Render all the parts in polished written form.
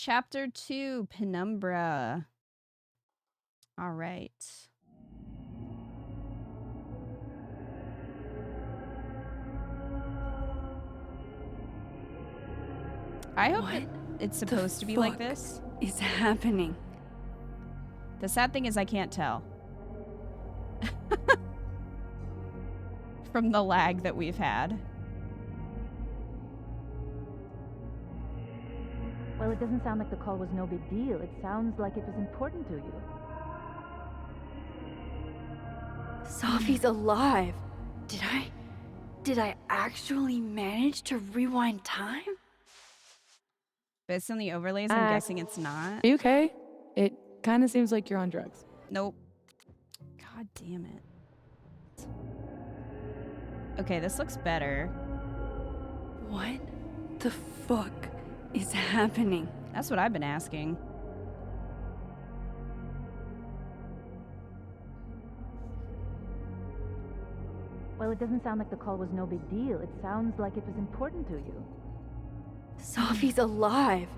Chapter 2, Penumbra. All right. I hope that it's supposed to be like this. What is happening? The sad thing is I can't tell. From the lag that we've had. Well, it doesn't sound like the call was no big deal. It sounds like it was important to you. Sophie's alive. Did I actually manage to rewind time? Based on the overlays, I'm guessing it's not. Are you okay? It kind of seems like you're on drugs. Nope. God damn it. Okay, this looks better. What the fuck is happening? That's what I've been asking. Well, it doesn't sound like the call was no big deal. It sounds like it was important to you. Sophie's alive.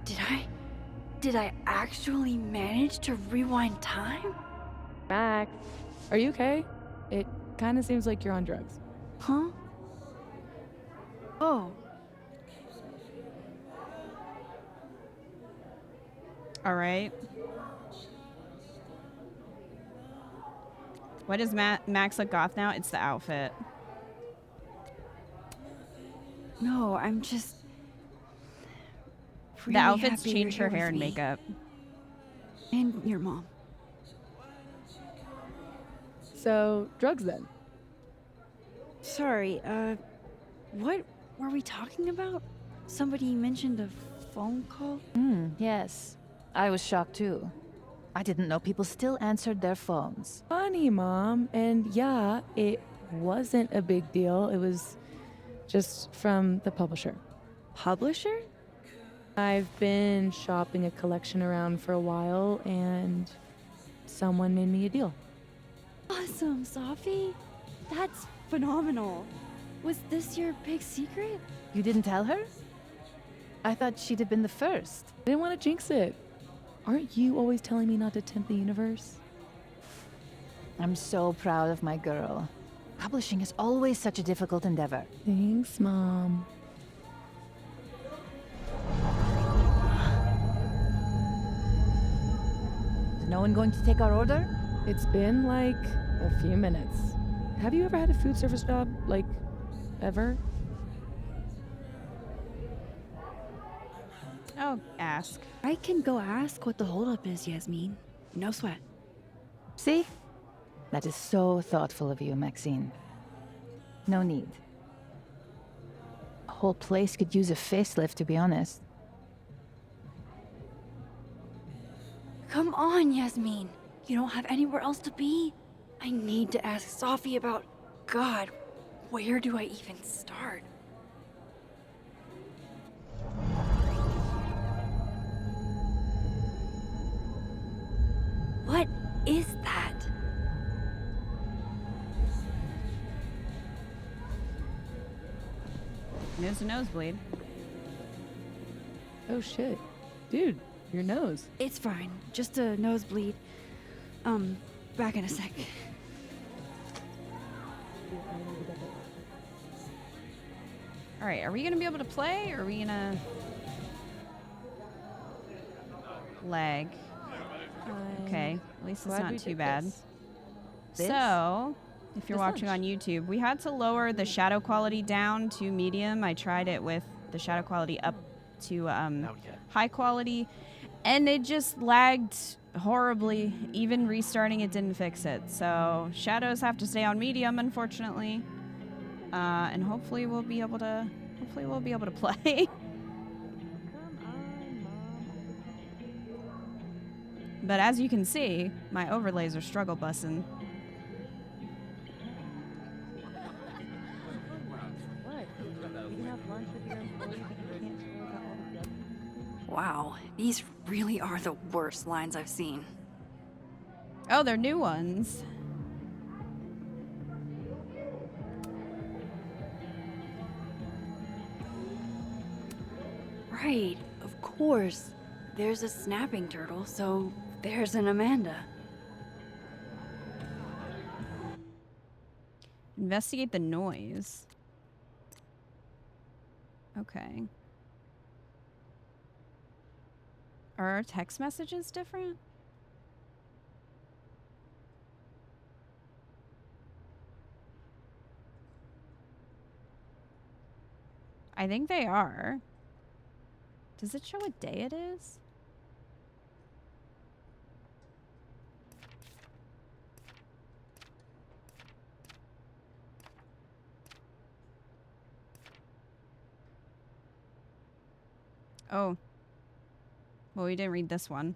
Did I actually manage to rewind time? Max, are you okay? It kind of seems like you're on drugs. Huh? Oh. All right. Why does Max look goth now? It's the outfit. No, I'm just... The outfits change her hair and makeup. And your mom. So, drugs then? Sorry, what were we talking about? Somebody mentioned a phone call? Yes. I was shocked too. I didn't know people still answered their phones. Funny, Mom. And yeah, it wasn't a big deal. It was just from the publisher. Publisher? I've been shopping a collection around for a while, and someone made me a deal. Awesome, Sophie. That's phenomenal. Was this your big secret? You didn't tell her? I thought she'd have been the first. I didn't want to jinx it. Aren't you always telling me not to tempt the universe? I'm so proud of my girl. Publishing is always such a difficult endeavor. Thanks, Mom. Is no one going to take our order? It's been like a few minutes. Have you ever had a food service job? Like, ever? Oh, ask. I can go ask what the holdup is, Yasmin. No sweat. See? That is so thoughtful of you, Maxine. No need. The whole place could use a facelift, to be honest. Come on, Yasmin. You don't have anywhere else to be? I need to ask Sophie about... God, where do I even start? What is that? There's a nosebleed. Oh shit. Dude, your nose. It's fine. Just a nosebleed. Back in a sec. All right, are we going to be able to play, or are we going to lag? Okay, at least it's not too bad. So, if you're watching on YouTube, we had to lower the shadow quality down to medium. I tried it with the shadow quality up to high quality, and it just lagged horribly. Even restarting it didn't fix it. So shadows have to stay on medium, unfortunately, and hopefully we'll be able to play. But as you can see, my overlays are struggle bussin'. Wow, these really are the worst lines I've seen. Oh, they're new ones. Right, of course. there's a snapping turtle, so there's an Amanda. Investigate the noise. Okay. Are our text messages different? I think they are. Does it show what day it is? Oh. Well, we didn't read this one.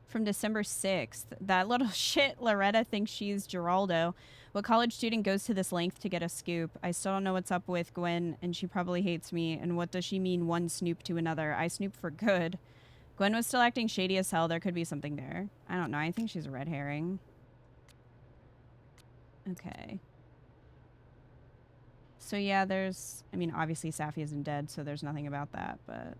From December 6th. That little shit Loretta thinks she's Geraldo. What college student goes to this length to get a scoop? I still don't know what's up with Gwen, and she probably hates me. And what does she mean one snoop to another? I snoop for good. Gwen was still acting shady as hell. There could be something there. I don't know. I think she's a red herring. Okay. So yeah, there's... I mean, obviously Safi isn't dead, so there's nothing about that, but...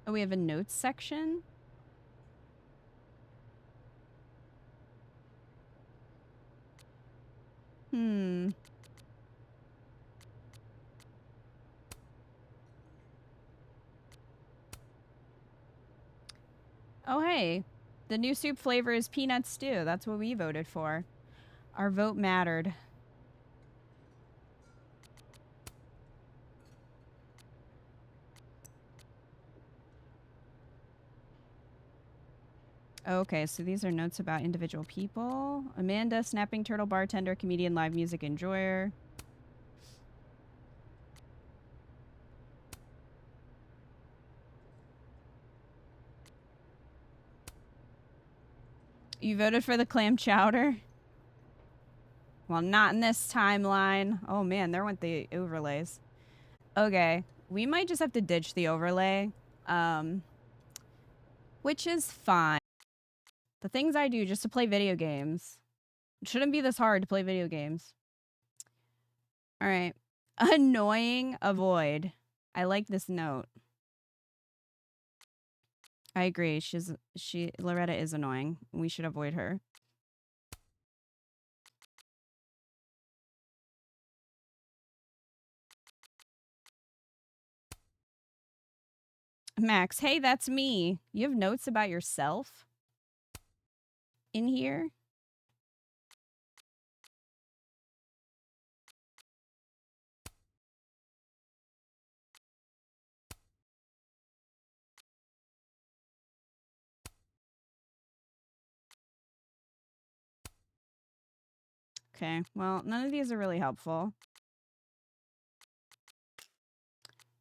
Oh, we have a notes section? Hmm. Oh, hey. The new soup flavor is peanut stew. That's what we voted for. Our vote mattered. Okay, so these are notes about individual people. Amanda, snapping turtle bartender, comedian, live music enjoyer. You voted for the clam chowder? Well, not in this timeline. Oh man, there went the overlays. Okay, we might just have to ditch the overlay. Which is fine. The things I do just to play video games. It shouldn't be this hard to play video games. All right. Annoying, avoid. I like this note. I agree. Loretta is annoying. We should avoid her. Max, hey, that's me. You have notes about yourself in here? Okay, well, none of these are really helpful.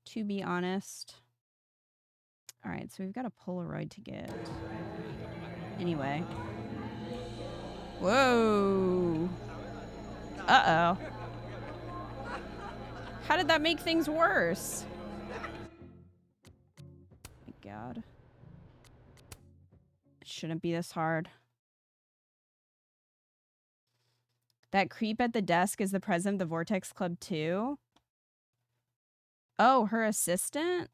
To be honest. All right, so we've got a Polaroid to get. Anyway. Whoa. Uh-oh. How did that make things worse? My God. It shouldn't be this hard. That creep at the desk is the president of the Vortex Club too? Oh, her assistant?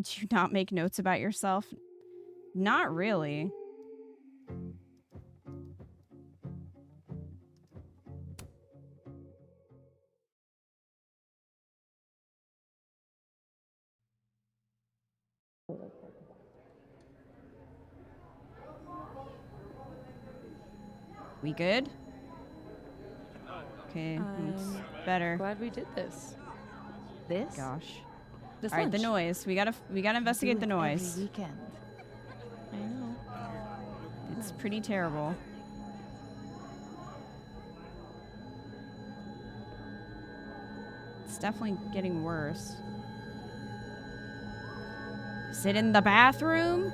Do you not make notes about yourself? Not really. We good? Okay, it's better. Glad we did this. This? Gosh. This All right, the noise. We gotta investigate the noise. Every weekend. I know. It's pretty terrible. It's definitely getting worse. Is it in the bathroom?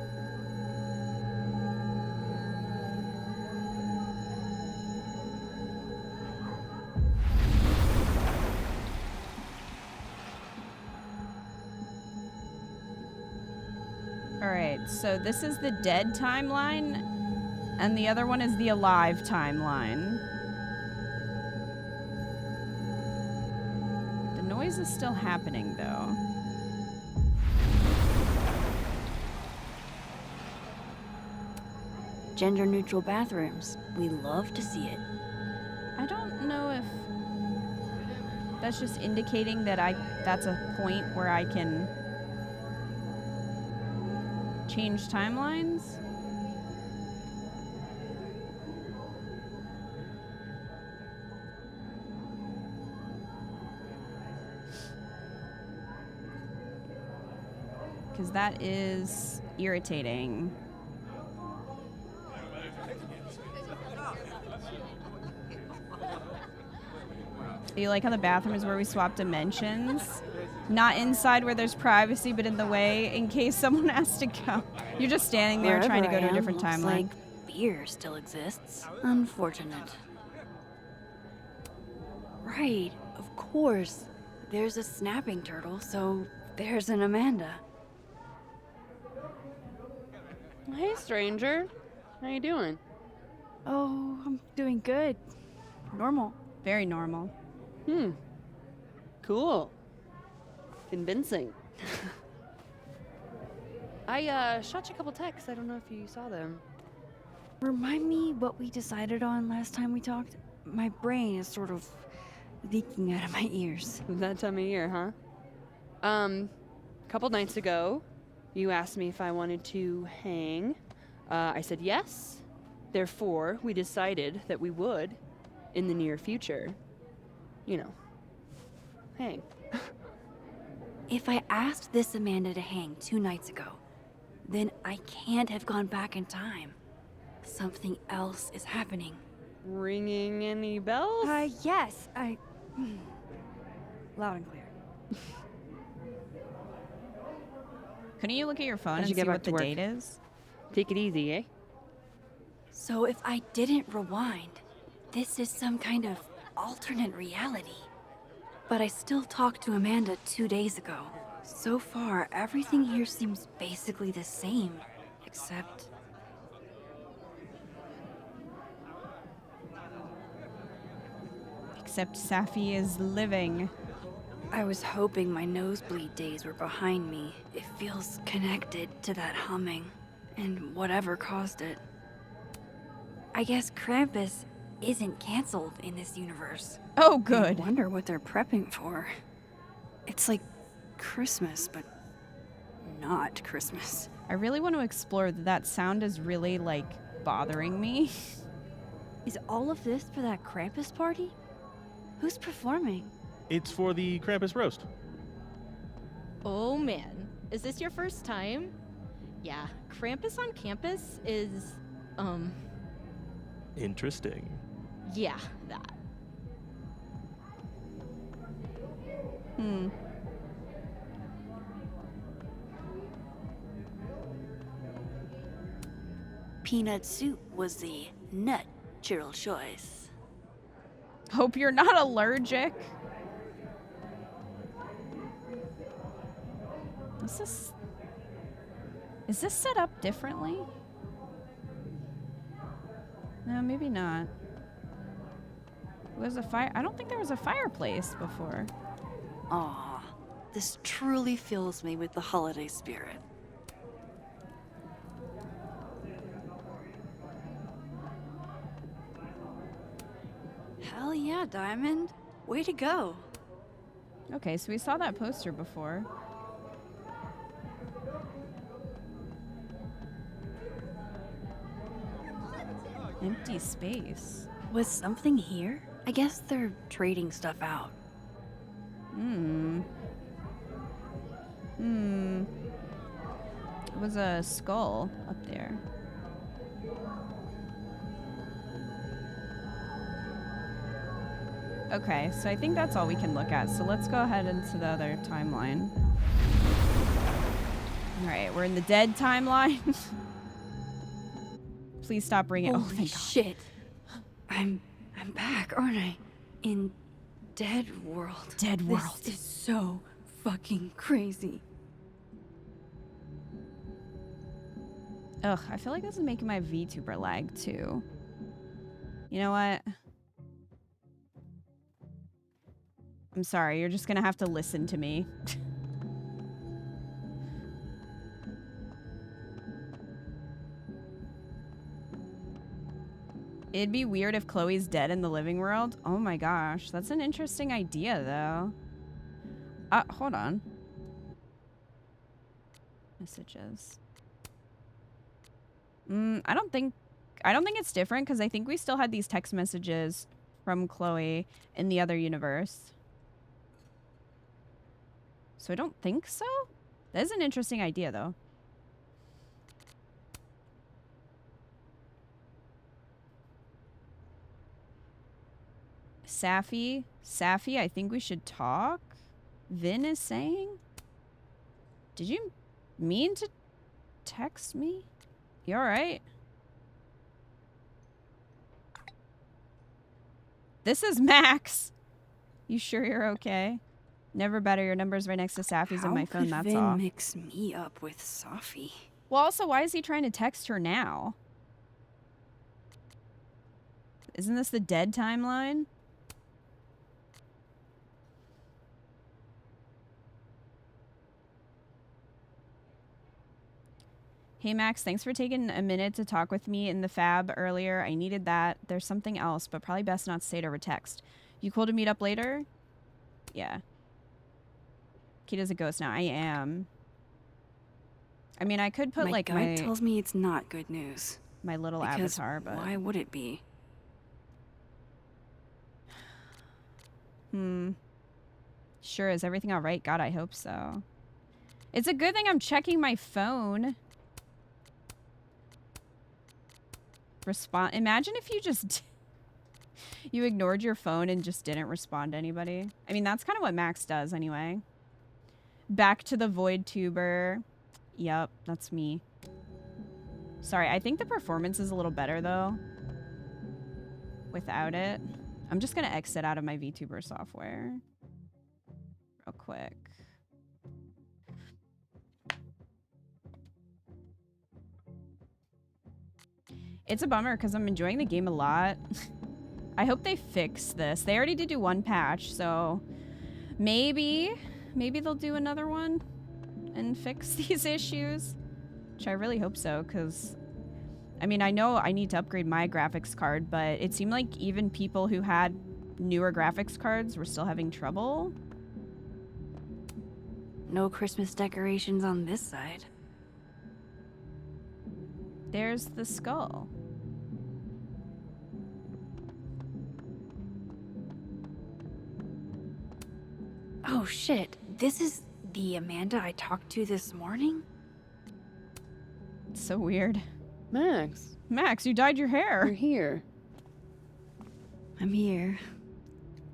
So this is the dead timeline, and the other one is the alive timeline. The noise is still happening, though. Gender-neutral bathrooms. We love to see it. I don't know if that's just indicating that that's a point where I can change timelines. Because that is irritating. You like how the bathroom is where we swap dimensions? Not inside where there's privacy, but in the way in case someone has to go. You're just standing there trying to go to a different timeline. Like beer still exists. Unfortunate. Right, of course. There's a snapping turtle, so there's an Amanda. Hey, stranger. How you doing? Oh, I'm doing good. Normal. Very normal. Cool. Convincing. I shot you a couple texts. I don't know if you saw them. Remind me what we decided on last time we talked? My brain is sort of leaking out of my ears. That time of year, huh? Couple nights ago, you asked me if I wanted to hang. I said yes. Therefore, we decided that we would, in the near future, you know, hang. If I asked this Amanda to hang 2 nights ago, then I can't have gone back in time. Something else is happening. Ringing any bells? Yes, loud and clear. Couldn't you look at your phone and should see get back what to the work. date is? Take it easy, eh? So if I didn't rewind, this is some kind of alternate reality. But I still talked to Amanda 2 days ago. So far, everything here seems basically the same, except... Except Safi is living. I was hoping my nosebleed days were behind me. It feels connected to that humming, and whatever caused it. I guess Krampus isn't canceled in this universe. Oh, good. I wonder what they're prepping for. It's like Christmas, but not Christmas. I really want to explore that sound is really, like, bothering me. Is all of this for that Krampus party? Who's performing? It's for the Krampus roast. Oh man, is this your first time? Yeah, Krampus on campus is, Interesting. yeah, that. Peanut soup was the natural choice. Hope you're not allergic. Is this set up differently? No, maybe not. Was a fire? I don't think there was a fireplace before. Aw, this truly fills me with the holiday spirit. Hell yeah, Diamond. Way to go. Okay, so we saw that poster before. Empty space. Was something here? I guess they're trading stuff out. It was a skull up there. Okay, so I think that's all we can look at. So let's go ahead into the other timeline. All right, we're in the dead timeline. Please stop ringing. Oh, Holy thank God. shit. I'm back, aren't I? In Dead World. Dead World. This is so fucking crazy. Ugh, I feel like this is making my VTuber lag too. You know what? I'm sorry, you're just gonna have to listen to me. It'd be weird if Chloe's dead in the living world. Oh my gosh, that's an interesting idea though. Hold on. Messages. I don't think it's different because I think we still had these text messages from Chloe in the other universe. So I don't think so. That is an interesting idea though. Safi, I think we should talk. Vin is saying? Did you mean to text me? You alright? This is Max. You sure you're okay? Never better. Your number's right next to Safi's in my phone, that's all. How could Vin mix me up with Safi? Well, also, why is he trying to text her now? Isn't this the dead timeline? Hey Max, thanks for taking a minute to talk with me in the fab earlier. I needed that. There's something else, but probably best not to say it over text. You cool to meet up later? Yeah. Kita's a ghost now. I am. I mean, I could put like my gut tells me it's not good news. My little Because avatar, but why would it be? Sure, is everything all right? God, I hope so. It's a good thing I'm checking my phone. Imagine if you just you ignored your phone and just didn't respond to anybody. I mean, that's kind of what Max does anyway. Back to the Vtuber. Yep, that's me. Sorry, I think the performance is a little better though without it. I'm just gonna exit out of my Vtuber software real quick. It's a bummer because I'm enjoying the game a lot. I hope they fix this. They already did do one patch, so maybe they'll do another one and fix these issues. Which I really hope so, because I mean, I know I need to upgrade my graphics card, but it seemed like even people who had newer graphics cards were still having trouble. No Christmas decorations on this side. There's the skull. Oh shit, this is the Amanda I talked to this morning? It's so weird. Max. Max, you dyed your hair. You're here. I'm here.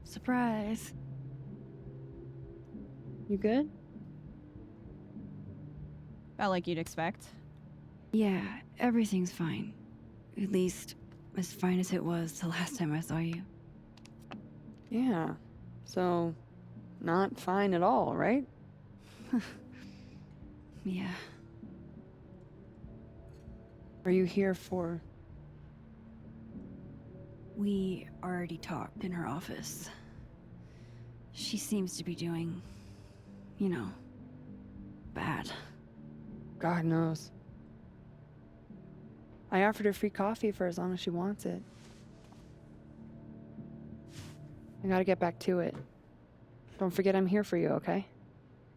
Surprise. You good? About like you'd expect. Yeah, everything's fine. At least, as fine as it was the last time I saw you. Yeah. So, not fine at all, right? Yeah. Are you here for... We already talked in her office. She seems to be doing, you know, bad. God knows. I offered her free coffee for as long as she wants it. I gotta get back to it. Don't forget I'm here for you, okay?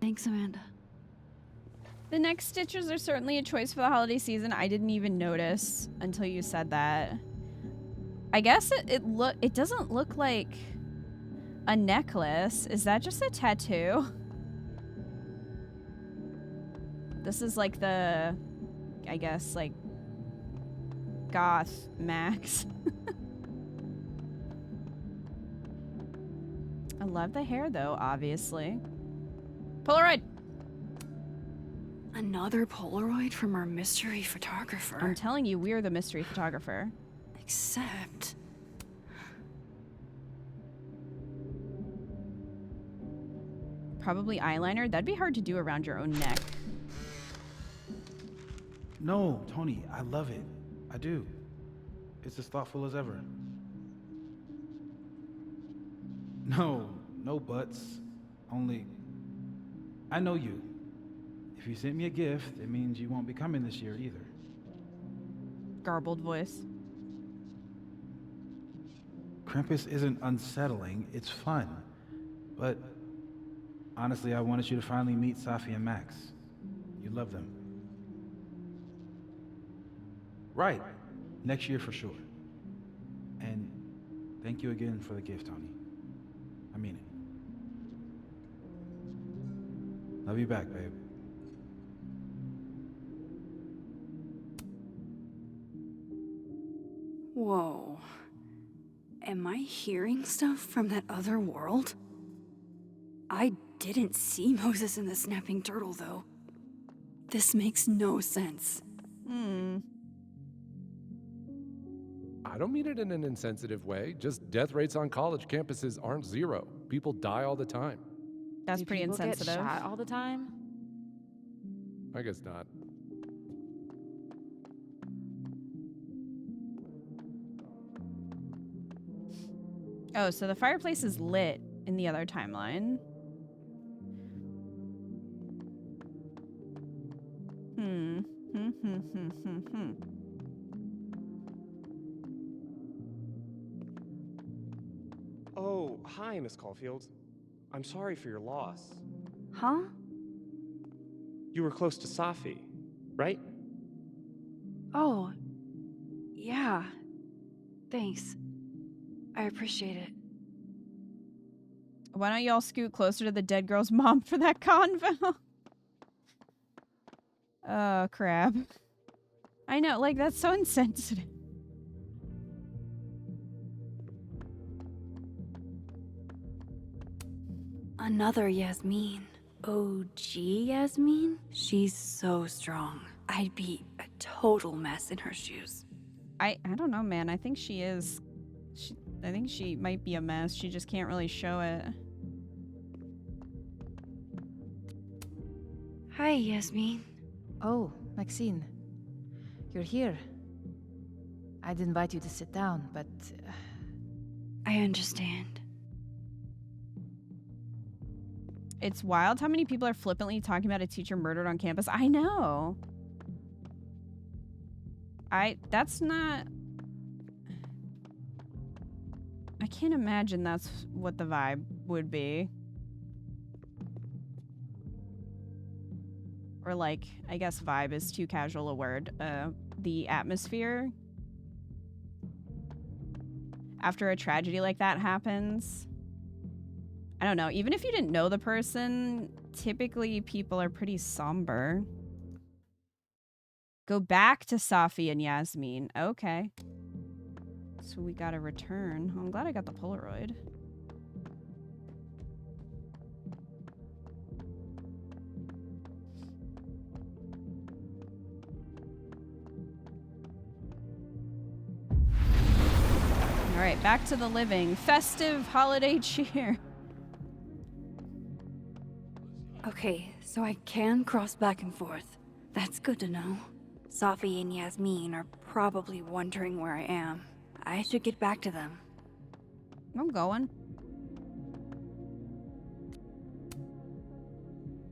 Thanks, Amanda. The next stitches are certainly a choice for the holiday season. I didn't even notice until you said that. I guess it doesn't look like a necklace. Is that just a tattoo? This is like the, I guess, like, goth Max. I love the hair, though, obviously. Polaroid! Another Polaroid from our mystery photographer. I'm telling you, we're the mystery photographer. Except... Probably eyeliner. That'd be hard to do around your own neck. No, Tony, I love it. I do. It's as thoughtful as ever. No, no buts. Only, I know you. If you sent me a gift, it means you won't be coming this year either. Garbled voice. Krampus isn't unsettling, it's fun. But honestly, I wanted you to finally meet Safi and Max. You love them. Right. Next year for sure. And thank you again for the gift, Tony. I mean it. Love you back, babe. Whoa. Am I hearing stuff from that other world? I didn't see Moses and the snapping turtle, though. This makes no sense. I don't mean it in an insensitive way. Just death rates on college campuses aren't zero. People die all the time. That's Do pretty people insensitive. Get shot all the time? I guess not. Oh, so the fireplace is lit in the other timeline. Oh, hi, Miss Caulfield. I'm sorry for your loss. Huh? You were close to Safi, right? Oh. Yeah. Thanks. I appreciate it. Why don't y'all scoot closer to the dead girl's mom for that convo? Oh, crap. I know, like, that's so insensitive. Another Yasmin. OG Yasmin? She's so strong. I'd be a total mess in her shoes. I don't know, man. I think she is. I think she might be a mess. She just can't really show it. Hi, Yasmin. Oh, Maxine. You're here. I'd invite you to sit down, but... I understand. It's wild how many people are flippantly talking about a teacher murdered on campus. I know. That's not... I can't imagine that's what the vibe would be. Or like, I guess vibe is too casual a word. The atmosphere after a tragedy like that happens. I don't know. Even if you didn't know the person, typically people are pretty somber. Go back to Safi and Yasmin. Okay. So we gotta return. I'm glad I got the Polaroid. All right, back to the living. Festive holiday cheer. Okay, so I can cross back and forth. That's good to know. Safi and Yasmin are probably wondering where I am. I should get back to them. I'm going.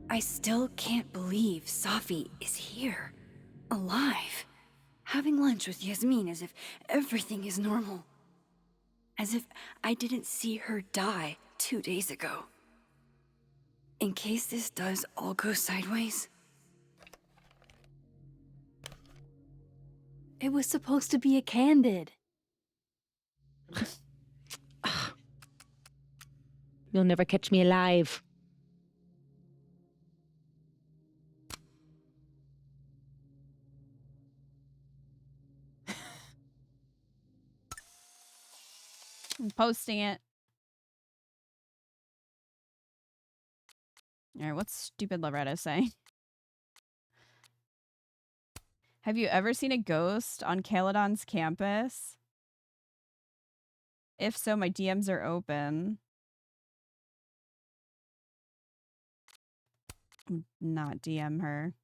I still can't believe Safi is here. Alive. Having lunch with Yasmin as if everything is normal. As if I didn't see her die 2 days ago. In case this does all go sideways. It was supposed to be a candid. You'll never catch me alive. I'm posting it. All right, what's stupid Loretta saying? Have you ever seen a ghost on Caledon's campus? If so, my DMs are open. Not DM her.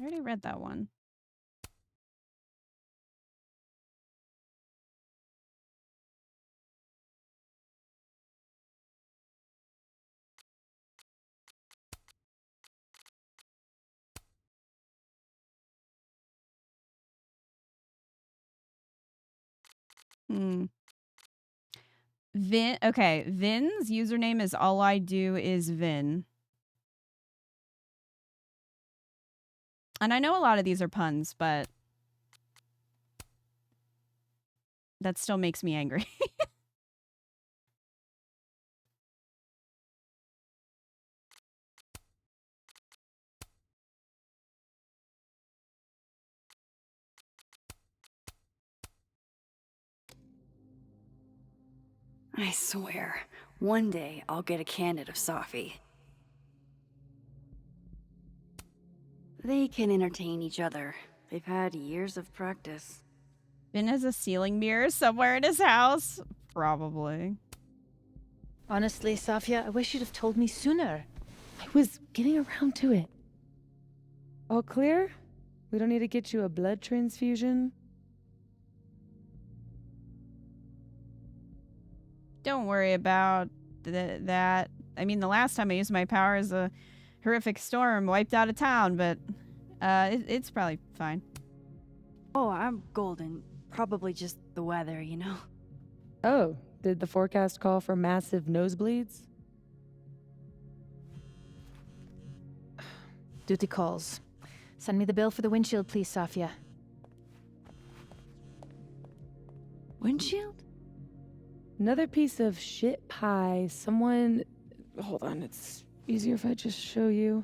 I already read that one. Vin. Okay, Vin's username is all I do is Vin. And I know a lot of these are puns, but that still makes me angry. I swear, one day I'll get a candid of Safi. They can entertain each other. They've had years of practice. Vin has a ceiling mirror somewhere in his house. Probably. Honestly, Safia, I wish you'd have told me sooner. I was getting around to it. All clear? We don't need to get you a blood transfusion? Don't worry about that. I mean, the last time I used my powers, a horrific storm wiped out a town, but it's probably fine. Oh, I'm golden. Probably just the weather, you know? Oh, did the forecast call for massive nosebleeds? Duty calls. Send me the bill for the windshield, please, Safia. Windshield? Another piece of shit pie. Someone... Hold on, it's easier if I just show you.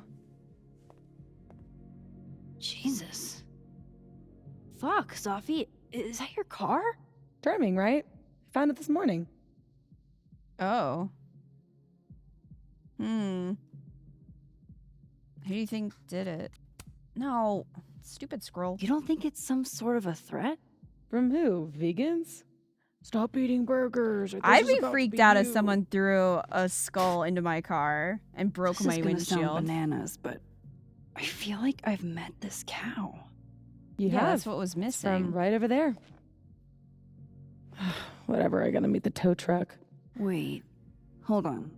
Jesus. Fuck, Safi. Is that your car? Charming, right? I found it this morning. Oh. Who do you think did it? No. Stupid scroll. You don't think it's some sort of a threat? From who? Vegans? Stop eating burgers. I'd be freaked out if someone threw a skull into my car and broke This my is gonna windshield. sound bananas, but I feel like I've met this cow. You Yeah, have. that's what was It's missing. from right over there. Whatever, I gotta meet the tow truck. Wait, hold on.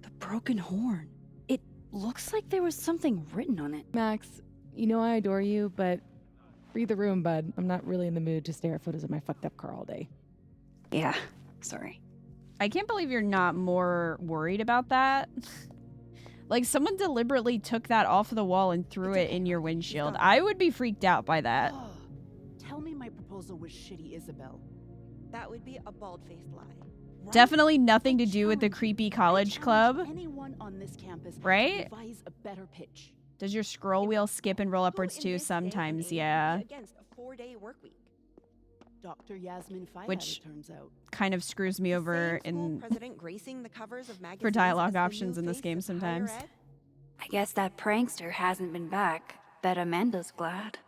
The broken horn. It looks like there was something written on it. Max, you know I adore you, but read the room, bud. I'm not really in the mood to stare at photos of my fucked up car all day. Yeah, sorry. I can't believe you're not more worried about that. Like, someone deliberately took that off of the wall and threw it in your windshield. I would be freaked out by that. Oh, tell me my proposal was shitty, Isabel. That would be a bald-faced lie. Right? Definitely nothing to do with the creepy college club. Anyone on this campus Right? to devise a better pitch. Does your scroll wheel skip and roll upwards too? Sometimes, yeah. Against a 4-day work week. Dr. Yasmin Fayad, Which it turns out. kind of screws me over in President gracing the covers of magazines for dialogue as the options new in this face game of higher sometimes. ed? I guess that prankster hasn't been back. Bet Amanda's glad.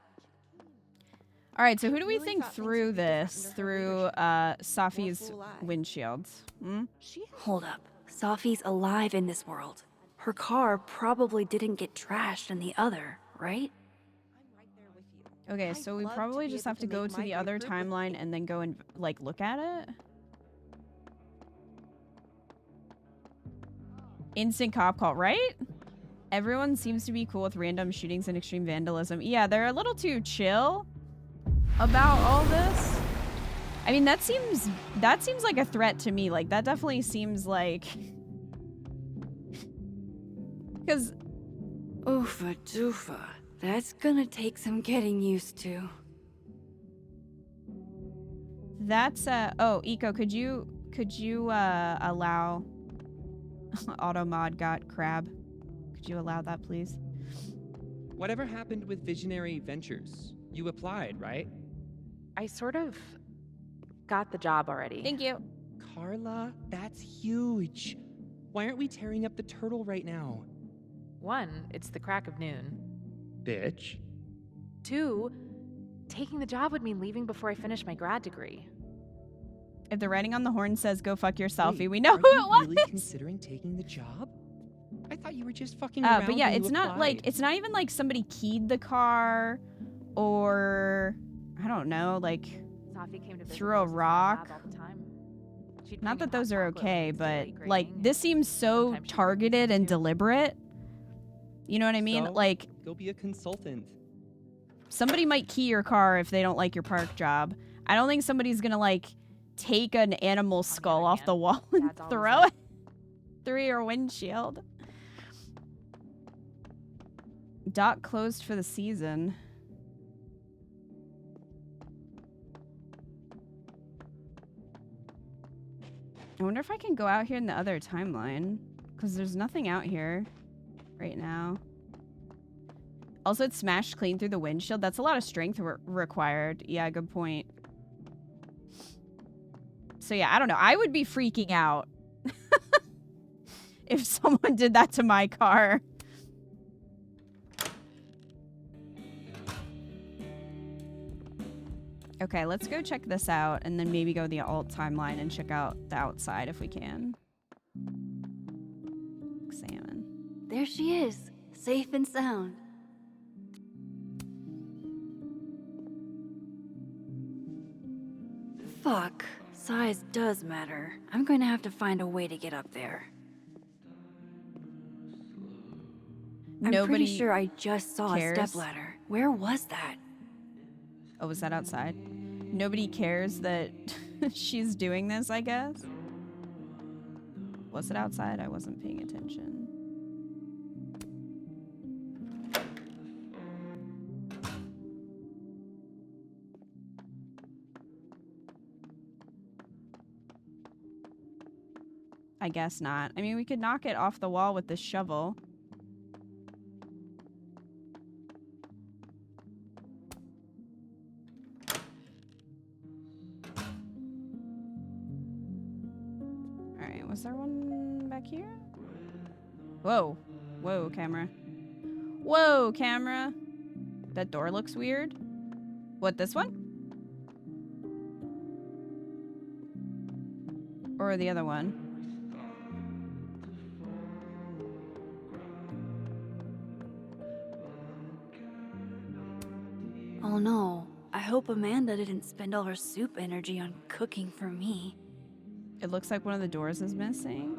All right, so who do we really think thought things threw would be different this? under her Through leadership. Safi's More fool I. windshield? Hmm? Hold up. Safi's alive in this world. Her car probably didn't get trashed in the other, right? Okay, so we love to probably be just able have to to go make to my the great other group with timeline and then go and, like, look at it. Instant cop call, right? Everyone seems to be cool with random shootings and extreme vandalism. Yeah, they're a little too chill about all this. I mean, that seems like a threat to me. Like, that definitely seems like... Because... Oofa doofa. That's gonna take some getting used to. That's oh, Eco, could you allow auto mod got crab? Could you allow that, please? Whatever happened with Visionary Ventures? You applied, right? I sort of got the job already. Thank you. Carla, that's huge. Why aren't we tearing up the turtle right now? 1, it's the crack of noon. Bitch. 2, taking the job would mean leaving before I finish my grad degree. If the writing on the horn says "Go fuck yourself," Wait, we know are who you it was. really considering taking the job? I thought you were just fucking around. But yeah, when you it's not like, applied. it's not even like somebody keyed the car or, I don't know, like Safi came to visit threw a Rose's lab rock. all the time. She'd Not bring that him those hot are chocolate okay, when but it's like raining, this seems so sometimes she'd targeted and deliberate. You know what I mean? So, Like go be a consultant. somebody might key your car if they don't like your park job. I don't think somebody's gonna like take an animal skull off the wall and throw it through your windshield. Dock closed for the season. I wonder if I can go out here in the other timeline, because there's nothing out here right now. Also, it smashed clean through the windshield. That's a lot of strength required. Yeah, good point. So yeah, I don't know. I would be freaking out if someone did that to my car. Okay, let's go check this out and then maybe go the alt timeline and check out the outside if we can. Examine. There she is, safe and sound. Fuck, size does matter. I'm going to have to find a way to get up there. I'm pretty Nobody sure I just saw cares. a stepladder. Where was that? Oh, was that outside? Nobody cares that she's doing this, I guess. Was it outside? I wasn't paying attention. I guess not. I mean, we could knock it off the wall with this shovel. Alright, was there one back here? Whoa. Whoa, camera. Whoa, camera. That door looks weird. What, this one? Or the other one? Oh no, I hope Amanda didn't spend all her soup energy on cooking for me. It looks like one of the doors is missing.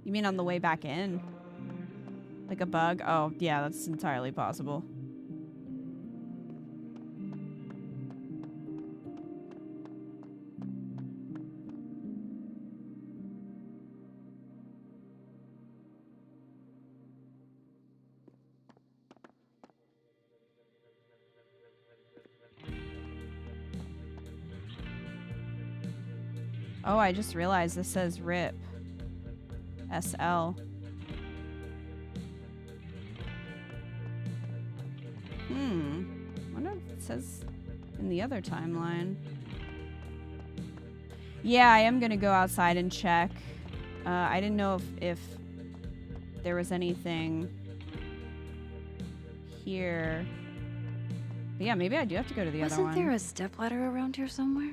You mean on the way back in? Like a bug? Oh, yeah, that's entirely possible. Oh, I just realized this says RIP. SL. Wonder if it says in the other timeline. Yeah, I am gonna go outside and check. I didn't know if there was anything here. But yeah, maybe I do have to go to the other one. Wasn't there a stepladder around here somewhere?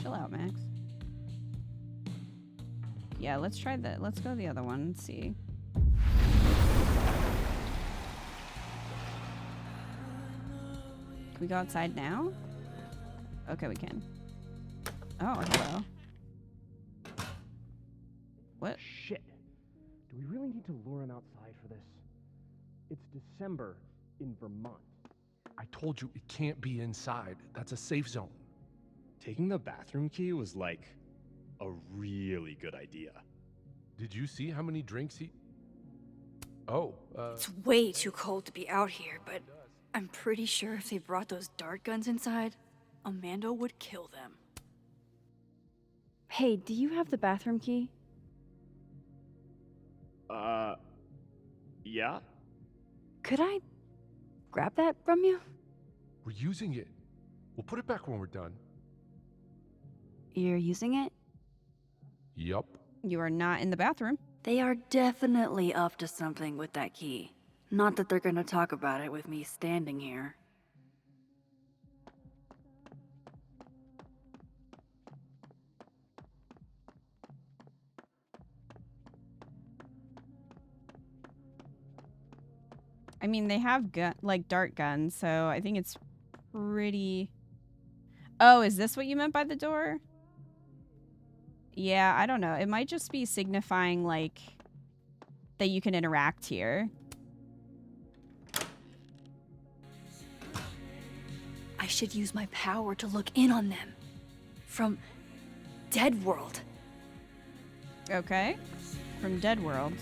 Chill out, Max. Yeah, let's try that. Let's go to the other one and see. Can we go outside now? Okay, we can. Oh, hello. What? Shit. Do we really need to lure him outside for this? It's December in Vermont. I told you it can't be inside. That's a safe zone. Taking the bathroom key was like a really good idea. Did you see how many drinks he... Oh, It's way too cold to be out here, but I'm pretty sure if they brought those dart guns inside, Amanda would kill them. Hey, do you have the bathroom key? Yeah? Could I grab that from you? we're using it. We'll put it back when we're done. You're using it? Yup. You are not in the bathroom. They are definitely up to something with that key. Not that they're gonna talk about it with me standing here. mean, they have like dart guns, so I think it's pretty... Oh, is this what you meant by the door? Yeah, I don't know. It might just be signifying, like, that you can interact here. I should use my power to look in on them. From Dead World. Okay. From Dead World.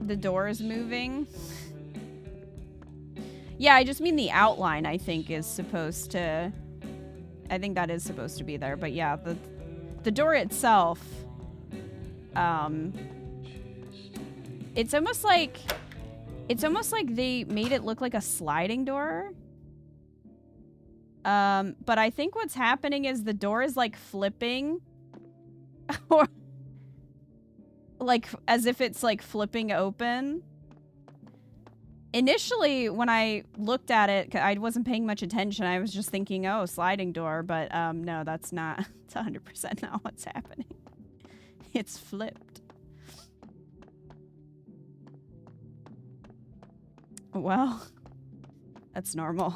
The door is moving. Yeah, I just mean the outline, I think, is supposed to... I think that is supposed to be there. But yeah, the door itself... It's almost like they made it look like a sliding door. But I think what's happening is the door is like flipping. Or like as if it's like flipping open. Initially, when I looked at it, I wasn't paying much attention. I was just thinking, oh, sliding door. But no, that's not. It's 100% not what's happening. It's flipped. Well, that's normal.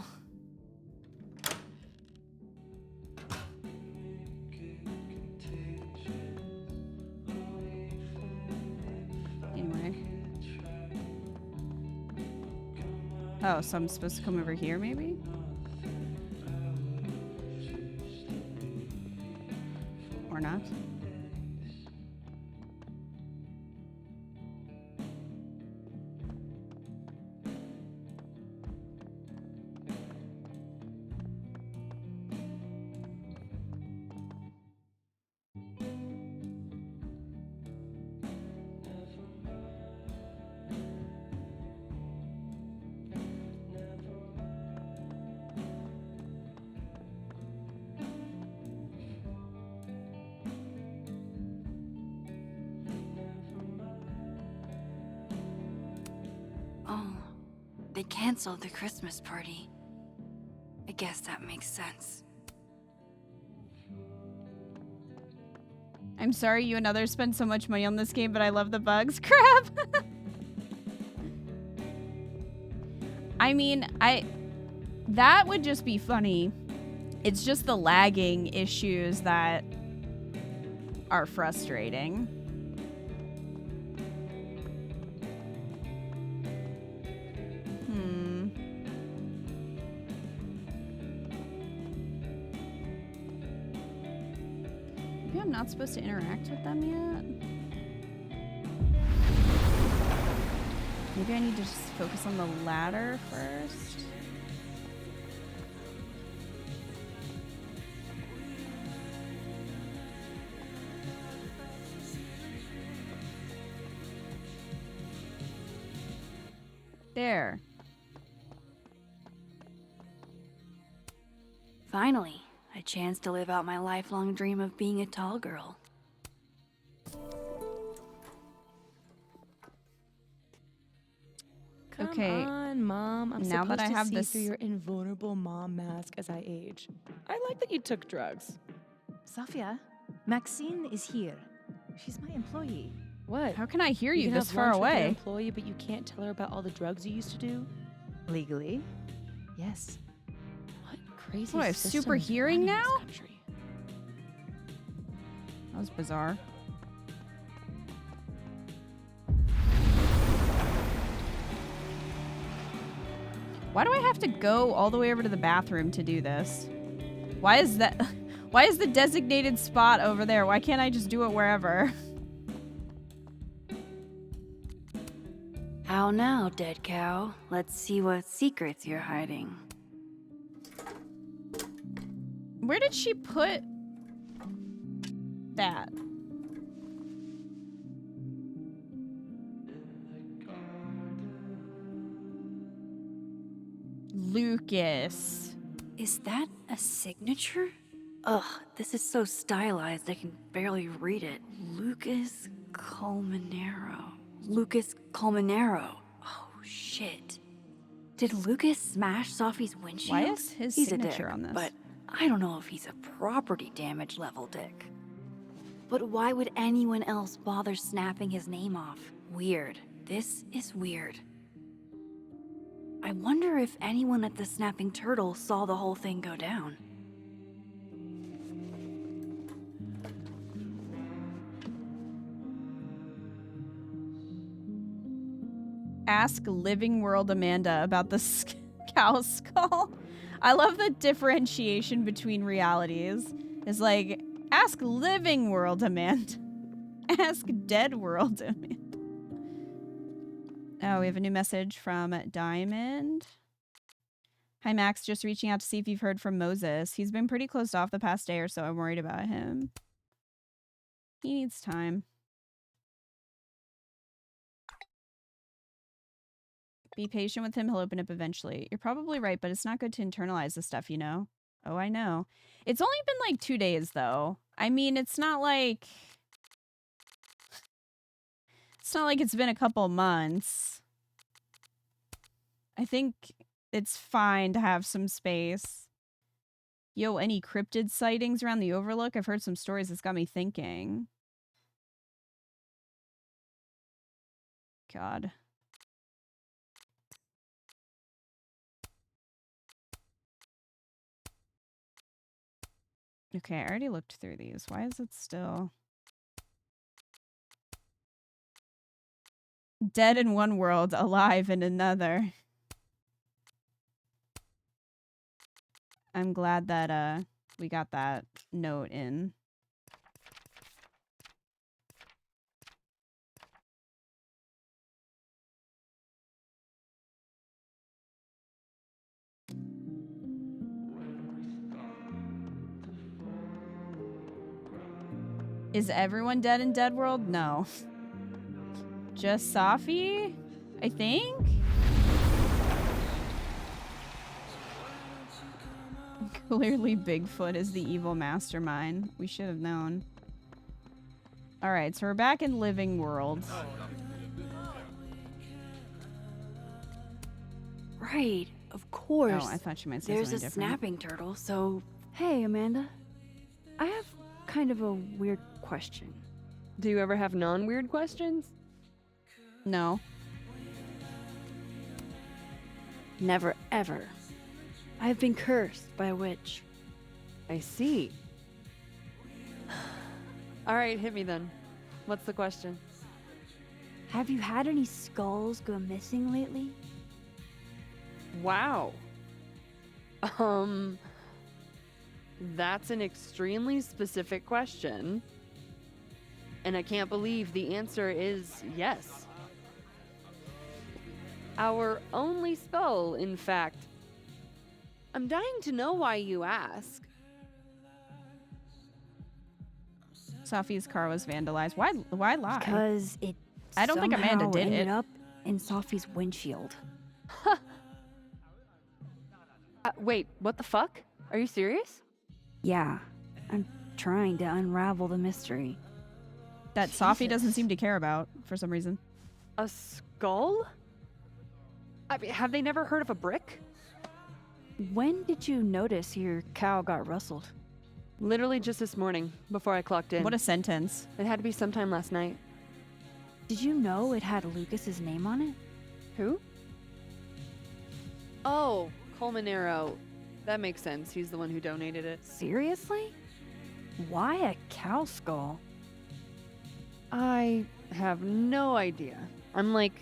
Anyway. Oh, so I'm supposed to come over here, maybe? Or not? They canceled the Christmas party. I guess that makes sense. I'm sorry you and others spend so much money on this game, but I love the bugs. Crap! I mean, that would just be funny. It's just the lagging issues that are frustrating. Maybe I'm not supposed to interact with them yet. Maybe I need to just focus on the ladder first. There. Finally, a chance to live out my lifelong dream of being a tall girl. Come on, Mom. I'm now supposed that I have to see this through your invulnerable mom mask as I age. I like that you took drugs. Safia, Maxine is here. She's my employee. What? How can I hear you can this have far lunch with your away? employee, but you can't tell her about all the drugs you used to do? Legally, yes. What crazy What, I have system super is hearing running this now? country? That was bizarre. Why do I have to go all the way over to the bathroom to do this? Why is that? Why is the designated spot over there? Why can't I just do it wherever? How now, dead cow? Let's see what secrets you're hiding. Where did she put that? Lucas. Is that a signature? Ugh, this is so stylized I can barely read it. Lucas Colmenero. Lucas Colmenero. Oh, shit. Did Lucas smash Sophie's windshield? Why is his He's signature a dick, on this? But I don't know if he's a property damage level dick. But why would anyone else bother snapping his name off? Weird. This is weird. I wonder if anyone at the Snapping Turtle saw the whole thing go down. Ask Living World Amanda about the cow skull. I love the differentiation between realities. It's like, ask Living World Amanda. Ask Dead World Amanda. Oh, we have a new message from Diamond. Hi, Max. Just reaching out to see if you've heard from Moses. He's been pretty closed off the past day or so. I'm worried about him. He needs time. Be patient with him. He'll open up eventually. You're probably right, but it's not good to internalize this stuff, you know? Oh, I know. It's only been like 2 days, though. I mean, it's not like it's been a couple months. I think it's fine to have some space. Yo, any cryptid sightings around the Overlook? I've heard some stories that's got me thinking. God. Okay, I already looked through these. Why is it still... Dead in one world, alive in another. I'm glad that we got that note in. Is everyone dead in Dead World? No. Just Safi, I think? Clearly Bigfoot is the evil mastermind. We should have known. Alright, so we're back in Living World. Right, of course. Oh, I thought you might say There's something a different. snapping turtle, so... Hey, Amanda. I have kind of a weird question. Do you ever have non-weird questions? No. Never, ever. I have been cursed by a witch. I see. All right, hit me then. What's the question? Have you had any skulls go missing lately? Wow. That's an extremely specific question. And I can't believe the answer is yes. Our only skull, in fact. I'm dying to know why you ask. Safi's car was vandalized. Why lie? Because it I don't think Amanda did ended it. up in Sophie's windshield. Wait, what the fuck? Are you serious? Yeah, I'm trying to unravel the mystery. That Safi doesn't seem to care about for some reason. A skull? I mean, have they never heard of a brick? When did you notice your cow got rustled? Literally just this morning, before I clocked in. What a sentence. It had to be sometime last night. Did you know it had Lucas's name on it? Who? Oh, Colmenero. That makes sense. He's the one who donated it. Seriously? Why a cow skull? I have no idea. I'm like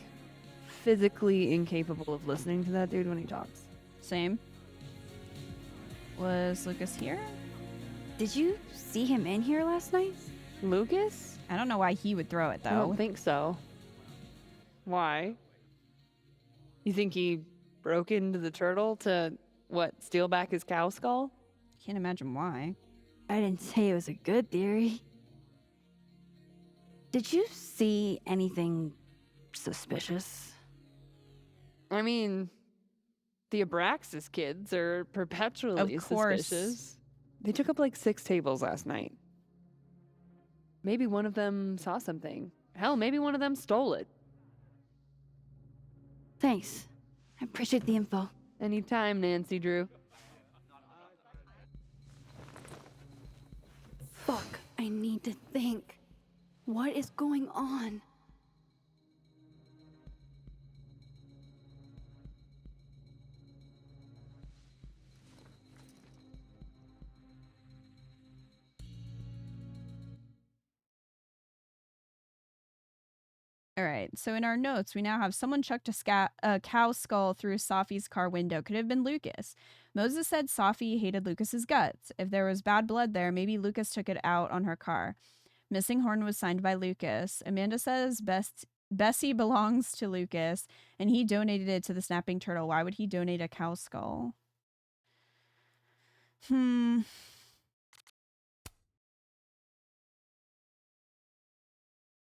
physically incapable of listening to that dude when he talks. Same. Was Lucas here? Did you see him in here last night? Lucas? I don't know why he would throw it, though. I don't think so. Why? You think he broke into the turtle to, what, steal back his cow skull? Can't imagine why. I didn't say it was a good theory. Did you see anything suspicious? I mean, the Abraxas kids are perpetually suspicious. They took up like 6 tables last night. Maybe one of them saw something. Hell, maybe one of them stole it. Thanks. I appreciate the info. Anytime, Nancy Drew. Fuck, I need to think. What is going on? All right, so in our notes, we now have someone chucked a cow skull through Safi's car window. Could have been Lucas. Moses said Safi hated Lucas's guts. If there was bad blood there, maybe Lucas took it out on her car. Missing horn was signed by Lucas. Amanda says Bessie belongs to Lucas, and he donated it to the snapping turtle. Why would he donate a cow skull?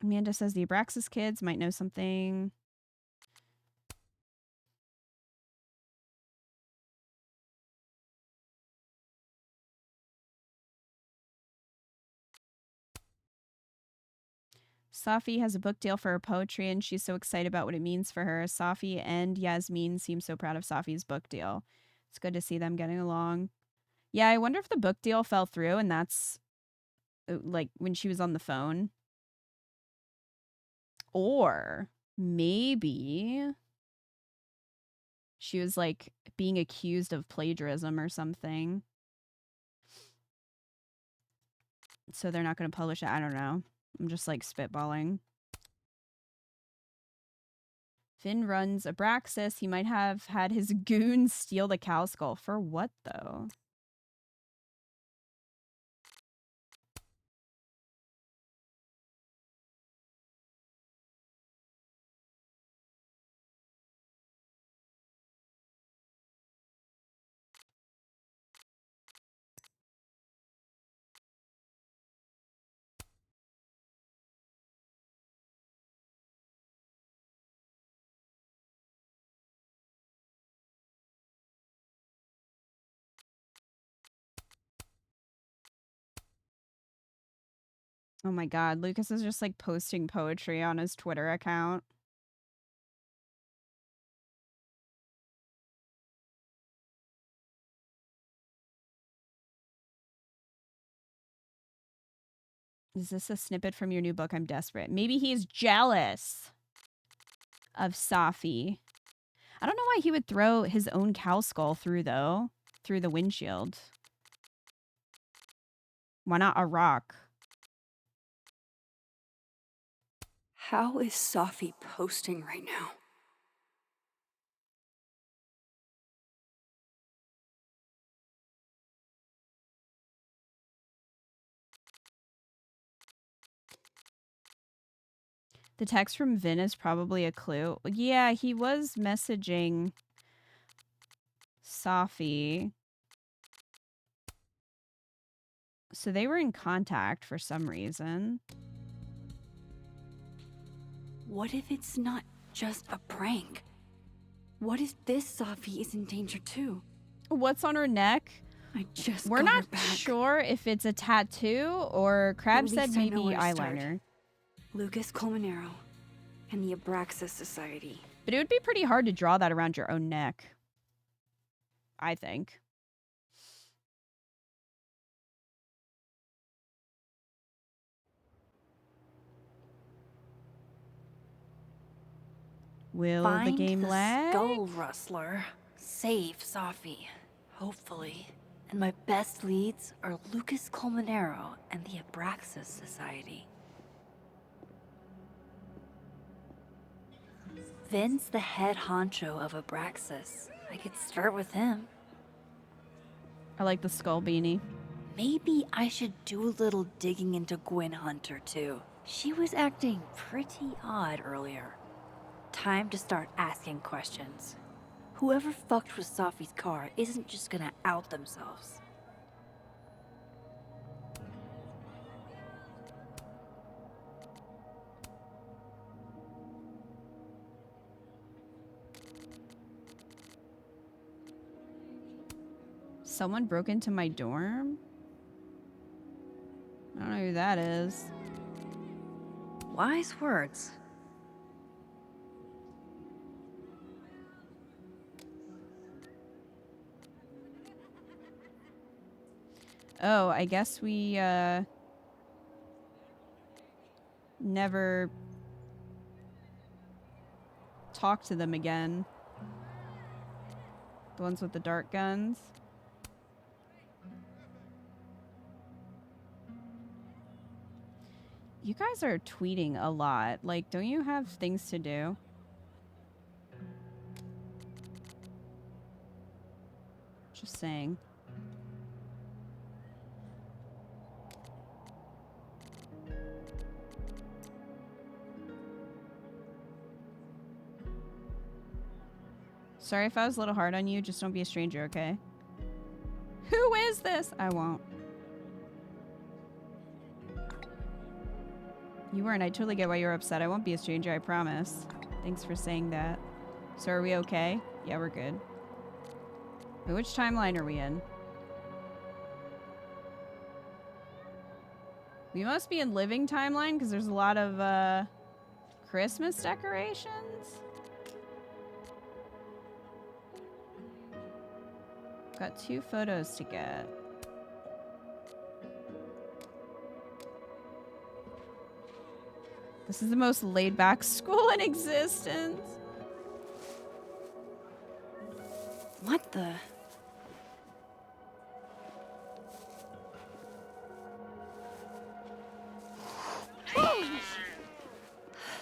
Amanda says the Abraxas kids might know something. Safi has a book deal for her poetry, and she's so excited about what it means for her. Safi and Yasmin seem so proud of Safi's book deal. It's good to see them getting along. Yeah, I wonder if the book deal fell through, and that's like when she was on the phone. Or maybe she was like being accused of plagiarism or something. So they're not going to publish it. I don't know. I'm just like spitballing. Finn runs Abraxas. He might have had his goons steal the cow skull. For what, though? Oh my god, Lucas is just like posting poetry on his Twitter account. Is this a snippet from your new book? I'm desperate. Maybe he's jealous of Safi. I don't know why he would throw his own cow skull through, though. Through the windshield. Why not a rock? How is Safi posting right now? The text from Vin is probably a clue. Yeah, he was messaging Safi. So they were in contact for some reason. What if it's not just a prank? What if this Safi is in danger too? What's on her neck? We're not sure if it's a tattoo or Crab said maybe eyeliner. Lucas Colmenero and the Abraxas Society. But it would be pretty hard to draw that around your own neck. I think. Will Find the game lag? Skull Rustler. Save Safi. Hopefully. And my best leads are Lucas Colmenero and the Abraxas Society. Vin's the head honcho of Abraxas. I could start with him. I like the skull beanie. Maybe I should do a little digging into Gwen Hunter, too. She was acting pretty odd earlier. Time to start asking questions. Whoever fucked with Safi's car isn't just gonna out themselves. Someone broke into my dorm? I don't know who that is. Wise words. Oh, I guess we never talk to them again. The ones with the dart guns. You guys are tweeting a lot. Like, don't you have things to do? Just saying. Sorry if I was a little hard on you. Just don't be a stranger, okay? Who is this? I won't. You weren't. I totally get why you're upset. I won't be a stranger, I promise. Thanks for saying that. So are we okay? Yeah, we're good. Wait, which timeline are we in? We must be in living timeline because there's a lot of Christmas decorations. Got 2 photos to get. This is the most laid-back school in existence. What the?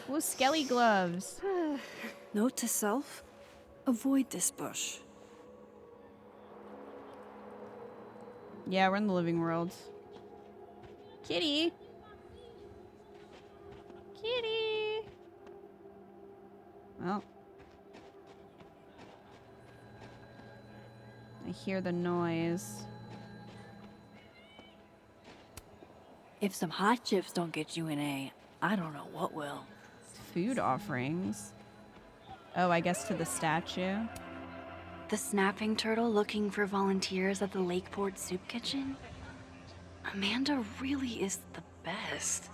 With skelly gloves. Note to self, avoid this bush. Yeah, we're in the living world. Kitty. Kitty. Well. I hear the noise. If some hot chips don't get you an A, I don't know what will. Food offerings. Oh, I guess to the statue. The snapping turtle looking for volunteers at the Lakeport Soup Kitchen? Amanda really is the best.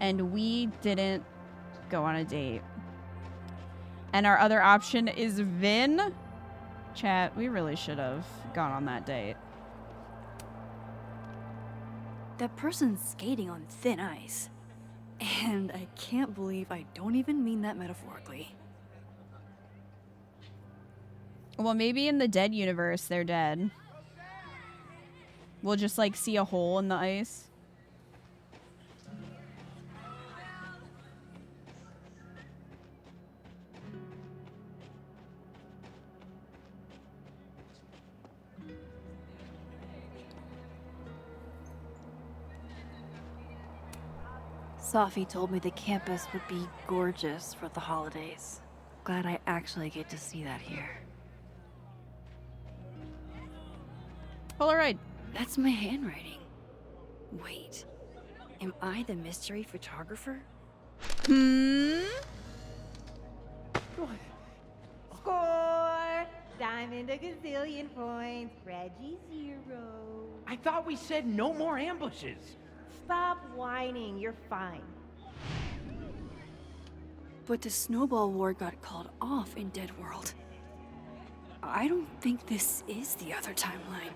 And we didn't go on a date. And our other option is Vin. Chat, we really should have gone on that date. That person's skating on thin ice. And I can't believe I don't even mean that metaphorically. Well, maybe in the dead universe, they're dead. We'll just, like, see a hole in the ice. Safi told me the campus would be gorgeous for the holidays. Glad I actually get to see that here. Polaroid. That's my handwriting. Wait, am I the mystery photographer? Score! Diamond a gazillion points, Reggie 0. I thought we said no more ambushes. Stop whining, you're fine. But the snowball war got called off in Dead World. I don't think this is the other timeline.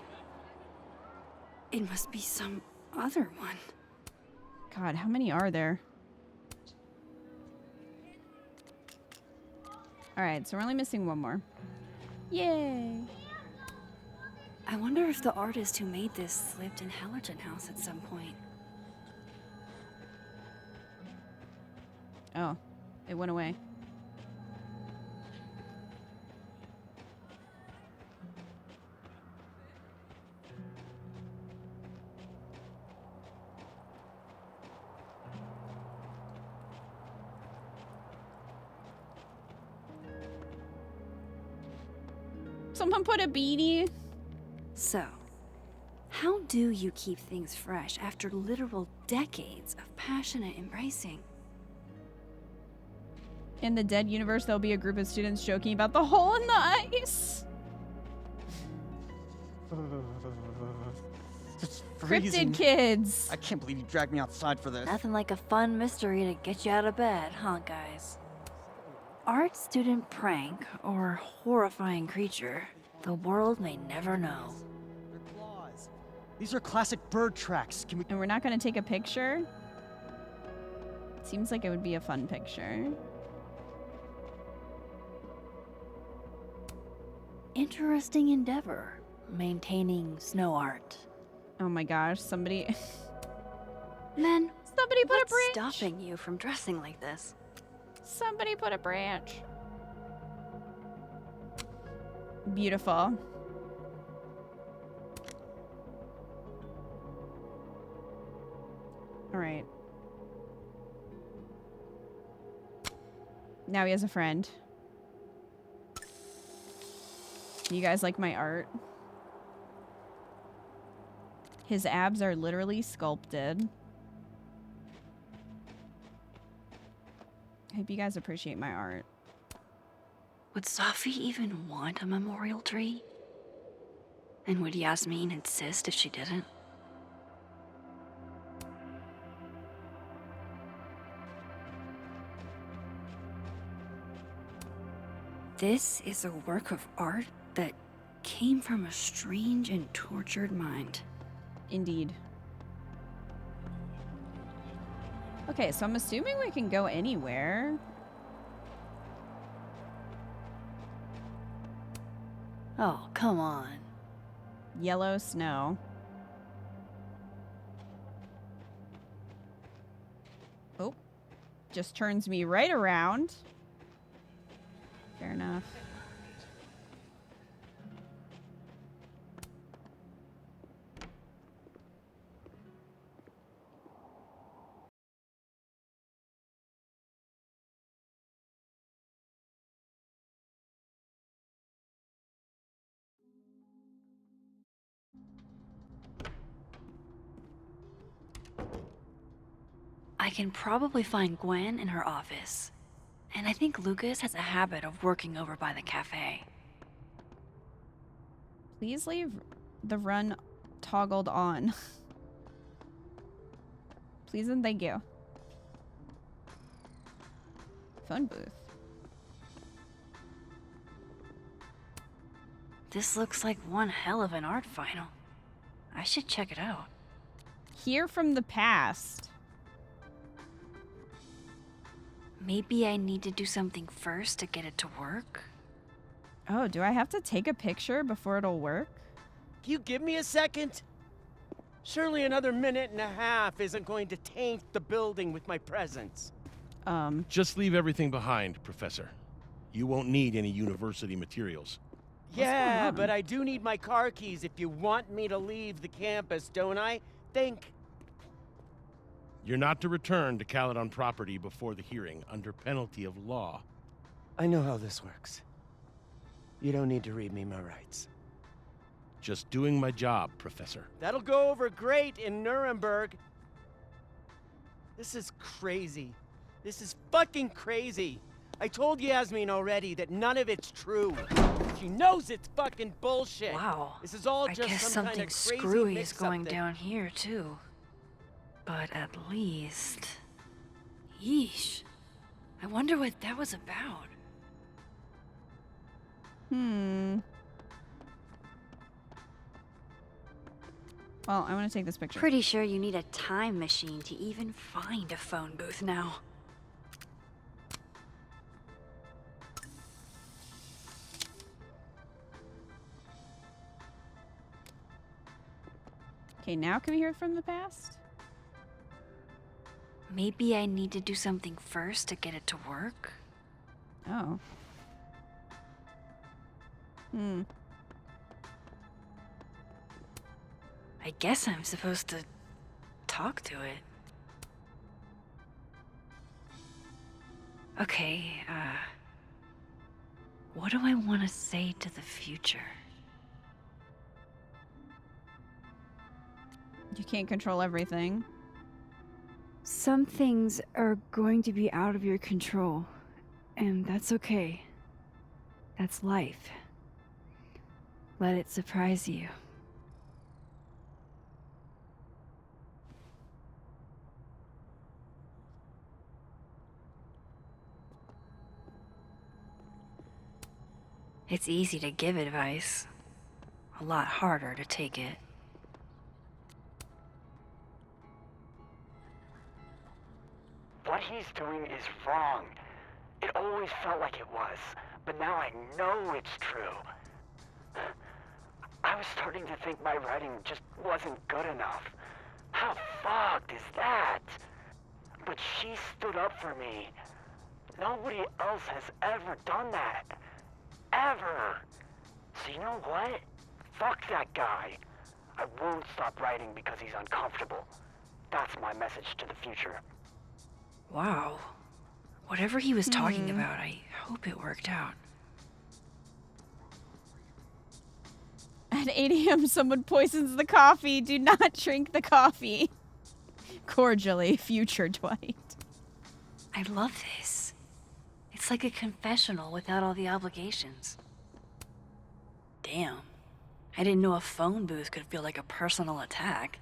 It must be some other one. God, how many are there? Alright, so we're only missing one more. Yay! I wonder if the artist who made this lived in Hallerton House at some point. Oh, it went away. Someone put a beanie. So, how do you keep things fresh after literal decades of passionate embracing? In the dead universe, there'll be a group of students joking about the hole in the ice. It's freezing. Cryptid kids. I can't believe you dragged me outside for this. Nothing like a fun mystery to get you out of bed, huh, guys? Art student prank or horrifying creature, the world may never know. Their claws. These are classic bird tracks. Can we... And we're not going to take a picture? Seems like it would be a fun picture. Interesting endeavor, maintaining snow art. Oh my gosh, somebody... Men, somebody put a what's branch. stopping you from dressing like this? Somebody put a branch. Beautiful. All right. Now he has a friend. You guys like my art? His abs are literally sculpted. I hope you guys appreciate my art. Would Safi even want a memorial tree? And would Yasmin insist if she didn't? This is a work of art that came from a strange and tortured mind. Indeed. Okay, so I'm assuming we can go anywhere. Oh, come on. Yellow snow. Oh, just turns me right around. Fair enough. I can probably find Gwen in her office. And I think Lucas has a habit of working over by the cafe. Please leave the run toggled on. Please and thank you. Phone booth. This looks like one hell of an art final. I should check it out. Hear from the past. Maybe I need to do something first to get it to work? Oh, do I have to take a picture before it'll work? Can you give me a second? Surely another minute and a half isn't going to taint the building with my presence. Just leave everything behind, Professor. You won't need any university materials. Yeah, but I do need my car keys if you want me to leave the campus, don't I? Think. You're not to return to Caledon property before the hearing, under penalty of law. I know how this works. You don't need to read me my rights. Just doing my job, Professor. That'll go over great in Nuremberg. This is crazy. This is fucking crazy. I told Yasmin already that none of it's true. She knows it's fucking bullshit. Wow. This is all I just guess some kind something of crazy screwy is mix-up going thing. down here, too. But at least... Yeesh. I wonder what that was about. Well, I want to take this picture. Pretty sure you need a time machine to even find a phone booth now. Okay, now can we hear from the past? Maybe I need to do something first to get it to work? Oh. I guess I'm supposed to talk to it. Okay, what do I want to say to the future? You can't control everything. Some things are going to be out of your control, and that's okay. That's life. Let it surprise you. It's easy to give advice, a lot harder to take it. What he's doing is wrong. It always felt like it was, but now I know it's true. I was starting to think my writing just wasn't good enough. How fucked is that? But she stood up for me. Nobody else has ever done that. Ever. So you know what? Fuck that guy. I won't stop writing because he's uncomfortable. That's my message to the future. Wow. Whatever he was talking about, I hope it worked out. At 8 a.m., someone poisons the coffee. Do not drink the coffee. Cordially, future Dwight. I love this. It's like a confessional without all the obligations. Damn. I didn't know a phone booth could feel like a personal attack.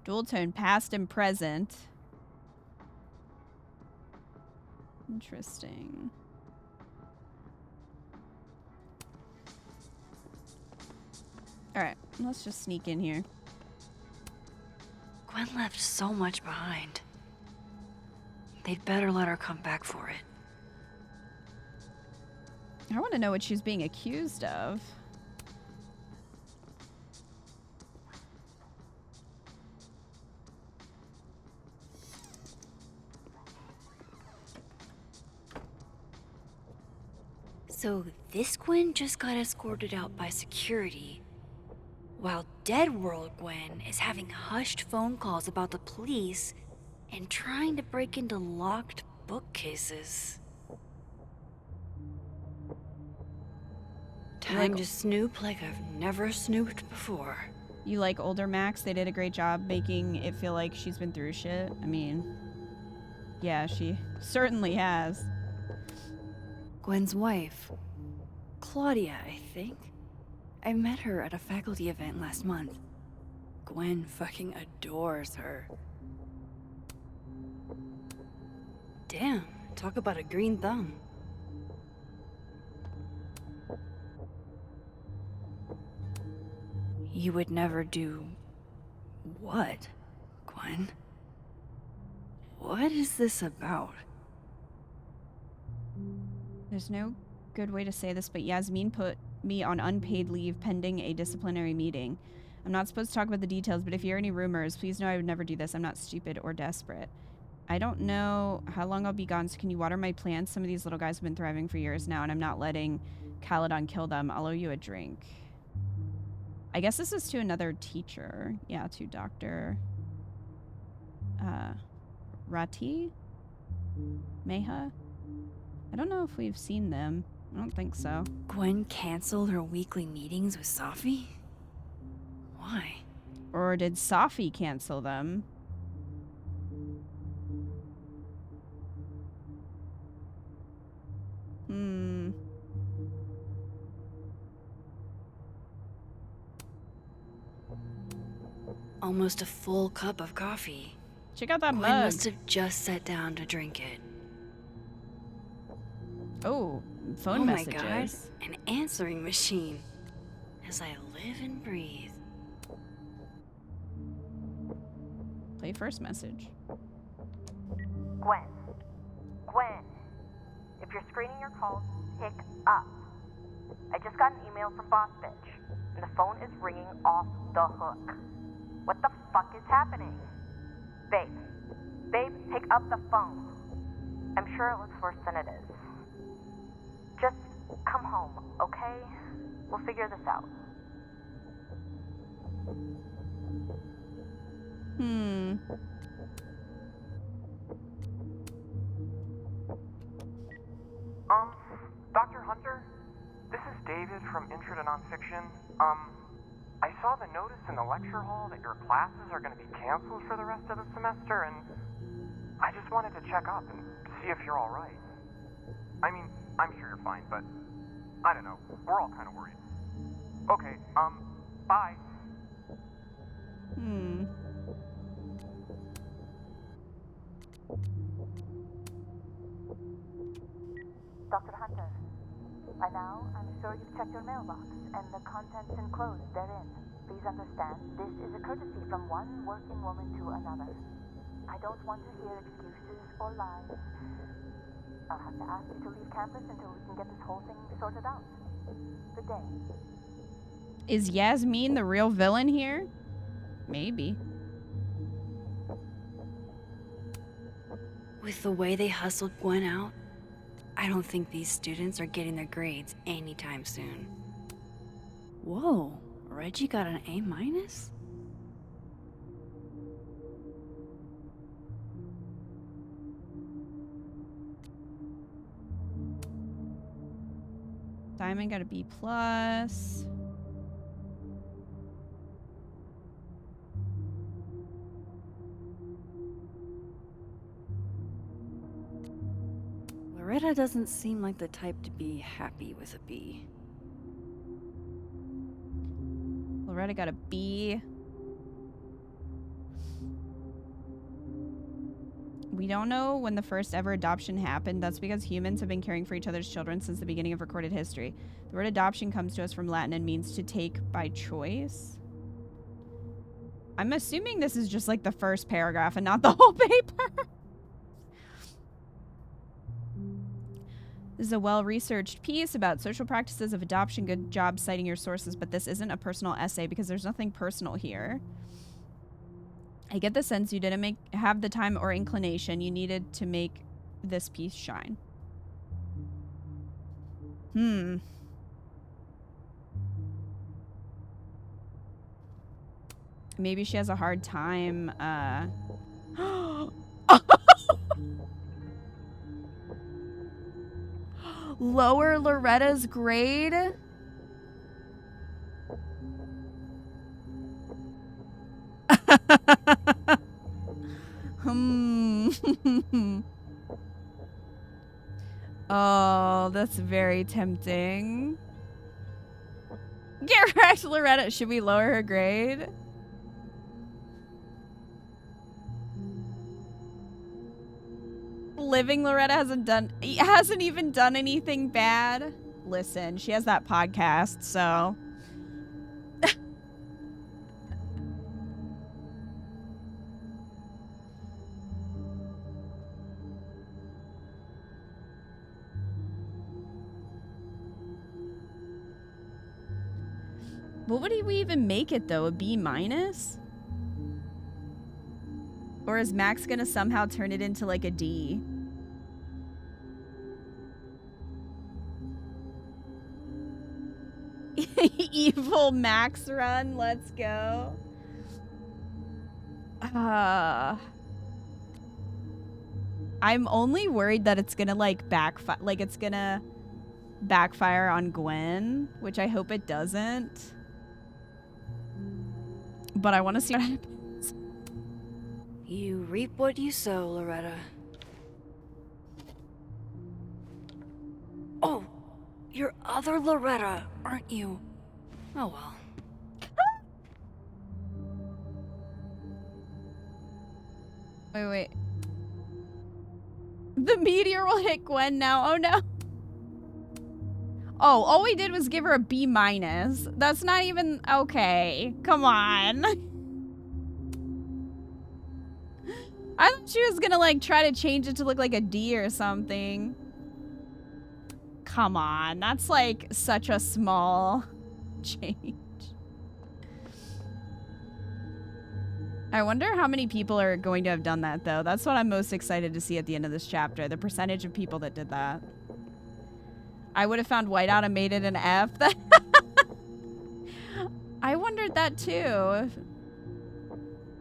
Dual tone, past and present. Interesting. Alright, let's just sneak in here. Gwen left so much behind. They'd better let her come back for it. I want to know what she's being accused of. So this Gwen just got escorted out by security, while Dead World Gwen is having hushed phone calls about the police and trying to break into locked bookcases. Time to snoop like I've never snooped before. You like older Max? They did a great job making it feel like she's been through shit. I mean, yeah, she certainly has. Gwen's wife, Claudia, I think. I met her at a faculty event last month. Gwen fucking adores her. Damn, talk about a green thumb. You would never do what, Gwen? What is this about? There's no good way to say this, but Yasmin put me on unpaid leave pending a disciplinary meeting. I'm not supposed to talk about the details, but if you hear any rumors, please know I would never do this. I'm not stupid or desperate. I don't know how long I'll be gone, so can you water my plants? Some of these little guys have been thriving for years now, and I'm not letting Caledon kill them. I'll owe you a drink. I guess this is to another teacher. Yeah, to Dr. Rati? Meha? I don't know if we've seen them. I don't think so. Gwen canceled her weekly meetings with Safi? Why? Or did Safi cancel them? Almost a full cup of coffee. Check out that Gwen mug. must have just sat down to drink it. Oh, phone messages. Oh my god, an answering machine. As I live and breathe. Play first message. Gwen. Gwen. If you're screening your calls, pick up. I just got an email from Boss Bitch, and the phone is ringing off the hook. What the fuck is happening? Babe. Babe, pick up the phone. I'm sure it looks worse than it is. Just come home, okay? We'll figure this out. Dr. Hunter? This is David from Intro to Nonfiction. I saw the notice in the lecture hall that your classes are going to be canceled for the rest of the semester, and I just wanted to check up and see if you're all right. I mean, I'm sure you're fine, but I don't know. We're all kind of worried. Okay, bye. Dr. Hunter, by now I'm sure you've checked your mailbox and the contents enclosed therein. Please understand, this is a courtesy from one working woman to another. I don't want to hear excuses or lies. I'll have to ask you to leave campus until we can get this whole thing sorted out. Good day. Is Yasmin the real villain here? Maybe. With the way they hustled Gwen out, I don't think these students are getting their grades anytime soon. Whoa, Reggie got an A-? Diamond got a B+. Loretta doesn't seem like the type to be happy with a B. Loretta got a B. We don't know when the first ever adoption happened. That's because humans have been caring for each other's children since the beginning of recorded history. The word adoption comes to us from Latin and means to take by choice. I'm assuming this is just like the first paragraph and not the whole paper. This is a well-researched piece about social practices of adoption. Good job citing your sources, but this isn't a personal essay because there's nothing personal here. I get the sense you didn't have the time or inclination you needed to make this piece shine. Maybe she has a hard time, lower Loretta's grade? Oh, that's very tempting. Get wrecked, Loretta. Should we lower her grade? Living Loretta hasn't even done anything bad. Listen, she has that podcast, so what would we even make it though? A B-? Or is Max gonna somehow turn it into like a D? Evil Max run, let's go. I'm only worried that it's gonna like backfire, like it's gonna backfire on Gwen, which I hope it doesn't. But I want to see what happens. You reap what you sow, Loretta. Oh, you're other Loretta, aren't you? Oh well. Wait. The meteor will hit Gwen now. Oh no. Oh, all we did was give her a B-. That's not even okay. Come on. I thought she was gonna like try to change it to look like a D or something. Come on, that's like such a small change. I wonder how many people are going to have done that though. That's what I'm most excited to see at the end of this chapter. The percentage of people that did that. I would have found whiteout and made it an F. I wondered that too.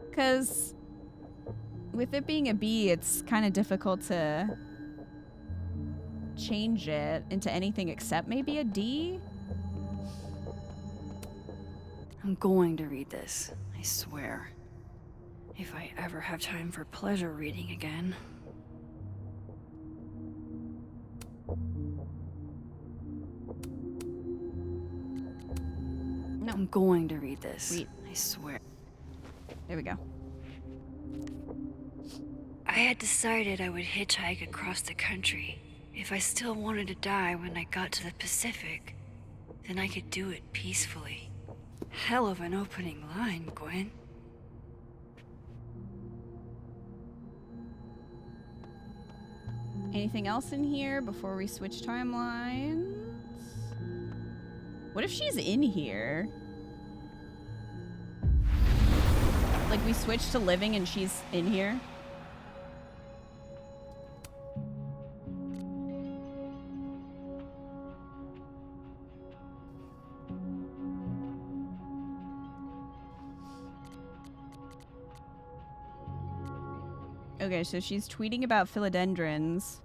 Because with it being a B, it's kind of difficult to change it into anything except maybe a D. I'm going to read this, I swear. If I ever have time for pleasure reading again. No, I'm going to read this. Sweet. I swear. There we go. I had decided I would hitchhike across the country if I still wanted to die when I got to the Pacific. then I could do it peacefully. Hell of an opening line, Gwen. Anything else in here before we switch timelines? What if she's in here? Like we switch to living and she's in here? Okay, so she's tweeting about philodendrons.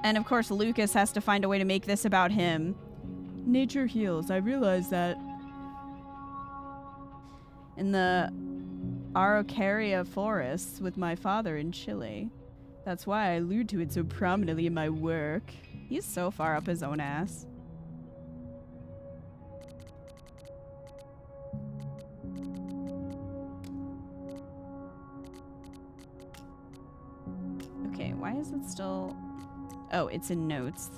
And of course, Lucas has to find a way to make this about him. Nature heals, I realize that. In the Araucaria forests with my father in Chile. That's why I allude to it so prominently in my work. He's so far up his own ass. Okay, why is it still... Oh, it's in notes.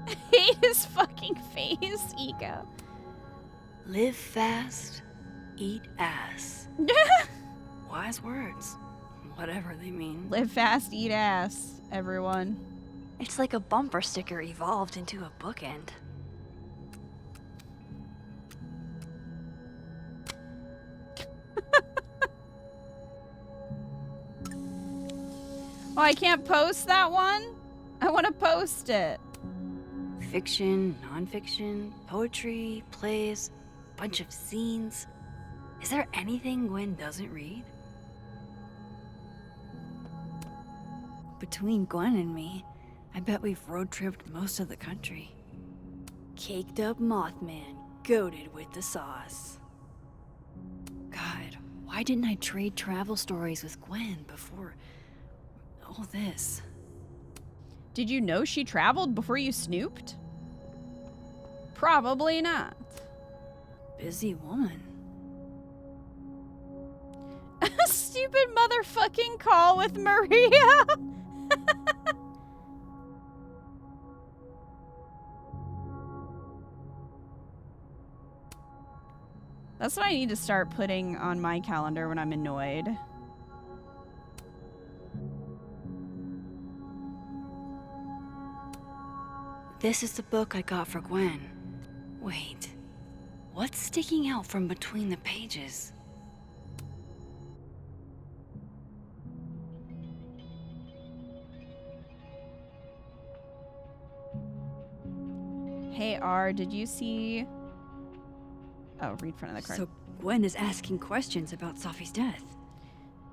I hate his fucking face, Ika. Live fast, eat ass. Wise words. Whatever they mean. Live fast, eat ass, everyone. It's like a bumper sticker evolved into a bookend. Oh, I can't post that one? I want to post it. Fiction, nonfiction, poetry, plays, bunch of scenes. Is there anything Gwen doesn't read? Between Gwen and me, I bet we've road-tripped most of the country. Caked up Mothman, goated with the sauce. God, why didn't I trade travel stories with Gwen before all this? Did you know she traveled before you snooped? Probably not. Busy woman. A stupid motherfucking call with Maria. That's what I need to start putting on my calendar when I'm annoyed. This is the book I got for Gwen. Wait, what's sticking out from between the pages? Hey R, did you see... Oh, read front of the card. So Gwen is asking questions about Safi's death.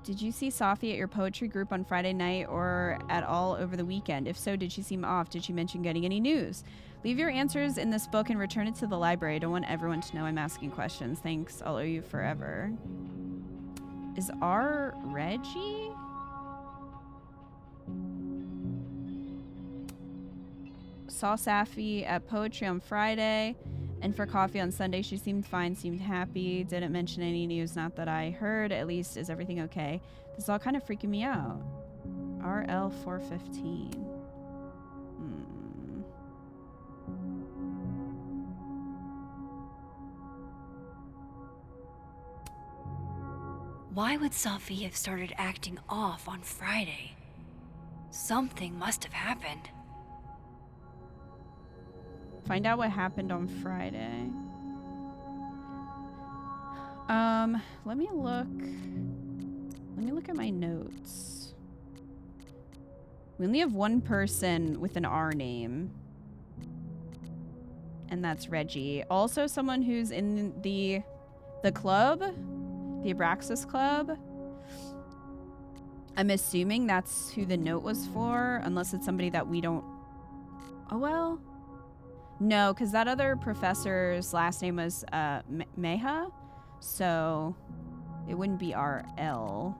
Did you see Safi at your poetry group on Friday night or at all over the weekend? If so, did she seem off? Did she mention getting any news? Leave your answers in this book and return it to the library. I don't want everyone to know I'm asking questions. Thanks. I'll owe you forever. Is R Reggie? Saw Safi at poetry on Friday. And for coffee on Sunday, she seemed fine, seemed happy, didn't mention any news, not that I heard. At least, is everything okay? This is all kind of freaking me out. RL 415. Why would Safi have started acting off on Friday? Something must have happened. Find out what happened on Friday. Let me look at my notes. We only have one person with an R name. And that's Reggie. Also someone who's in the club, the Abraxas Club. I'm assuming that's who the note was for, unless it's somebody that we don't... Oh, well... No, because that other professor's last name was Meha, so it wouldn't be RL.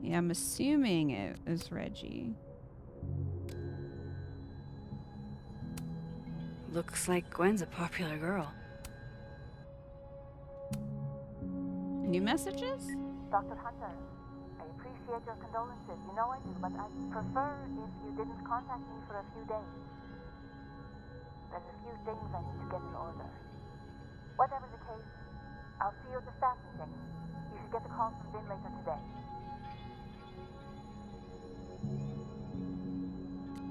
Yeah, I'm assuming it was Reggie. Looks like Gwen's a popular girl. New messages? Dr. Hunter, I appreciate your condolences. You know I do, but I'd prefer if you didn't contact me for a few days. There's a few things I need to get in order. Whatever the case, I'll see you at the staff meeting. You should get the call from Vin later today.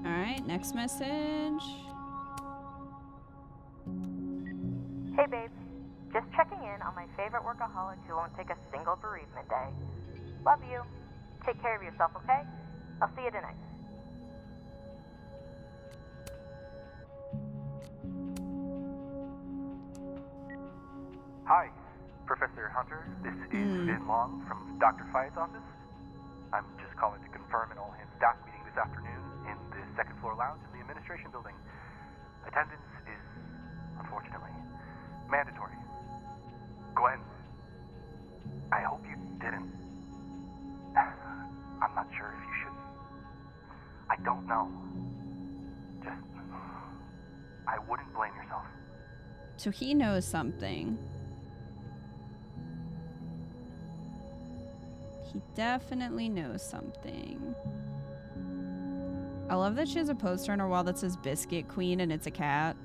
Alright, next message. Hey babe, just checking in on my favorite workaholic who won't take a single bereavement day. Love you. Take care of yourself, okay? I'll see you tonight. Hi, Professor Hunter. This is Vin Long from Dr. Fyatt's office. I'm just calling to confirm an all-hands staff meeting this afternoon in the second floor lounge in the administration building. Attendance is, unfortunately, mandatory. Gwen, I hope you didn't. I'm not sure if you should. I don't know. Just, I wouldn't blame yourself. So he knows something. He definitely knows something. I love that she has a poster on her wall that says Biscuit Queen and it's a cat.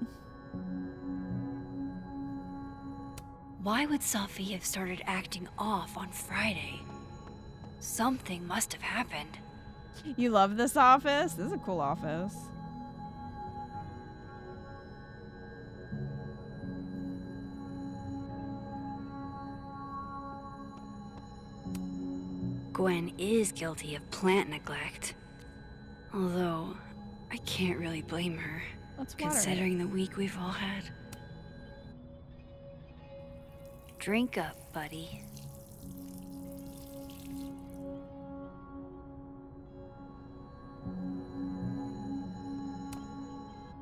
Why would Sophie have started acting off on Friday? Something must have happened. You love this office? This is a cool office. Gwen is guilty of plant neglect. Although, I can't really blame her, considering the week we've all had. Drink up, buddy.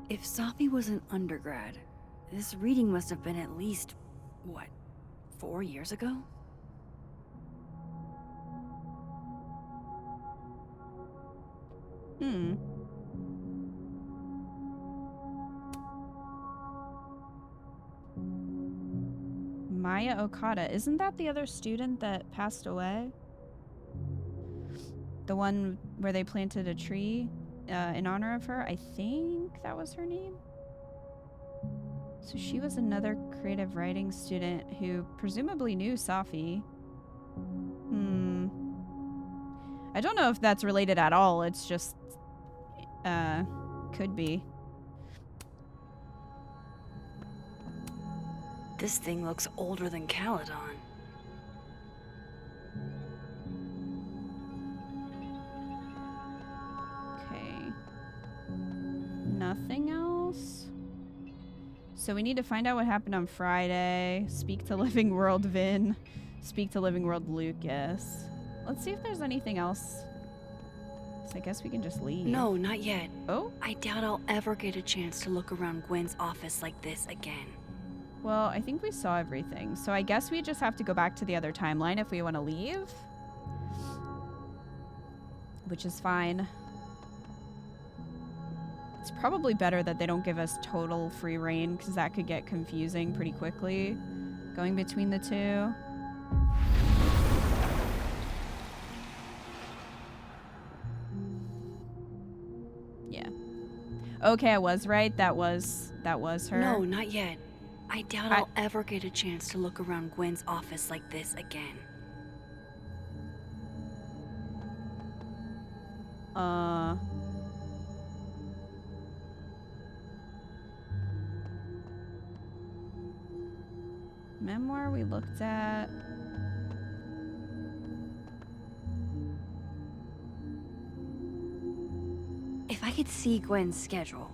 If Sophie was an undergrad, this reading must have been at least, what, 4 years ago? Maya Okada. Isn't that the other student that passed away? The one where they planted a tree in honor of her? I think that was her name. So she was another creative writing student who presumably knew Safi. I don't know if that's related at all. It's just, could be. This thing looks older than Caledon. Okay. Nothing else? So we need to find out what happened on Friday. Speak to Living World Vin. Speak to Living World Lucas. Let's see if there's anything else. So I guess we can just leave. No, not yet. Oh? I doubt I'll ever get a chance to look around Gwen's office like this again. Well, I think we saw everything. So I guess we just have to go back to the other timeline if we want to leave. Which is fine. It's probably better that they don't give us total free reign, because that could get confusing pretty quickly going between the two. Yeah. Okay, I was right. That was her. No, not yet. I doubt I'll ever get a chance to look around Gwen's office like this again. Memoir we looked at. If I could see Gwen's schedule,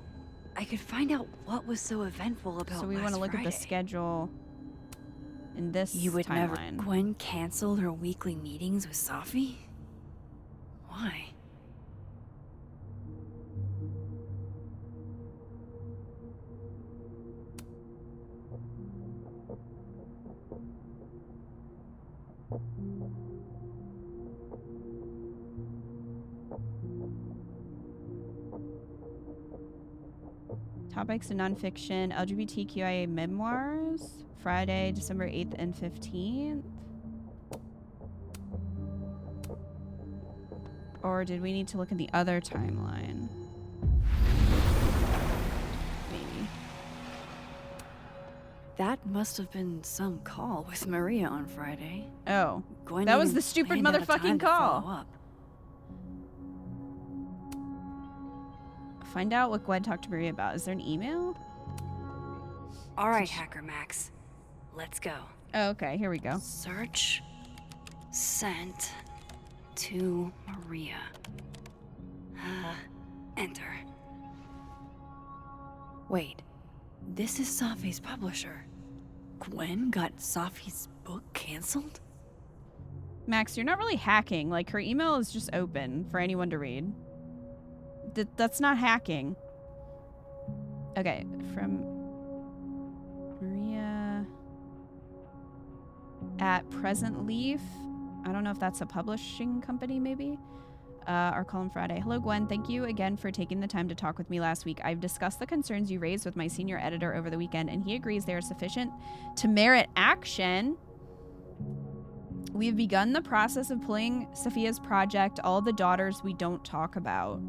I could find out what was so eventful about So we want to look at the schedule in this You would timeline. never. Gwen canceled her weekly meetings with Safi? Why? Topics in nonfiction, LGBTQIA memoirs, Friday, December 8th and 15th. Or did we need to look at the other timeline? Maybe. That must have been some call with Maria on Friday. Oh, Gwen that was even the stupid planned out a time motherfucking to follow call. up. Find out what Gwen talked to Maria about. Is there an email? All right, Hacker Max. Let's go. Oh, okay, here we go. Search sent to Maria. Enter. Wait, this is Safi's publisher. Gwen got Safi's book canceled? Max, you're not really hacking. Like, her email is just open for anyone to read. That's not hacking. Okay, from Maria at Present Leaf. I don't know if that's a publishing company, maybe. Our column Friday. Hello, Gwen. Thank you again for taking the time to talk with me last week. I've discussed the concerns you raised with my senior editor over the weekend, and he agrees they are sufficient to merit action. We have begun the process of pulling Sophia's project, All the Daughters We Don't Talk About.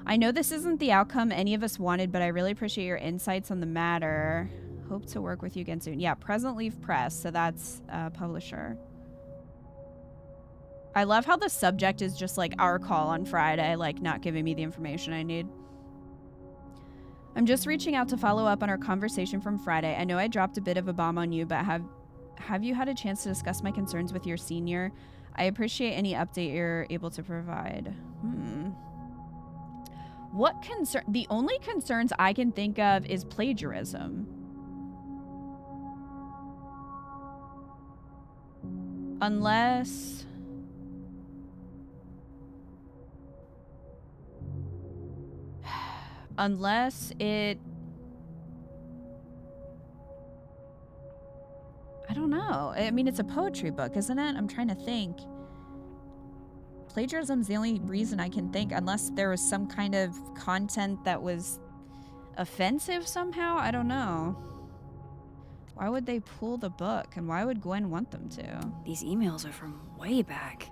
I know this isn't the outcome any of us wanted, but I really appreciate your insights on the matter. Hope to work with you again soon. Yeah, Present Leaf Press, so that's publisher. I love how the subject is just like our call on Friday, like not giving me the information I need. I'm just reaching out to follow up on our conversation from Friday. I know I dropped a bit of a bomb on you, but have you had a chance to discuss my concerns with your senior? I appreciate any update you're able to provide. What concern? The only concerns I can think of is plagiarism. Unless it, I don't know. I mean, it's a poetry book, isn't it? I'm trying to think. Plagiarism's the only reason I can think, unless there was some kind of content that was offensive somehow. I don't know. Why would they pull the book, and why would Gwen want them to? These emails are from way back.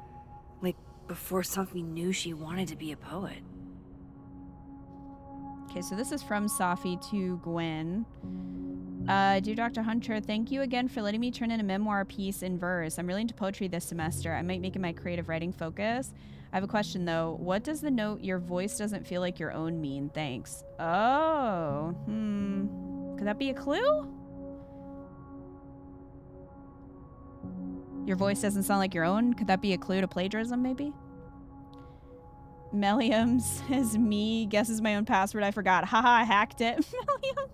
Like, before Safi knew she wanted to be a poet. Okay, so this is from Safi to Gwen. Dear Dr. Hunter, thank you again for letting me turn in a memoir piece in verse. I'm really into poetry this semester. I might make it my creative writing focus. I have a question, though. What does the note, your voice doesn't feel like your own, mean? Thanks. Oh, could that be a clue? Your voice doesn't sound like your own? Could that be a clue to plagiarism, maybe? Mellium says me, guesses my own password. I forgot. Haha, I hacked it. Mellium.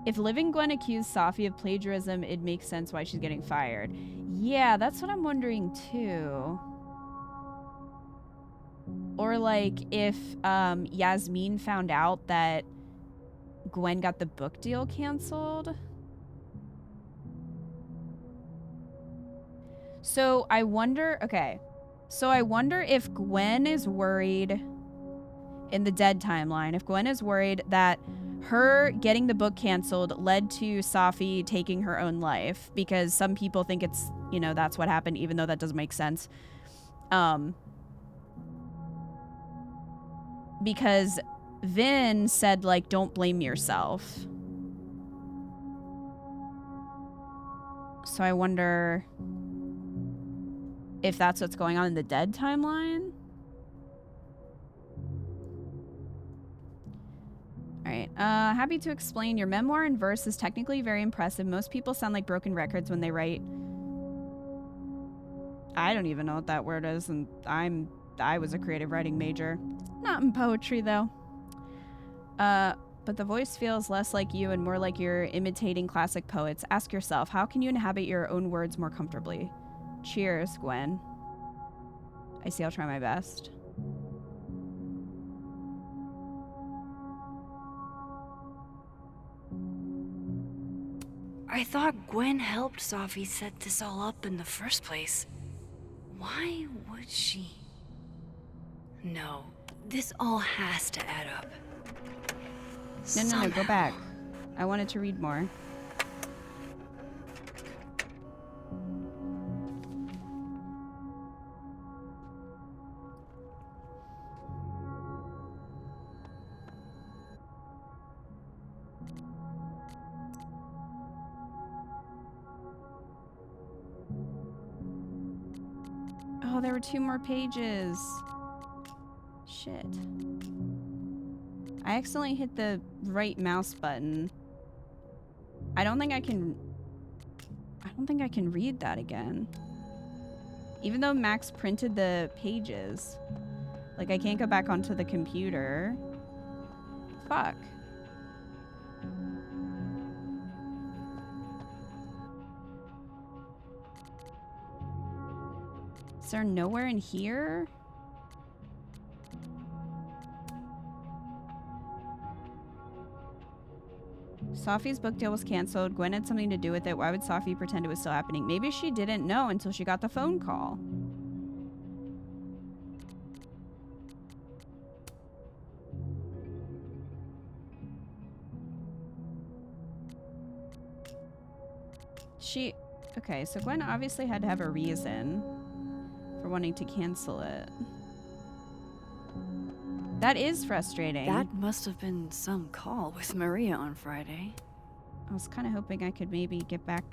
If Living Gwen accused Safi of plagiarism, it makes sense why she's getting fired. Yeah, that's what I'm wondering too. Or like if Yasmin found out that Gwen got the book deal canceled. So I wonder, okay. So I wonder if Gwen is worried in the dead timeline, if Gwen is worried that her getting the book canceled led to Safi taking her own life, because some people think it's, you know, that's what happened, even though that doesn't make sense. Because Vin said, like, don't blame yourself. So I wonder if that's what's going on in the dead timeline. Alright, happy to explain. Your memoir in verse is technically very impressive. Most people sound like broken records when they write. I don't even know what that word is, and I was a creative writing major. Not in poetry, though. But the voice feels less like you and more like you're imitating classic poets. Ask yourself, how can you inhabit your own words more comfortably? Cheers, Gwen. I see, I'll try my best. I thought Gwen helped Safi set this all up in the first place. Why would she? No, This all has to add up. No, go back. I wanted to read more. Oh, there were 2 more pages. Shit. I accidentally hit the right mouse button. I don't think I can read that again. Even though Max printed the pages. Like, I can't go back onto the computer. Fuck. Is there nowhere in here? Safi's book deal was canceled. Gwen had something to do with it. Why would Safi pretend it was still happening? Maybe she didn't know until she got the phone call. Okay, so Gwen obviously had to have a reason for wanting to cancel it. That is frustrating. That must have been some call with Maria on Friday. I was kind of hoping I could maybe get back.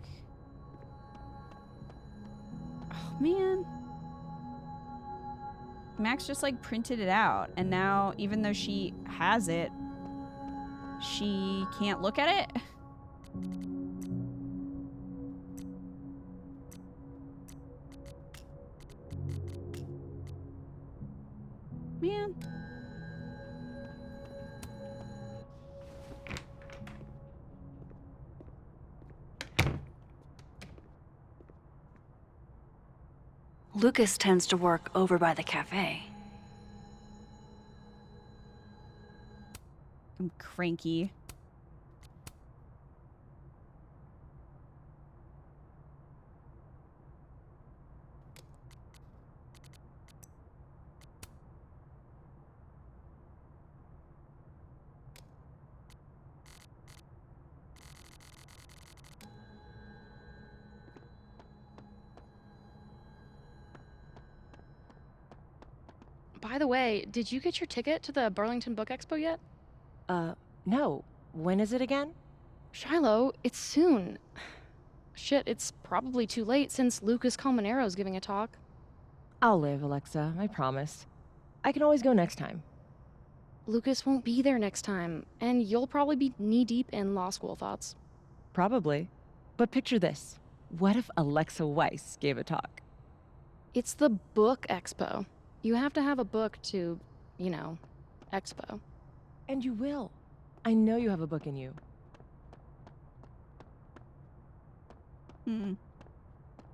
Oh, man. Max just, like, printed it out. And now, even though she has it, she can't look at it? Man. Lucas tends to work over by the cafe. I'm cranky. By the way, did you get your ticket to the Burlington Book Expo yet? No. When is it again? Shiloh, it's soon. Shit, it's probably too late since Lucas Colmenaro's giving a talk. I'll live, Alexa, I promise. I can always go next time. Lucas won't be there next time, and you'll probably be knee-deep in law school thoughts. Probably. But picture this. What if Alexa Weiss gave a talk? It's the Book Expo. You have to have a book to, you know, expo. And you will. I know you have a book in you.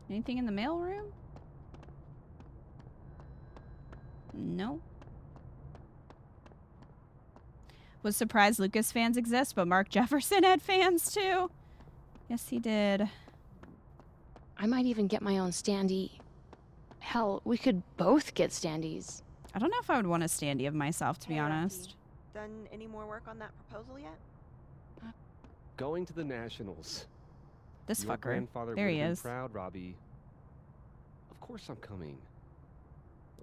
Anything in the mailroom? No. Was surprised Lucas fans exist, but Mark Jefferson had fans too. Yes, he did. I might even get my own standee. Hell, we could both get standees. I don't know if I would want a standee of myself, to be honest. Done any more work on that proposal yet? Going to the Nationals. This Your fucker. grandfather There he would have been is. proud, Robbie. Of course I'm coming.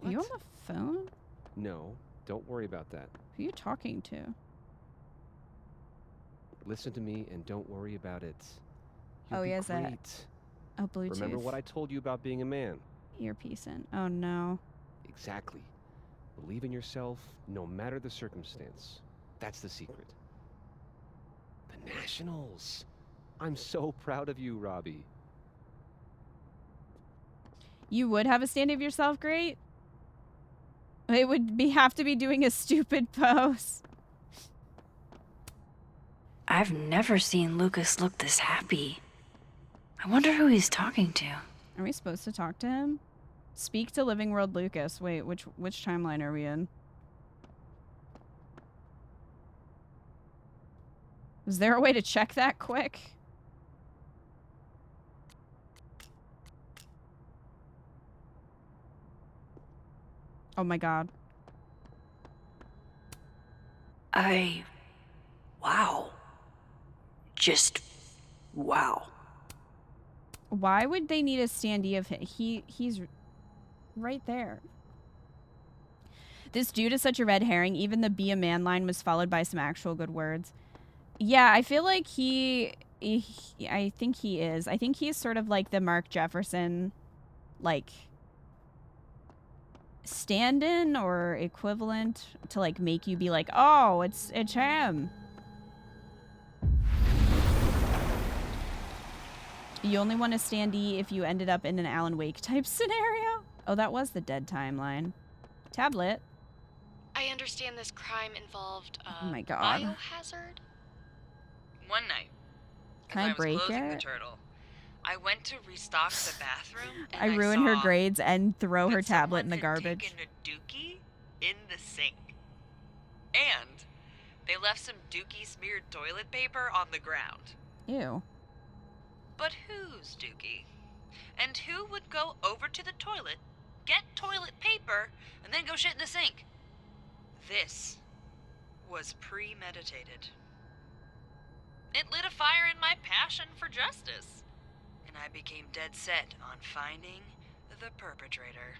Are you on the phone? No, don't worry about that. Who are you talking to? Listen to me and don't worry about it. Oh, he You'll has be that. great. Oh, Bluetooth. Remember what I told you about being a man? Earpiece in. Oh, no. Exactly. Believe in yourself, no matter the circumstance. That's the secret. The Nationals. I'm so proud of you, Robbie. You would have a standee of yourself, great? It would have to be doing a stupid pose. I've never seen Lucas look this happy. I wonder who he's talking to. Are we supposed to talk to him? Speak to Living World Lucas. Wait, which timeline are we in? Is there a way to check that quick? Oh my god. Wow. Just wow. Why would they need a standee of him? He's right there. This dude is such a red herring. Even the be a man line was followed by some actual good words. Yeah, I feel like I think he is. I think he's sort of like the Mark Jefferson, like, stand-in or equivalent to, like, make you be like, oh, it's him. You only want a standee if you ended up in an Alan Wake type scenario. Oh, that was the dead timeline. Tablet. I understand this crime involved Oh my God. biohazard. One night, Can as I was break closing the it? turtle, I went to restock the bathroom and I ruin her saw grades and throw her that tablet in the someone had garbage. taken a dookie in the sink. And they left some dookie smeared toilet paper on the ground. Ew. But whose dookie? And who would go over to the toilet, get toilet paper, and then go shit in the sink? This was premeditated. It lit a fire in my passion for justice, and I became dead set on finding the perpetrator.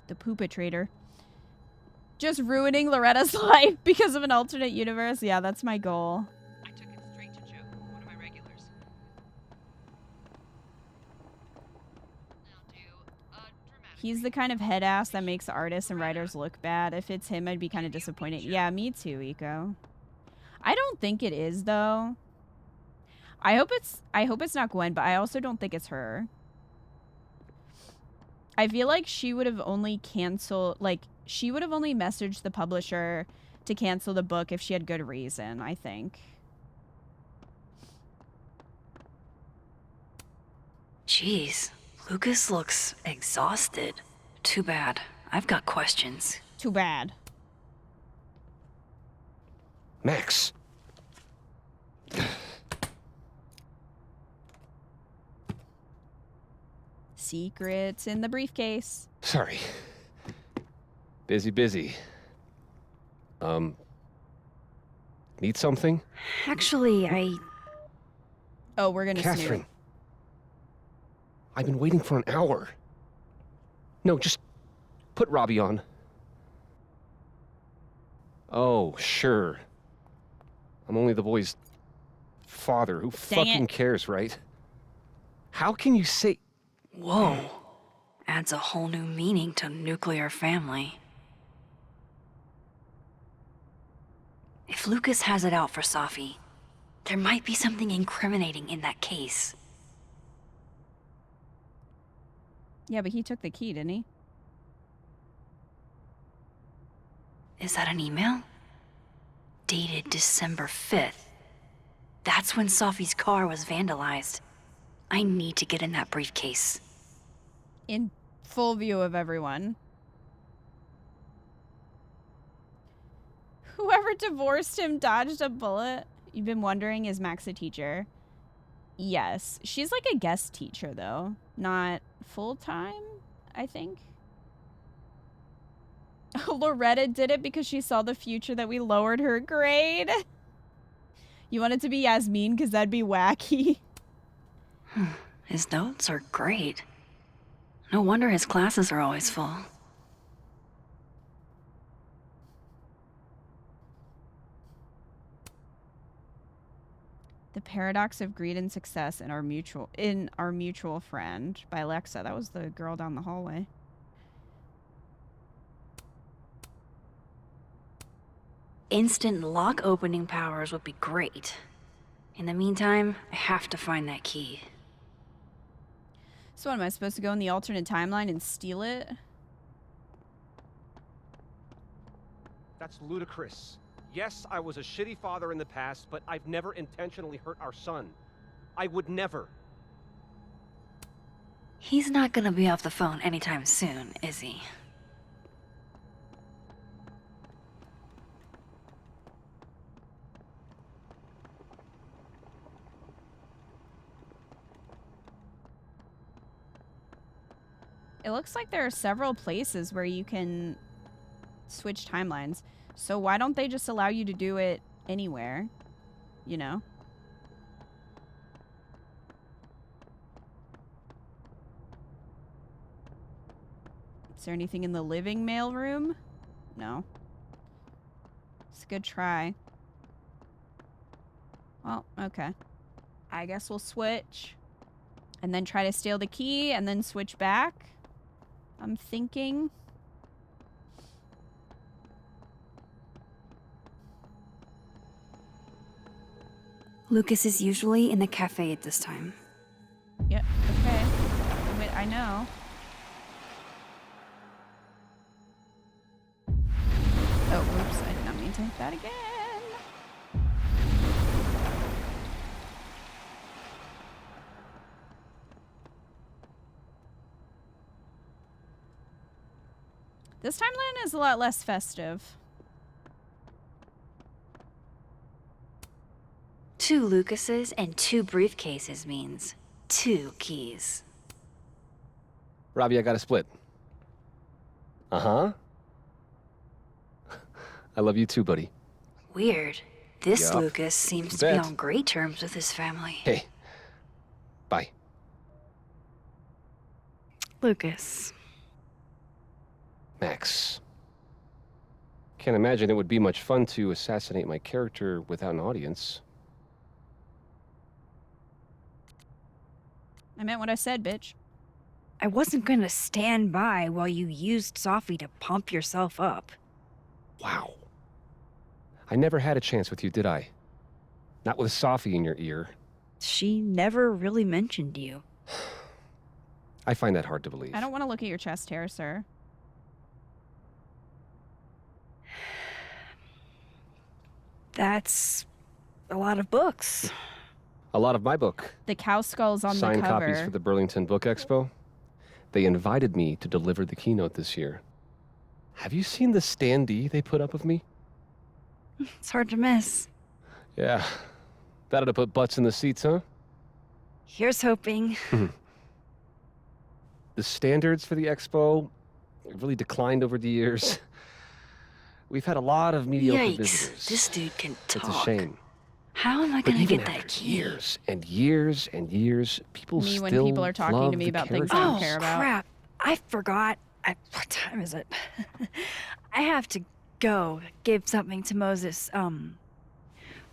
The poopatrator. Just ruining Loretta's life because of an alternate universe. Yeah, that's my goal. I took it straight to Joe, one of my regulars. He's the kind of head ass that makes artists and writers look bad. If it's him, I'd be kind of disappointed. Yeah, me too, Eco. I don't think it is, though. I hope it's not Gwen, but I also don't think it's her. I feel like she would have only canceled, like, she would have only messaged the publisher to cancel the book if she had good reason, I think. Jeez, Lucas looks exhausted. Too bad. I've got questions. Too bad. Max. Secrets in the briefcase. Sorry. Busy. Need something? Actually, Oh, we're gonna Catherine. snoop. I've been waiting for an hour. No, just put Robbie on. Oh, sure. I'm only the boy's father. Who fucking cares, right? How can you say... Whoa. Adds a whole new meaning to nuclear family. If Lucas has it out for Safi, there might be something incriminating in that case. Yeah, but he took the key, didn't he? Is that an email? Dated December 5th. That's when Safi's car was vandalized. I need to get in that briefcase. In full view of everyone. Whoever divorced him dodged a bullet. You've been wondering, is Max a teacher? Yes. She's like a guest teacher, though. Not full-time, I think. Loretta did it because she saw the future that we lowered her grade. You want it to be Yasmin because that'd be wacky. His notes are great. No wonder his classes are always full. The Paradox of Greed and Success in Our Mutual Friend by Alexa. That was the girl down the hallway. Instant lock opening powers would be great. In the meantime, I have to find that key. So what, am I supposed to go in the alternate timeline and steal it? That's ludicrous. Yes, I was a shitty father in the past, but I've never intentionally hurt our son. I would never. He's not gonna be off the phone anytime soon, is he? It looks like there are several places where you can switch timelines. So why don't they just allow you to do it anywhere? You know? Is there anything in the living mailroom? No. It's a good try. Well, okay. I guess we'll switch. And then try to steal the key and then switch back. I'm thinking. Lucas is usually in the cafe at this time. Yep, okay. Wait, I know. Oh, whoops, I did not mean to hit that again. This timeline is a lot less festive. 2 Lucases and 2 briefcases means 2 keys. Robbie, I got a split. Uh-huh. I love you too, buddy. Weird. This Yup. Lucas seems to be on great terms with his family. Hey. Bye. Lucas. Max. Can't imagine it would be much fun to assassinate my character without an audience. I meant what I said, bitch. I wasn't gonna stand by while you used Sophie to pump yourself up. Wow. I never had a chance with you, did I? Not with Sophie in your ear. She never really mentioned you. I find that hard to believe. I don't want to look at your chest hair, sir. That's a lot of books. A lot of my book. The cow skull's on the Signed cover. copies for the Burlington Book Expo. They invited me to deliver the keynote this year. Have you seen the standee they put up of me? It's hard to miss. Yeah. That ought to put butts in the seats, huh? Here's hoping. The standards for the expo have really declined over the years. We've had a lot of mediocre Yikes, visitors. this dude can talk. It's a shame. How am I But gonna even get that after key? years and years and years, people Me still when people are talking to love me the about things I don't characters. care about. Crap. I forgot. What time is it? I have to go give something to Moses,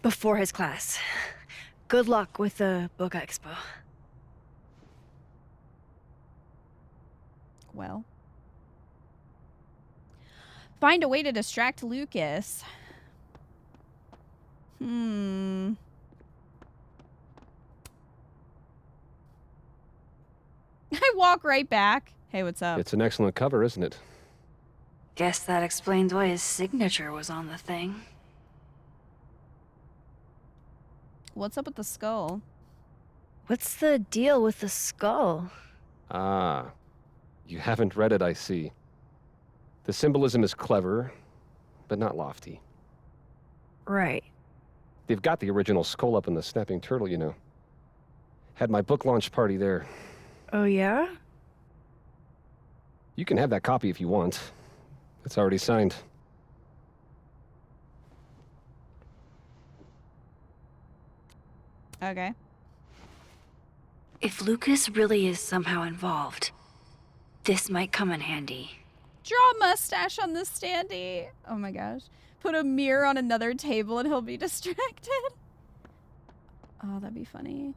before his class. Good luck with the book expo. Well. Find a way to distract Lucas. I walk right back. Hey, what's up? It's an excellent cover, isn't it? Guess that explains why his signature was on the thing. What's up with the skull? What's the deal with the skull? Ah, you haven't read it, I see. The symbolism is clever, but not lofty. Right. They've got the original skull up in the Snapping Turtle, you know. Had my book launch party there. Oh, yeah? You can have that copy if you want. It's already signed. Okay. If Lucas really is somehow involved, this might come in handy. Draw a mustache on the standee. Oh my gosh. Put a mirror on another table and he'll be distracted. Oh, that'd be funny.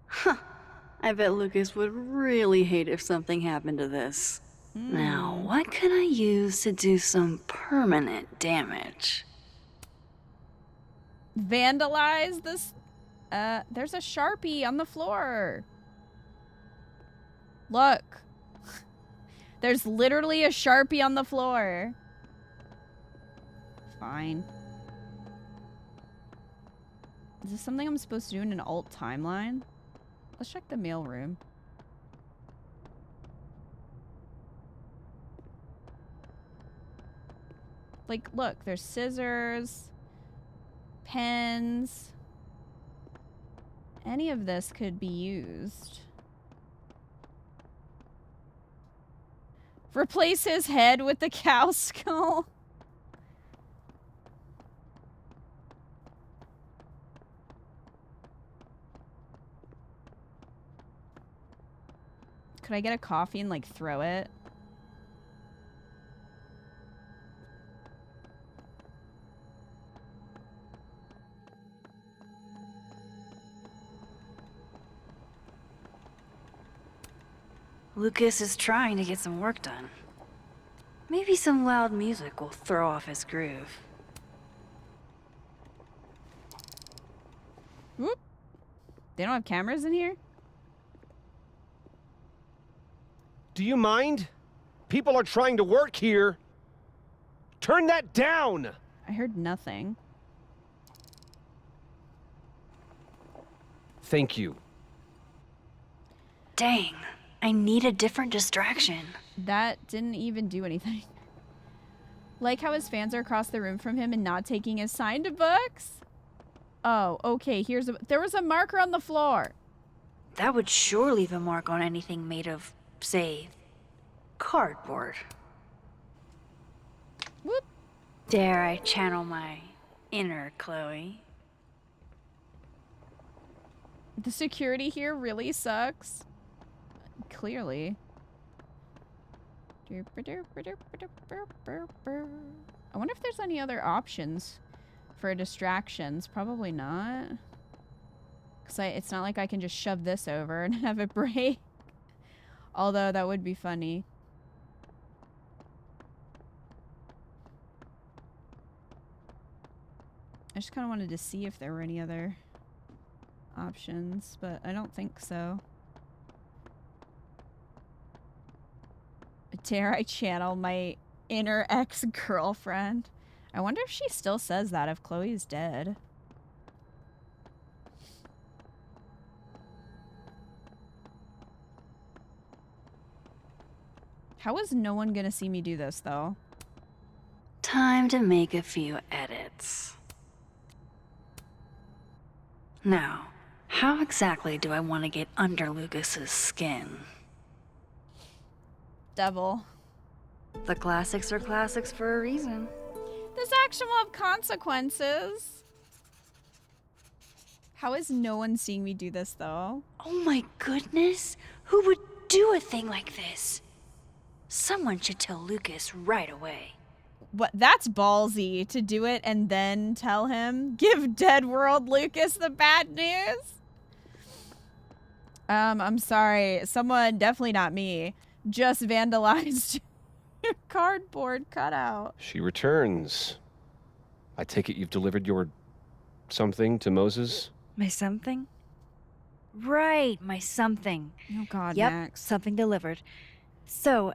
Huh. I bet Lucas would really hate if something happened to this. Now, what can I use to do some permanent damage? Vandalize this. There's a Sharpie on the floor. Look. There's literally a Sharpie on the floor. Fine. Is this something I'm supposed to do in an alt timeline? Let's check the mailroom. Like, look, there's scissors, pens. Any of this could be used Replace his head with the cow skull. Could I get a coffee and, like, throw it? Lucas is trying to get some work done. Maybe some loud music will throw off his groove. Whoop. They don't have cameras in here? Do you mind? People are trying to work here. Turn that down! I heard nothing. Thank you. Dang, I need a different distraction. That didn't even do anything. Like how his fans are across the room from him and not taking his signed books? Oh, okay, there was a marker on the floor. That would sure leave a mark on anything made of, say, cardboard. Whoop. Dare I channel my inner Chloe? The security here really sucks. Clearly. I wonder if there's any other options for distractions. Probably not. Because it's not like I can just shove this over and have it break. Although that would be funny. I just kind of wanted to see if there were any other options, but I don't think so. Dare I channel my inner ex-girlfriend? I wonder if she still says that if Chloe's dead. How is no one gonna see me do this, though? Time to make a few edits. Now, how exactly do I want to get under Lucas's skin? Devil. The classics are classics for a reason. This action will have consequences. How is no one seeing me do this, though? Oh my goodness! Who would do a thing like this? Someone should tell Lucas right away. What? That's ballsy to do it and then tell him. Give Dead World Lucas the bad news. I'm sorry. Someone, definitely not me, just vandalized your cardboard cutout. She returns. I take it you've delivered your something to Moses? My something? Right, my something. Oh God, yep, Max. Something delivered. So,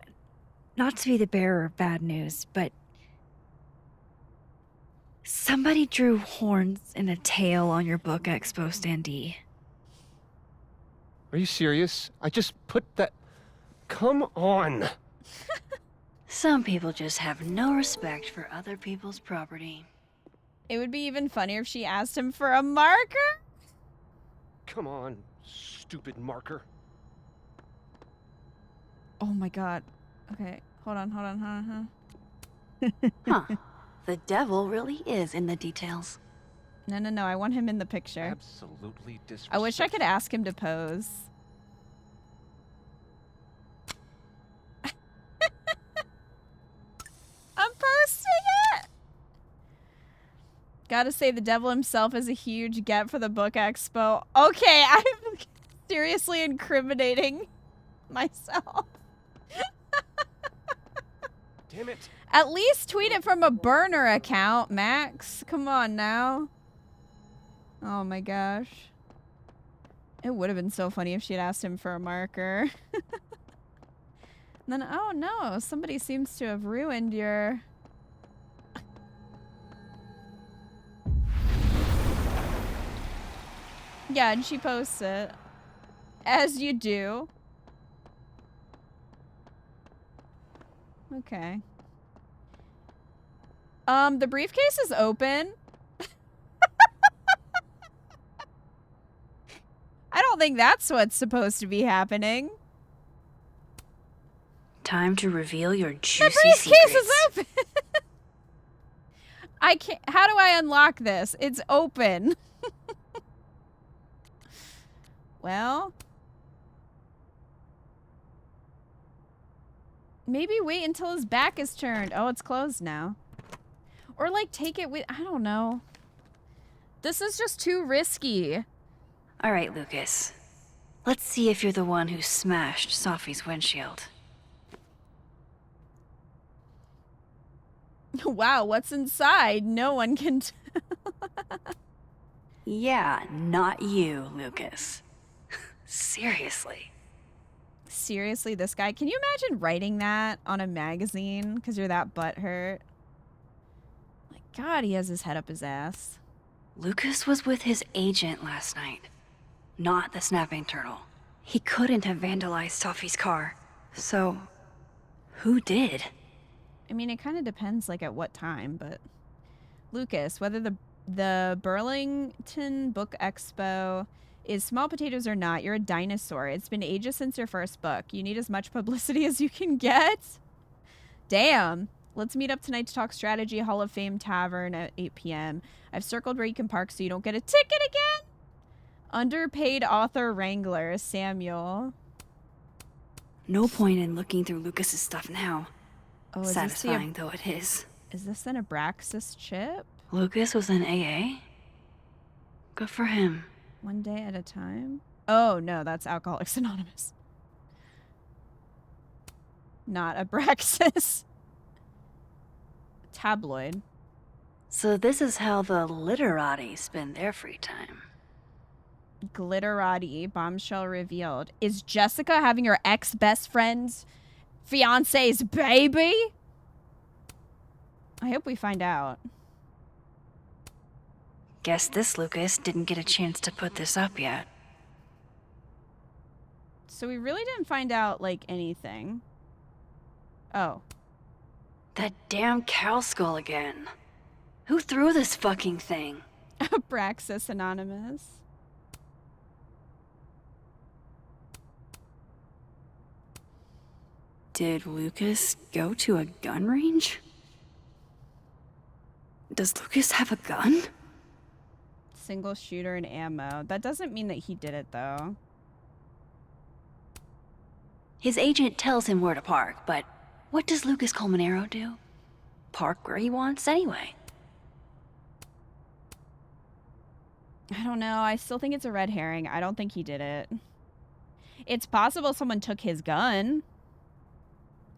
not to be the bearer of bad news, but somebody drew horns and a tail on your book expo standee. Are you serious? I just put that... Come on! Some people just have no respect for other people's property. It would be even funnier if she asked him for a marker. Come on, stupid marker. Oh my God. Okay, hold on. Huh. The devil really is in the details. No, I want him in the picture. Absolutely disrespectful. I wish I could ask him to pose. I'm posting it! Gotta say, the devil himself is a huge get for the book expo. Okay, I'm seriously incriminating myself. Damn it. At least tweet it from a burner account, Max. Come on now. Oh my gosh. It would have been so funny if she had asked him for a marker. Then, oh no, somebody seems to have ruined your... Yeah, and she posts it. As you do. Okay. The briefcase is open. I don't think that's what's supposed to be happening. Time to reveal your juicy The briefcase secrets. is open. I can't. How do I unlock this? It's open. Well, maybe wait until his back is turned. Oh, it's closed now. Or like take it with. I don't know. This is just too risky. All right, Lucas. Let's see if you're the one who smashed Sophie's windshield. Wow, what's inside? No one can tell. Yeah, not you, Lucas. Seriously. Seriously, this guy? Can you imagine writing that on a magazine because you're that butthurt? My God, he has his head up his ass. Lucas was with his agent last night, not the snapping turtle. He couldn't have vandalized Sophie's car. So, who did? I mean, it kind of depends, like, at what time, but... Lucas, whether the Burlington Book Expo is small potatoes or not, you're a dinosaur. It's been ages since your first book. You need as much publicity as you can get. Damn. Let's meet up tonight to talk strategy, Hall of Fame Tavern at 8 p.m. I've circled where you can park so you don't get a ticket again. Underpaid author wrangler, Samuel. No point in looking through Lucas's stuff now. Oh, is satisfying though it is. Is this an Abraxas chip? Lucas was in AA? Good for him. One day at a time? Oh, no, that's Alcoholics Anonymous. Not Abraxas. Tabloid. So this is how the literati spend their free time. Glitterati, bombshell revealed. Is Jessica having her ex-best friend's fiance's baby? I hope we find out. Guess this Lucas didn't get a chance to put this up yet. So we really didn't find out, like, anything. Oh. That damn cow skull again. Who threw this fucking thing? Abraxas Anonymous. Did Lucas go to a gun range? Does Lucas have a gun? Single shooter and ammo. That doesn't mean that he did it, though. His agent tells him where to park, but what does Lucas Colmenero do? Park where he wants anyway. I don't know. I still think it's a red herring. I don't think he did it. It's possible someone took his gun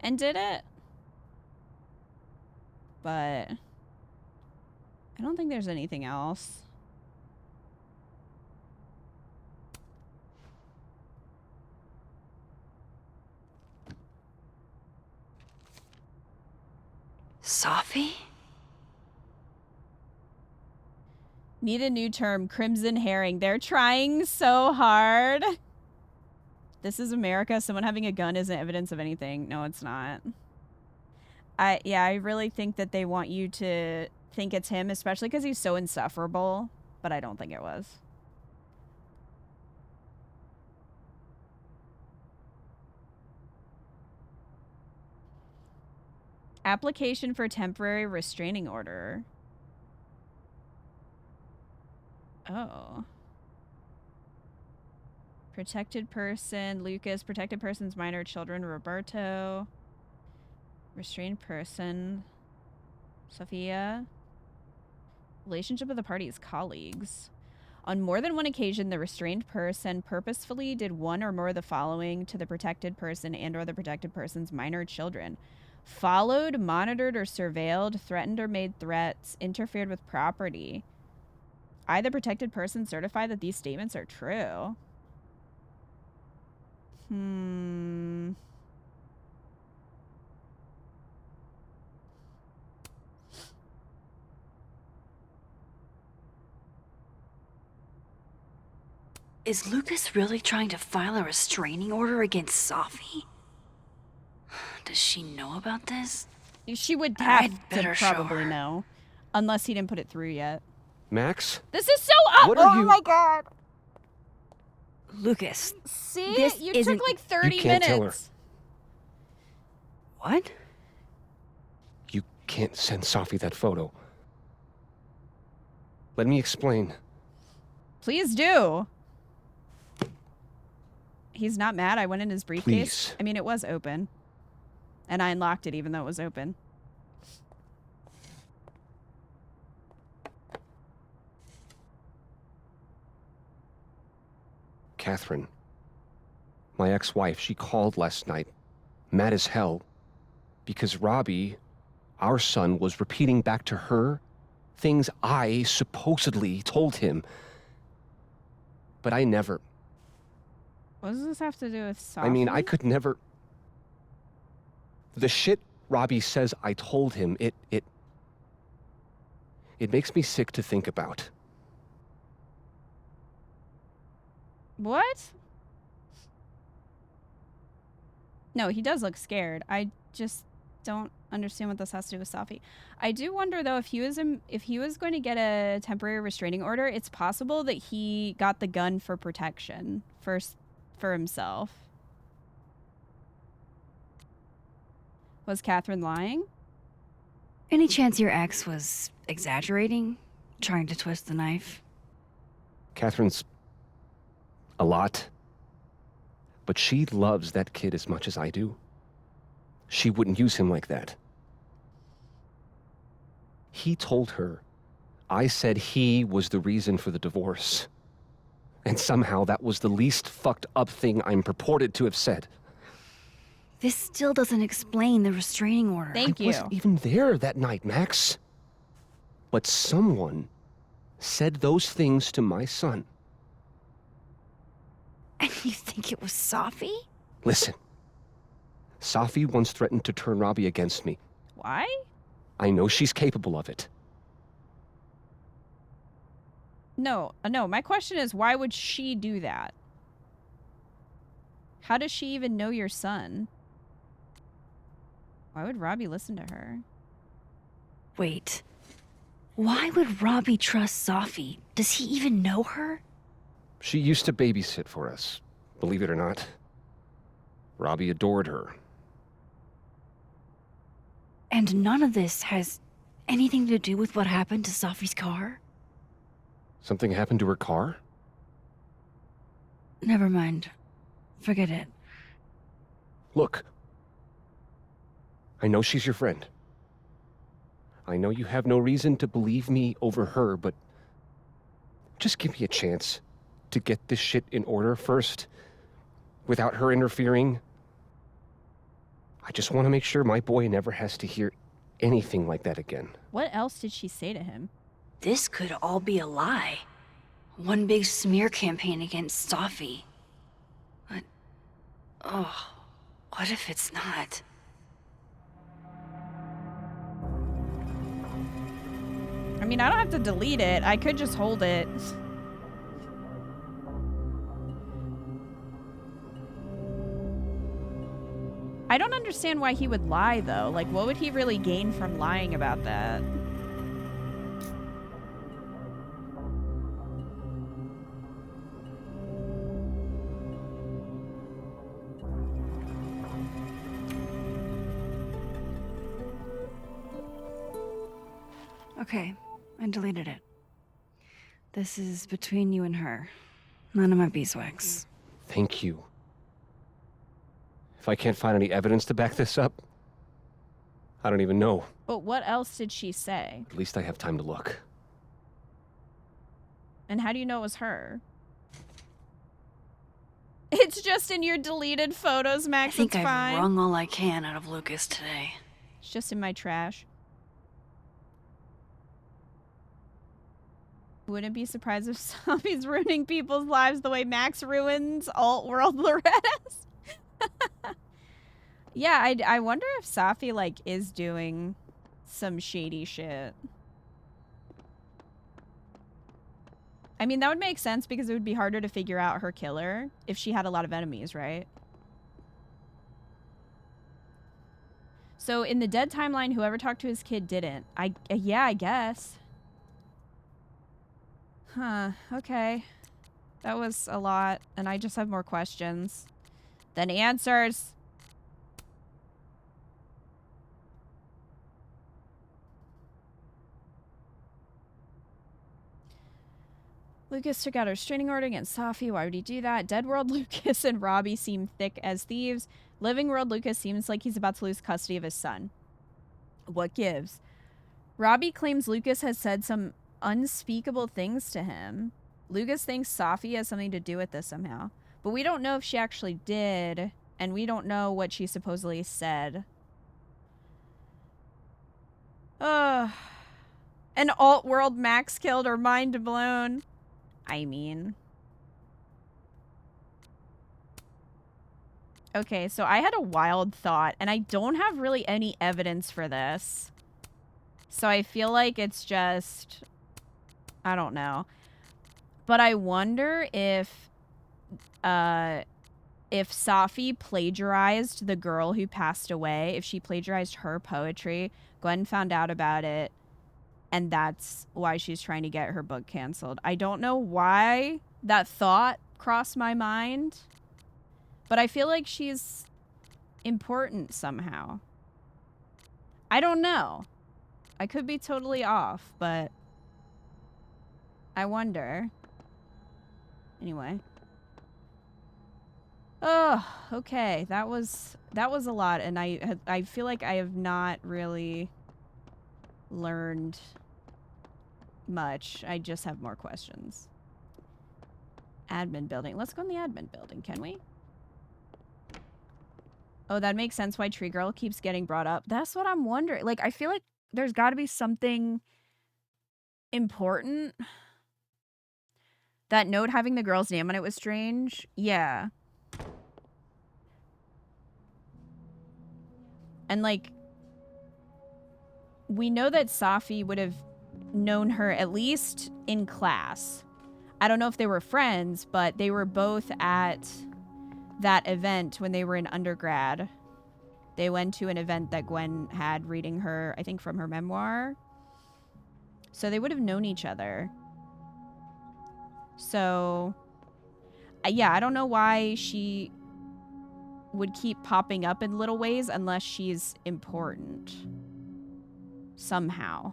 and did it. But I don't think there's anything else. Sophie? Need a new term, crimson herring. They're trying so hard. This is America. Someone having a gun isn't evidence of anything. No, it's not. Yeah, I really think that they want you to think it's him, especially because he's so insufferable, but I don't think it was. Application for temporary restraining order. Oh. Protected person, Lucas. Protected person's minor children, Roberto. Restrained person, Sophia. Relationship of the parties, colleagues. On more than one occasion, the restrained person purposefully did one or more of the following to the protected person and or the protected person's minor children. Followed, monitored, or surveilled, threatened or made threats, interfered with property. I, the protected person, certify that these statements are true. Is Lucas really trying to file a restraining order against Sophie? Does she know about this? She would have better to show probably her. know. Unless he didn't put it through yet. Max? This is so up! What are Oh you- my god! Lucas, See? this You isn't- took like 30 You can't minutes. tell her. What? You can't send Safi that photo. Let me explain. Please do. He's not mad. I went in his briefcase. Please. I mean, it was open. And I unlocked it even though it was open. Catherine, my ex-wife, she called last night, mad as hell, because Robbie, our son, was repeating back to her things I supposedly told him. But I never... What does this have to do with Safi? I mean, I could never... The shit Robbie says I told him, it makes me sick to think about. What? No, he does look scared. I just don't understand what this has to do with Safi. I do wonder though if he was going to get a temporary restraining order, it's possible that he got the gun for protection for himself. Was Catherine lying? Any chance your ex was exaggerating? Trying to twist the knife? Catherine's a lot. But she loves that kid as much as I do. She wouldn't use him like that. He told her I said he was the reason for the divorce. And somehow that was the least fucked up thing I'm purported to have said. This still doesn't explain the restraining order. Thank you. I wasn't even there that night, Max. But someone said those things to my son. And you think it was Safi? Listen. Safi once threatened to turn Robbie against me. Why? I know she's capable of it. No, my question is, why would she do that? How does she even know your son? Why would Robbie listen to her? Wait. Why would Robbie trust Safi? Does he even know her? She used to babysit for us, believe it or not. Robbie adored her. And none of this has anything to do with what happened to Safi's car? Something happened to her car? Never mind. Forget it. Look. I know she's your friend. I know you have no reason to believe me over her, but just give me a chance to get this shit in order first, without her interfering. I just want to make sure my boy never has to hear anything like that again. What else did she say to him? This could all be a lie. One big smear campaign against Safi. But... oh, what if it's not? I mean, I don't have to delete it. I could just hold it. I don't understand why he would lie, though. Like, what would he really gain from lying about that? Okay, I deleted it. This is between you and her. None of my beeswax. Thank you. If I can't find any evidence to back this up, I don't even know. But what else did she say? At least I have time to look. And how do you know it was her? It's just in your deleted photos, Max. I think it's fine. I've wrung all I can out of Lucas today. It's just in my trash. Wouldn't be surprised if Safi's ruining people's lives the way Max ruins alt-world Loretta's. Yeah, I wonder if Safi, like, is doing some shady shit. I mean, that would make sense because it would be harder to figure out her killer if she had a lot of enemies, right? So in the dead timeline, whoever talked to his kid didn't. Yeah, I guess. Huh, okay. That was a lot, and I just have more questions than answers. Lucas took out her restraining order against Safi. Why would he do that? Dead World Lucas and Robbie seem thick as thieves. Living World Lucas seems like he's about to lose custody of his son. What gives? Robbie claims Lucas has said some unspeakable things to him. Lucas thinks Safi has something to do with this somehow. But we don't know if she actually did, and we don't know what she supposedly said. An alt-world Max killed or mind blown. I mean. Okay, so I had a wild thought, and I don't have really any evidence for this. So I feel like it's just... I don't know. But I wonder if Safi plagiarized the girl who passed away, if she plagiarized her poetry, Gwen found out about it, and that's why she's trying to get her book canceled. I don't know why that thought crossed my mind, but I feel like she's important somehow. I don't know. I could be totally off, but I wonder. Anyway. Oh, okay. That was a lot, and I feel like I have not really learned much. I just have more questions. Admin building. Let's go in the admin building, can we? Oh, that makes sense why Tree Girl keeps getting brought up. That's what I'm wondering. Like, I feel like there's got to be something important. That note having the girl's name on it was strange. Yeah. And, like, we know that Safi would have known her at least in class. I don't know if they were friends, but they were both at that event when they were in undergrad. They went to an event that Gwen had reading her, I think, from her memoir. So they would have known each other. So, yeah, I don't know why she would keep popping up in little ways unless she's important. Somehow.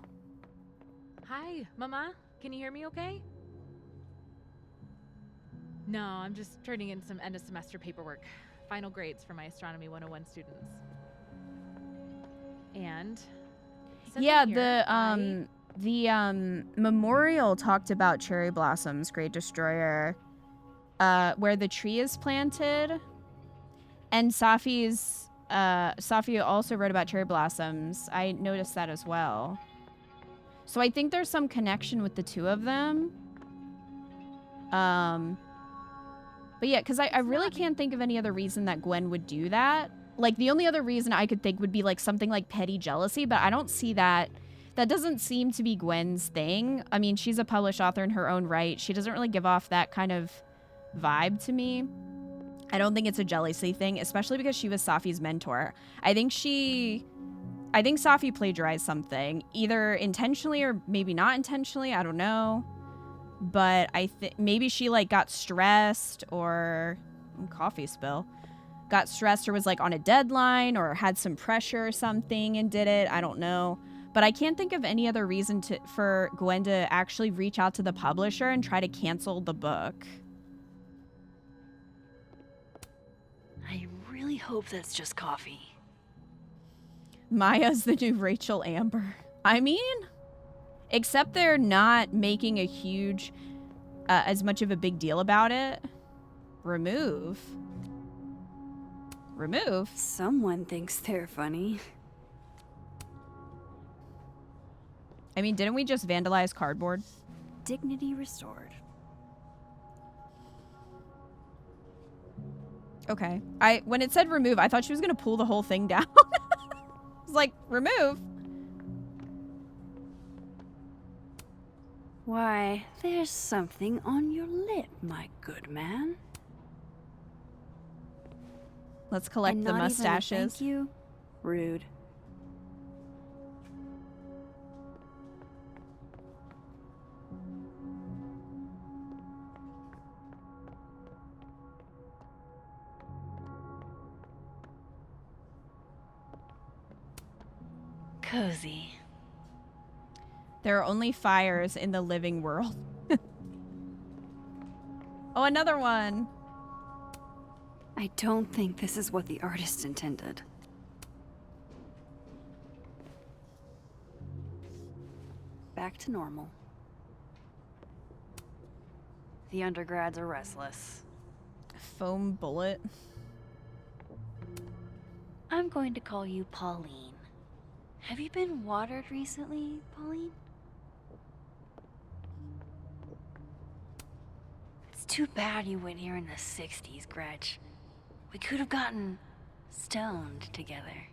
Hi, Mama. Can you hear me okay? No, I'm just turning in some end of semester paperwork. Final grades for my Astronomy 101 students. And yeah, I'm here, the memorial talked about Cherry Blossoms, Great Destroyer, where the tree is planted. And Safi also wrote about Cherry Blossoms. I noticed that as well. So I think there's some connection with the two of them. But yeah, because I really can't think of any other reason that Gwen would do that. Like, the only other reason I could think would be, like, something like petty jealousy, but I don't see that. That doesn't seem to be Gwen's thing. I mean, she's a published author in her own right. She doesn't really give off that kind of vibe to me. I don't think it's a jealousy thing, especially because she was Safi's mentor. I think Safi plagiarized something, either intentionally or maybe not intentionally. I don't know. But I think maybe she, like, got stressed or... coffee spill. Got stressed or was, like, on a deadline or had some pressure or something and did it. I don't know. But I can't think of any other reason for Gwen to actually reach out to the publisher and try to cancel the book. I really hope that's just coffee. Maya's the new Rachel Amber. I mean, except they're not making a huge, as much of a big deal about it. Remove. Someone thinks they're funny. I mean, didn't we just vandalize cardboard? Dignity restored. Okay. When it said remove, I thought she was going to pull the whole thing down. I was like, remove? Why, there's something on your lip, my good man. Let's collect the mustaches. Even a thank you? Rude. Cozy. There are only fires in the living world. Oh, another one. I don't think this is what the artist intended. Back to normal. The undergrads are restless. Foam bullet. I'm going to call you Pauline. Have you been watered recently, Pauline? It's too bad you went here in the 60s, Gretch. We could have gotten stoned together.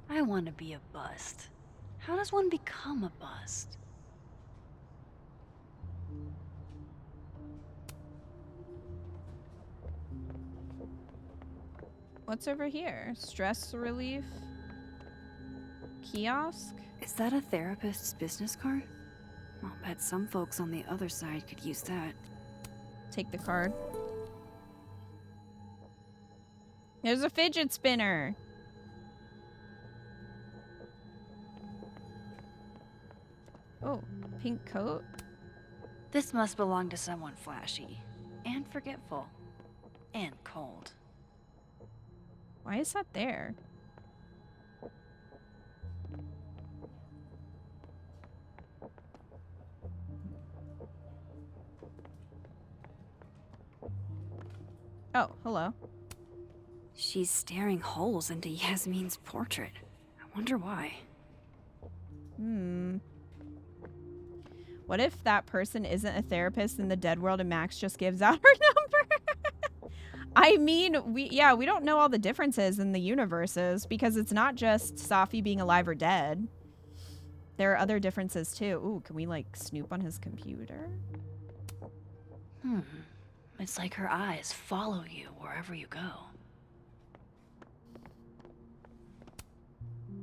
I want to be a bust. How does one become a bust? What's over here? Stress relief? Kiosk? Is that a therapist's business card? I'll bet some folks on the other side could use that. Take the card. There's a fidget spinner. Oh, pink coat? This must belong to someone flashy, and forgetful, and cold. Why is that there? Oh, hello. She's staring holes into Yasmin's portrait. I wonder why. What if that person isn't a therapist in the dead world and Max just gives out her number? I mean, we don't know all the differences in the universes because it's not just Safi being alive or dead. There are other differences too. Ooh, can we like snoop on his computer? It's like her eyes follow you wherever you go.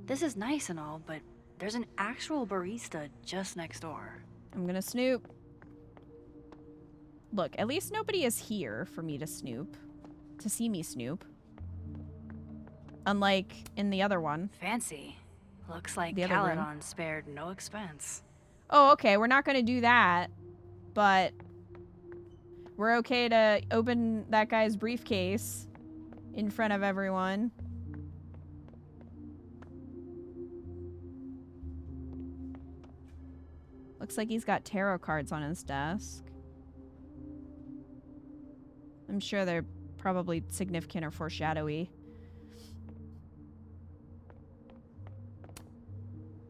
This is nice and all, but there's an actual barista just next door. I'm gonna snoop. Look, at least nobody is here for me to snoop. To see me snoop. Unlike in the other one. Fancy. Looks like The other room. Caledon spared no expense. Oh, okay, we're not gonna do that. But we're okay to open that guy's briefcase in front of everyone. Looks like he's got tarot cards on his desk. I'm sure they're probably significant or foreshadowy.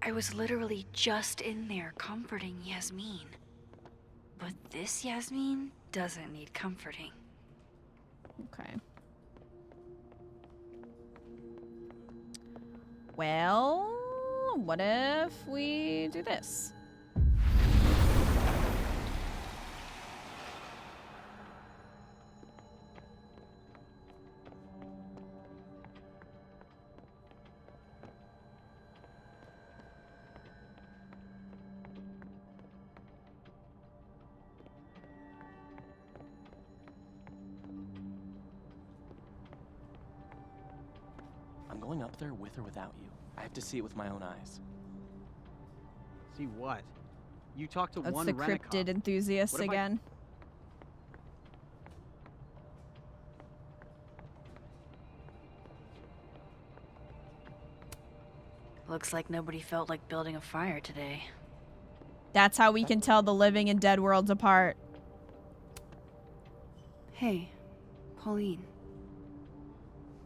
I was literally just in there comforting Yasmin. But this Yasmin doesn't need comforting. Okay. Well, what if we do this? I'm going up there with or without you. I have to see it with my own eyes. See what? You talked to That's one the Renacop. cryptid enthusiast What if again. Looks like nobody felt like building a fire today. That's how we can tell the living and dead worlds apart. Hey, Pauline.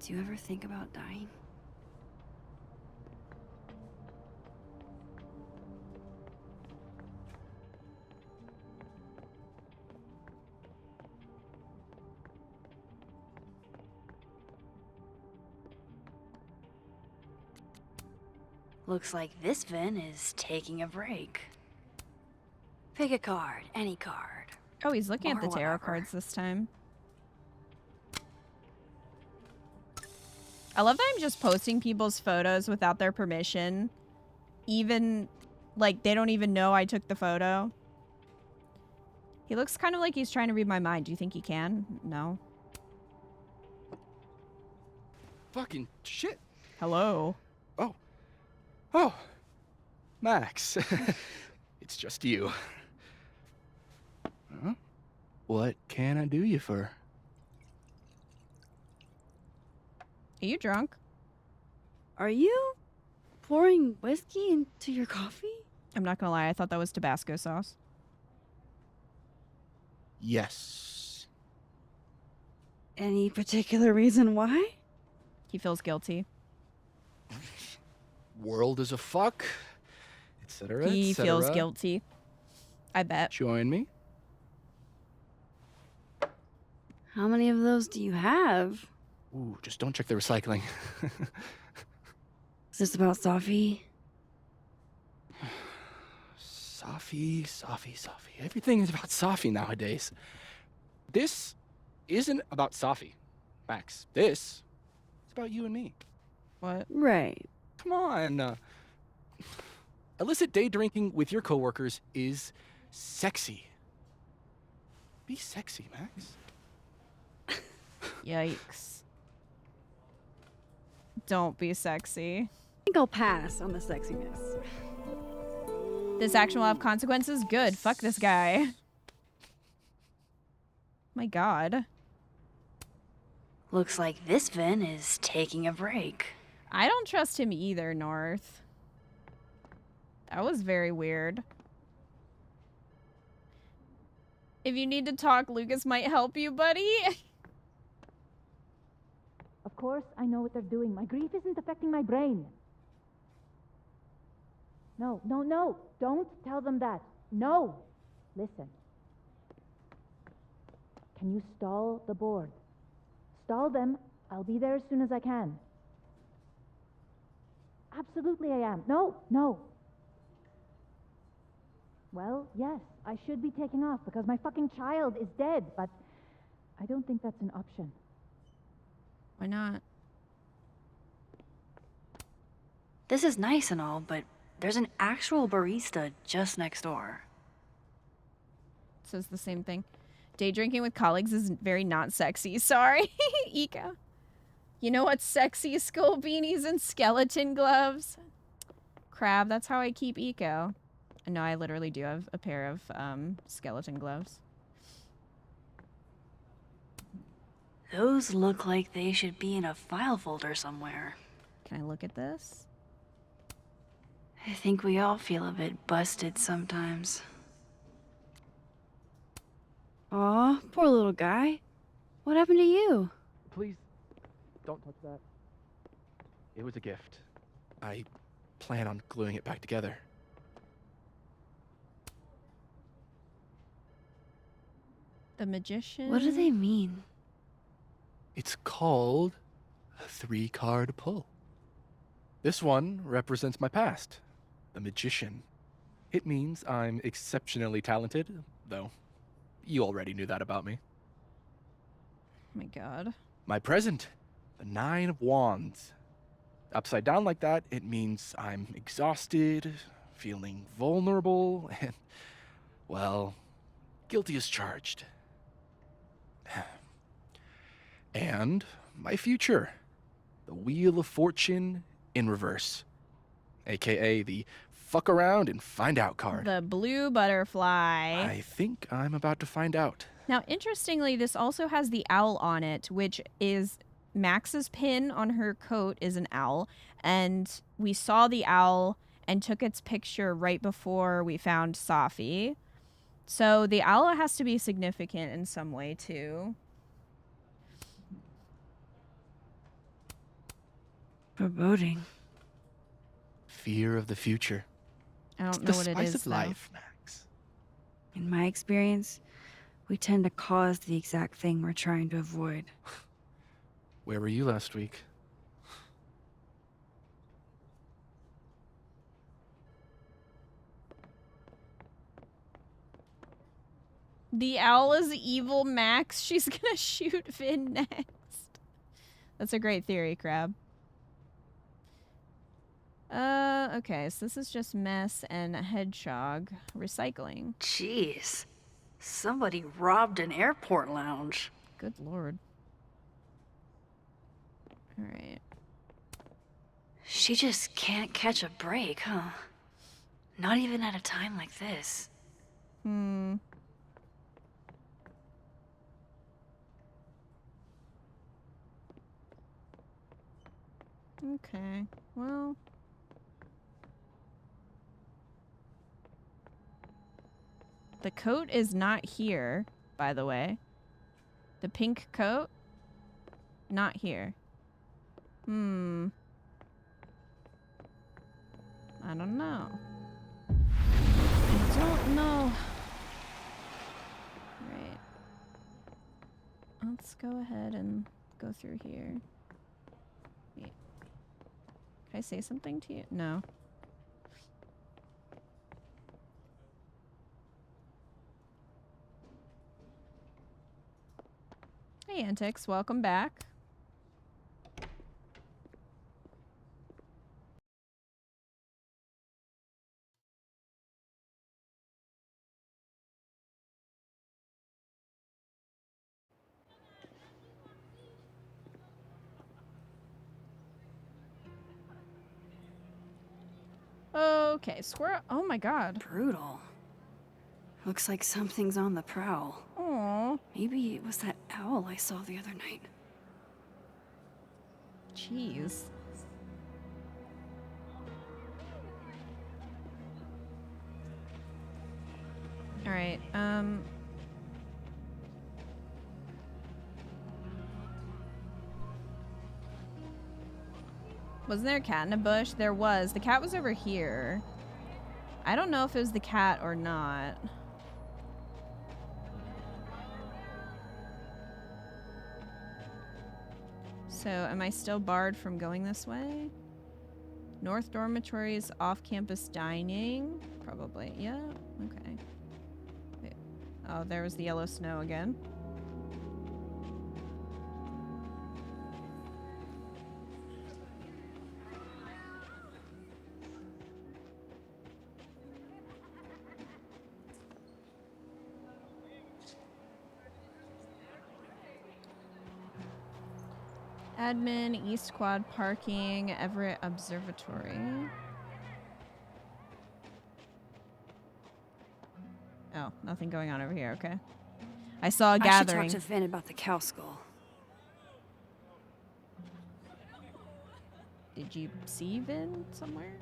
Do you ever think about dying? Looks like this Vin is taking a break. Pick a card, any card. Oh, he's looking at Or the tarot whatever. cards this time. I love that I'm just posting people's photos without their permission. Even, like, they don't even know I took the photo. He looks kind of like he's trying to read my mind. Do you think he can? No. Fucking shit. Hello. Oh, Max. It's just you. Huh? What can I do you for? Are you drunk? Are you pouring whiskey into your coffee? I'm not gonna lie, I thought that was Tabasco sauce. Yes. Any particular reason why? He feels guilty. World is a fuck, etc. He feels guilty. I bet. Join me. How many of those do you have? Ooh, just don't check the recycling. Is this about Safi? Safi. Everything is about Safi nowadays. This isn't about Safi, Max. This is about you and me. What? Right. Come on. Illicit day drinking with your coworkers is sexy. Be sexy, Max. Yikes. Don't be sexy. I think I'll pass on the sexiness. This action will have consequences? Good. Fuck this guy. My god. Looks like this Vin is taking a break. I don't trust him either, North. That was very weird. If you need to talk, Lucas might help you, buddy. Of course, I know what they're doing. My grief isn't affecting my brain. No. Don't tell them that. No. Listen. Can you stall the board? Stall them. I'll be there as soon as I can. Absolutely I am. No. Well, yes, I should be taking off because my fucking child is dead, but I don't think that's an option. Why not? This is nice and all, but there's an actual barista just next door. Says the same thing. Day drinking with colleagues is very not sexy. Sorry, Ika. You know what's sexy? Skull beanies and skeleton gloves. Crab, that's how I keep eco. No, I literally do have a pair of skeleton gloves. Those look like they should be in a file folder somewhere. Can I look at this? I think we all feel a bit busted sometimes. Aw, poor little guy. What happened to you? Please, don't touch that. It was a gift. I plan on gluing it back together. The magician? What do they mean? It's called a 3-card pull. This one represents my past, the magician. It means I'm exceptionally talented, though you already knew that about me. Oh my god. My present, the 9 of Wands. Upside down like that, it means I'm exhausted, feeling vulnerable, and, well, guilty as charged. And my future, the Wheel of Fortune in reverse, aka the fuck around and find out card. The blue butterfly. I think I'm about to find out. Now, interestingly, this also has the owl on it, which is Max's pin on her coat is an owl. And we saw the owl and took its picture right before we found Safi. So the owl has to be significant in some way, too. Foreboding. Fear of the future. I don't It's know what the it spice is, of life, Max. In my experience, we tend to cause the exact thing we're trying to avoid. Where were you last week? The owl is evil, Max. She's gonna shoot Vin next. That's a great theory, Crab. Okay, so this is just mess and hedgehog recycling. Jeez. Somebody robbed an airport lounge. Good lord. Alright. She just can't catch a break, huh? Not even at a time like this. Okay, well. The coat is not here, by the way. The pink coat, not here. I don't know. I don't know. Right. Let's go ahead and go through here. Wait. Can I say something to you? No. Hey, Antics. Welcome back. Okay, squirrel. Oh my god. Brutal. Looks like something's on the prowl. Aww. Maybe it was that owl I saw the other night. Jeez. Alright, wasn't there a cat in a bush? There was. The cat was over here. I don't know if it was the cat or not. So, am I still barred from going this way? North dormitories, off-campus dining? Probably. Yeah, okay. Wait. Oh, there was the yellow snow again. Admin, East Quad parking, Everett Observatory. Oh, nothing going on over here, okay. I saw a gathering. I should talk to Vin about the cow skull. Did you see Vin somewhere?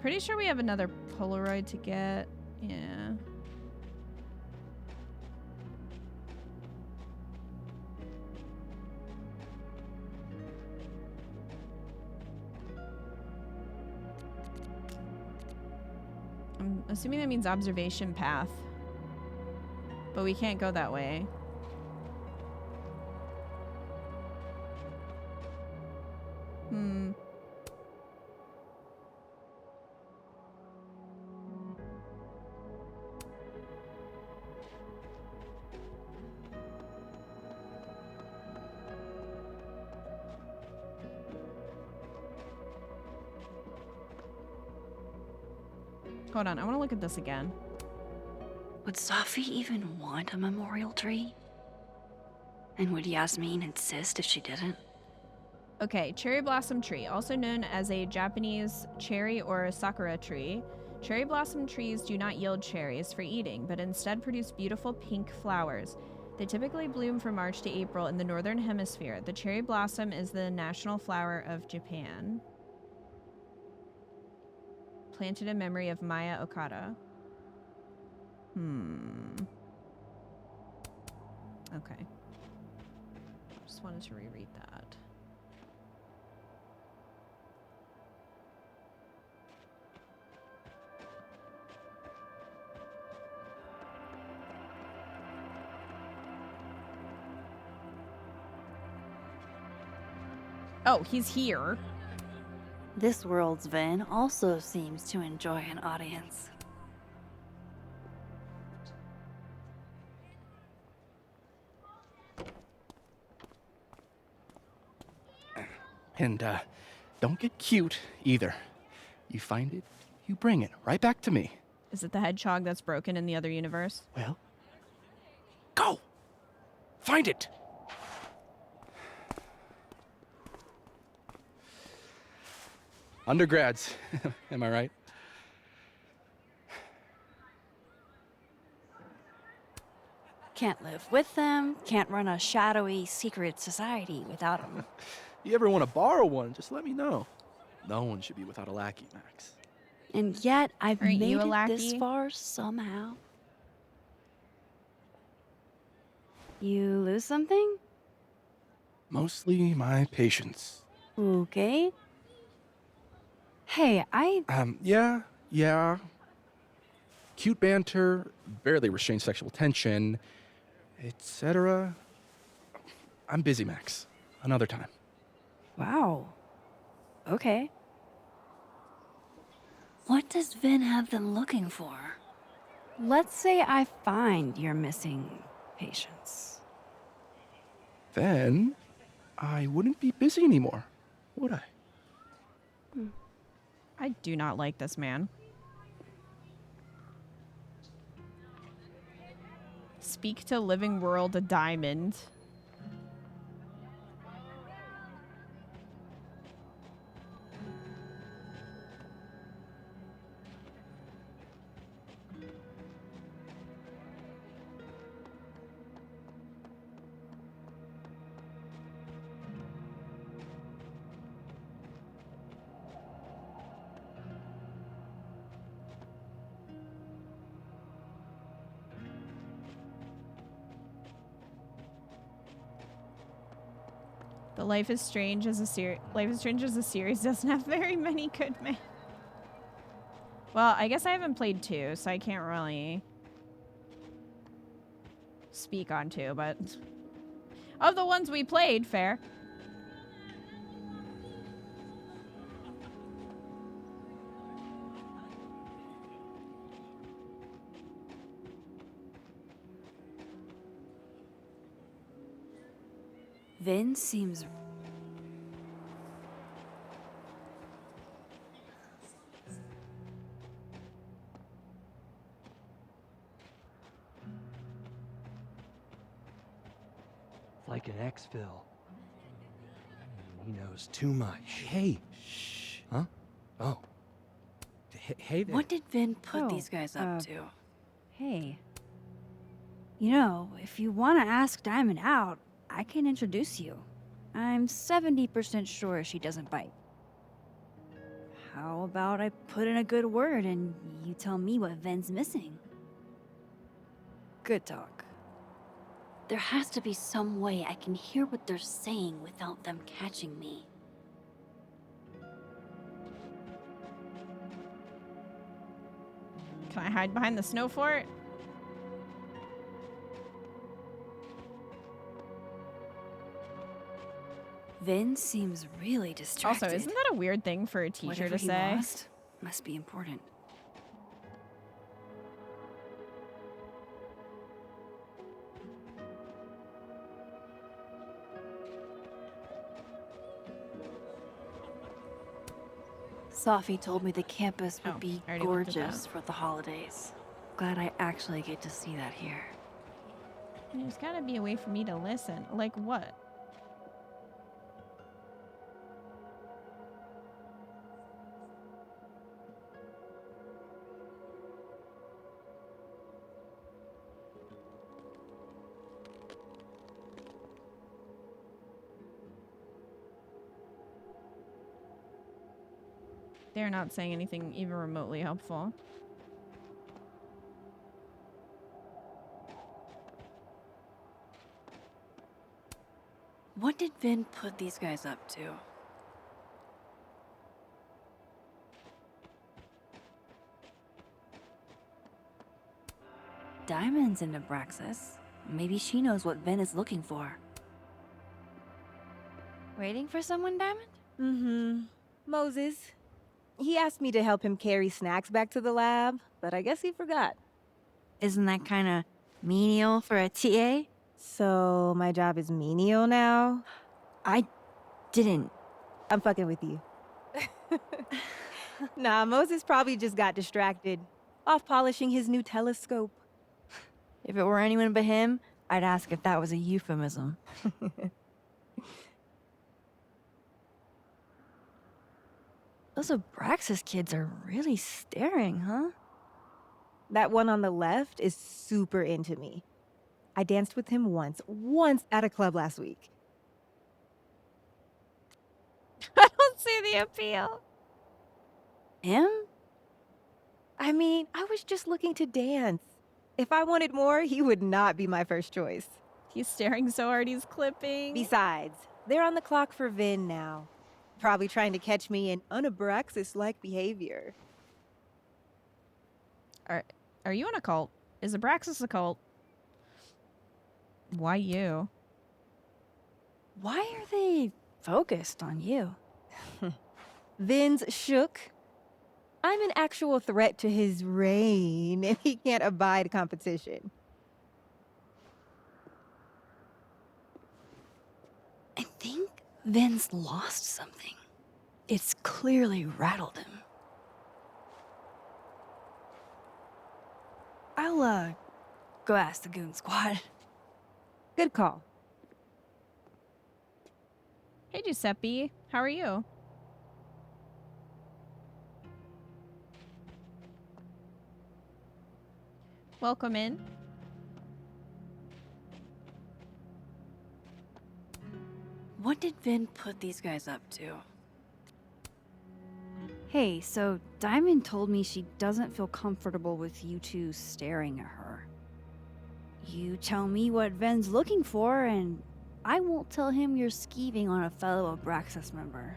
Pretty sure we have another Polaroid to get. Yeah. I'm assuming that means observation path. But we can't go that way. Hold on, I want to look at this again. Would Safi even want a memorial tree? And would Yasmin insist if she didn't? Okay, cherry blossom tree, also known as a Japanese cherry or sakura tree. Cherry blossom trees do not yield cherries for eating, but instead produce beautiful pink flowers. They typically bloom from March to April in the northern hemisphere. The cherry blossom is the national flower of Japan. Planted in memory of Maya Okada. Okay. Just wanted to reread that. Oh, he's here. This world's Vin also seems to enjoy an audience. And, don't get cute, either. You find it, you bring it right back to me. Is it the hedgehog that's broken in the other universe? Well, go! Find it! Undergrads, am I right? Can't live with them, can't run a shadowy, secret society without them. You ever want to borrow one, just let me know. No one should be without a lackey, Max. And yet, I've Aren't made you a it this lackey? far somehow. You lose something? Mostly my patience. Okay. Hey, Yeah. Cute banter, barely restrained sexual tension, etc. I'm busy, Max. Another time. Wow. Okay. What does Vin have them looking for? Let's say I find your missing patience. Then I wouldn't be busy anymore, would I? I do not like this man. Speak to Living World a diamond. The Life is Strange as a series doesn't have very many good men. Well, I guess I haven't played 2, so I can't really speak on 2, but of the ones we played, fair. Vin seems... Like an exfil. He knows too much. Hey. Shh. Huh? Oh. Hey there. What did Vin put these guys up to? Hey. You know, if you want to ask Diamond out, I can introduce you. I'm 70% sure she doesn't bite. How about I put in a good word and you tell me what Ven's missing? Good talk. There has to be some way I can hear what they're saying without them catching me. Can I hide behind the snow fort? Vin seems really distracted. Also, isn't that a weird thing for a teacher Whatever to he say? lost must be important. Sophie told me the campus would be I already looked at gorgeous that. for the holidays. Glad I actually get to see that here. There's gotta be a way for me to listen. Like what? They're not saying anything even remotely helpful. What did Vin put these guys up to? Diamond's in Nebraxis. Maybe she knows what Vin is looking for. Waiting for someone, Diamond? Mm-hmm. Moses. He asked me to help him carry snacks back to the lab, but I guess he forgot. Isn't that kind of menial for a TA? So my job is menial now? I didn't. I'm fucking with you. Nah, Moses probably just got distracted. Off polishing his new telescope. If it were anyone but him, I'd ask if that was a euphemism. Those Abraxas kids are really staring, huh? That one on the left is super into me. I danced with him once at a club last week. I don't see the appeal. Him? I mean, I was just looking to dance. If I wanted more, he would not be my first choice. He's staring so hard he's clipping. Besides, they're on the clock for Vin now. Probably trying to catch me in unabraxas-like behavior. Are you in a cult? Is Abraxas a cult? Why you? Why are they focused on you? Vin's shook. I'm an actual threat to his reign, and he can't abide competition. I think Vin's lost something. It's clearly rattled him. I'll, go ask the Goon Squad. Good call. Hey, Giuseppe. How are you? Welcome in. What did Vin put these guys up to? Hey, so Diamond told me she doesn't feel comfortable with you two staring at her. You tell me what Vin's looking for, and I won't tell him you're skeeving on a fellow Abraxas member.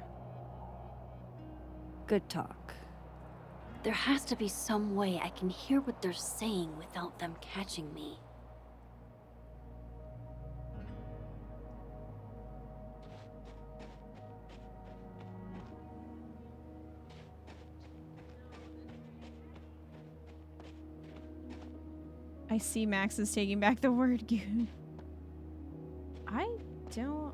Good talk. There has to be some way I can hear what they're saying without them catching me. I see Max is taking back the word goon. I don't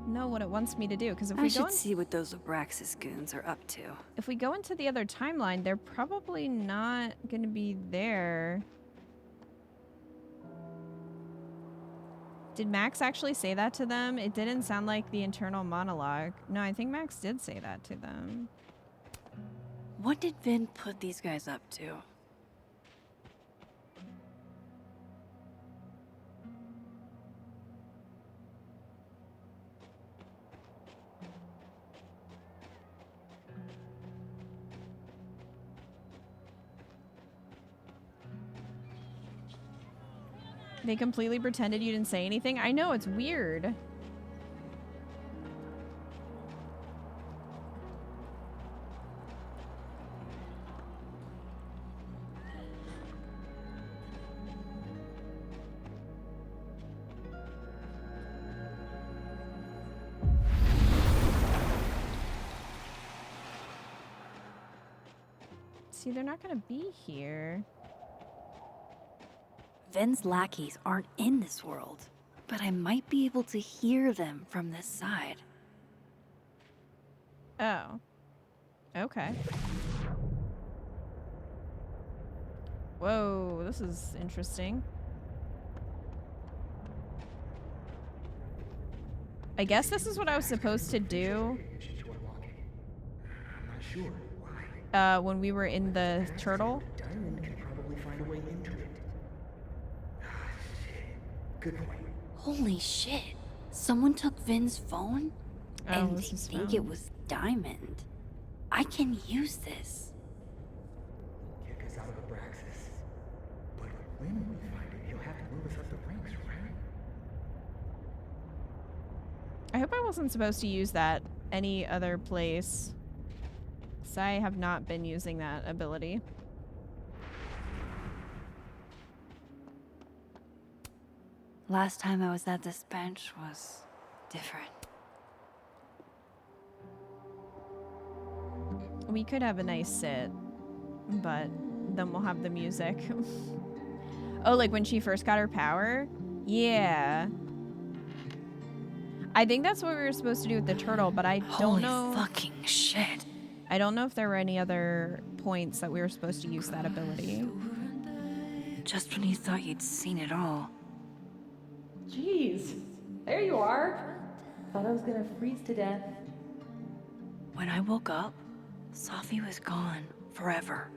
know what it wants me to do, because if I we should see what those Abraxas goons are up to. If we go into the other timeline, they're probably not going to be there. Did Max actually say that to them? It didn't sound like the internal monologue. No, I think Max did say that to them. What did Vin put these guys up to? They completely pretended you didn't say anything? I know, it's weird. See, they're not gonna be here. Vin's lackeys aren't in this world, but I might be able to hear them from this side. Oh. Okay. Whoa, this is interesting. I guess this is what I was supposed to do. When we were in the turtle. Diamond can probably find a way into it. Good point. Holy shit. Someone took Vin's phone? Oh, and this they is think phone. it was Diamond. I can use this. Kick us out of Abraxas. But when we find it, he'll have to move us up the ranks, right? I hope I wasn't supposed to use that any other place. Because I have not been using that ability. Last time I was at this bench was different. We could have a nice sit, but then we'll have the music. Oh, like when she first got her power? Yeah. I think that's what we were supposed to do with the turtle, but I don't know. Holy fucking shit. I don't know if there were any other points that we were supposed to use that ability. Just when you thought you'd seen it all. Jeez, there you are. Thought I was gonna freeze to death. When I woke up, Safi was gone forever.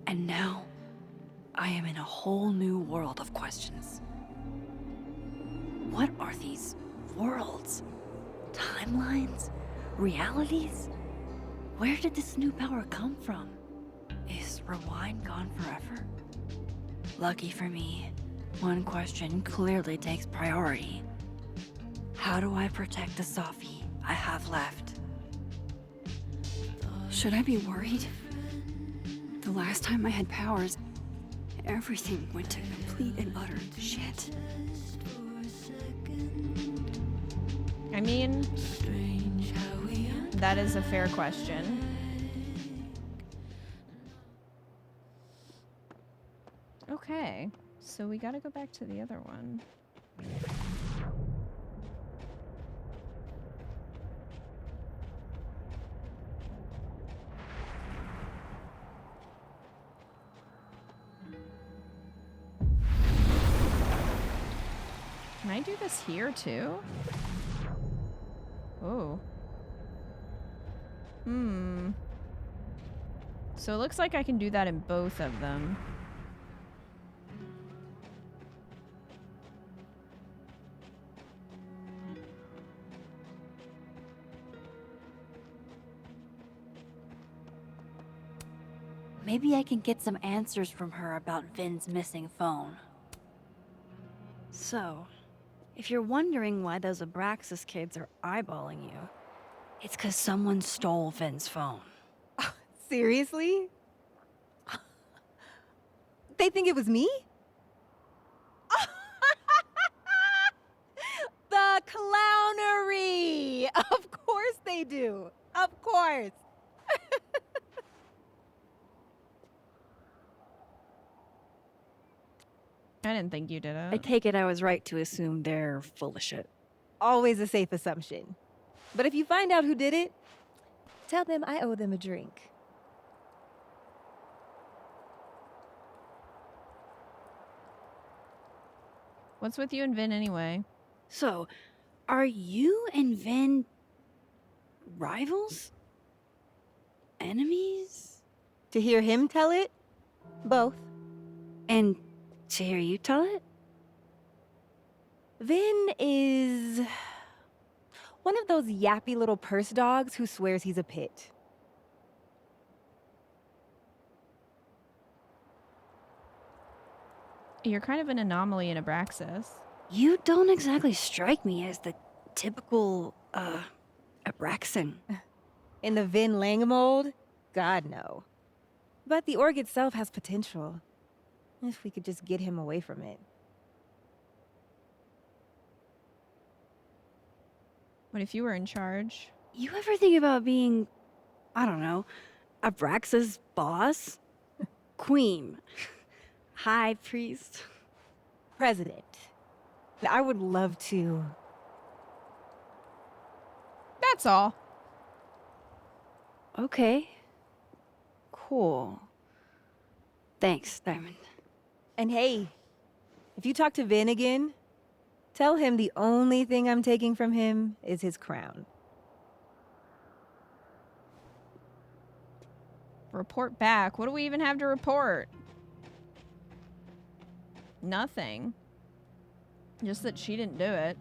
And now, I am in a whole new world of questions. What are these worlds? Timelines? Realities? Where did this new power come from? Is Rewind gone forever? Lucky for me, one question clearly takes priority. How do I protect the Safi I have left? Should I be worried? The last time I had powers, everything went to complete and utter shit. I mean, that is a fair question. Okay, so we gotta go back to the other one. Can I do this here too? Oh. So it looks like I can do that in both of them. Maybe I can get some answers from her about Vin's missing phone. So, if you're wondering why those Abraxas kids are eyeballing you, it's 'cause someone stole Vin's phone. Seriously? They think it was me? The clownery! Of course they do. Of course. I didn't think you did it. I take it I was right to assume they're full of shit. Always a safe assumption. But if you find out who did it, tell them I owe them a drink. What's with you and Vin anyway? So, are you and Vin rivals? Enemies? To hear him tell it? Both. And to hear you tell it? Vin is one of those yappy little purse dogs who swears he's a pit. You're kind of an anomaly in Abraxas. You don't exactly strike me as the typical, Abraxan. In the Vin Lang mold? God, no. But the org itself has potential. If we could just get him away from it. What if you were in charge? You ever think about being, I don't know, Abraxas' boss? Queen. High priest. President. I would love to. That's all. Okay. Cool. Thanks, Diamond. And hey, if you talk to Vin again, tell him the only thing I'm taking from him is his crown. Report back. What do we even have to report? Nothing. Just that she didn't do it.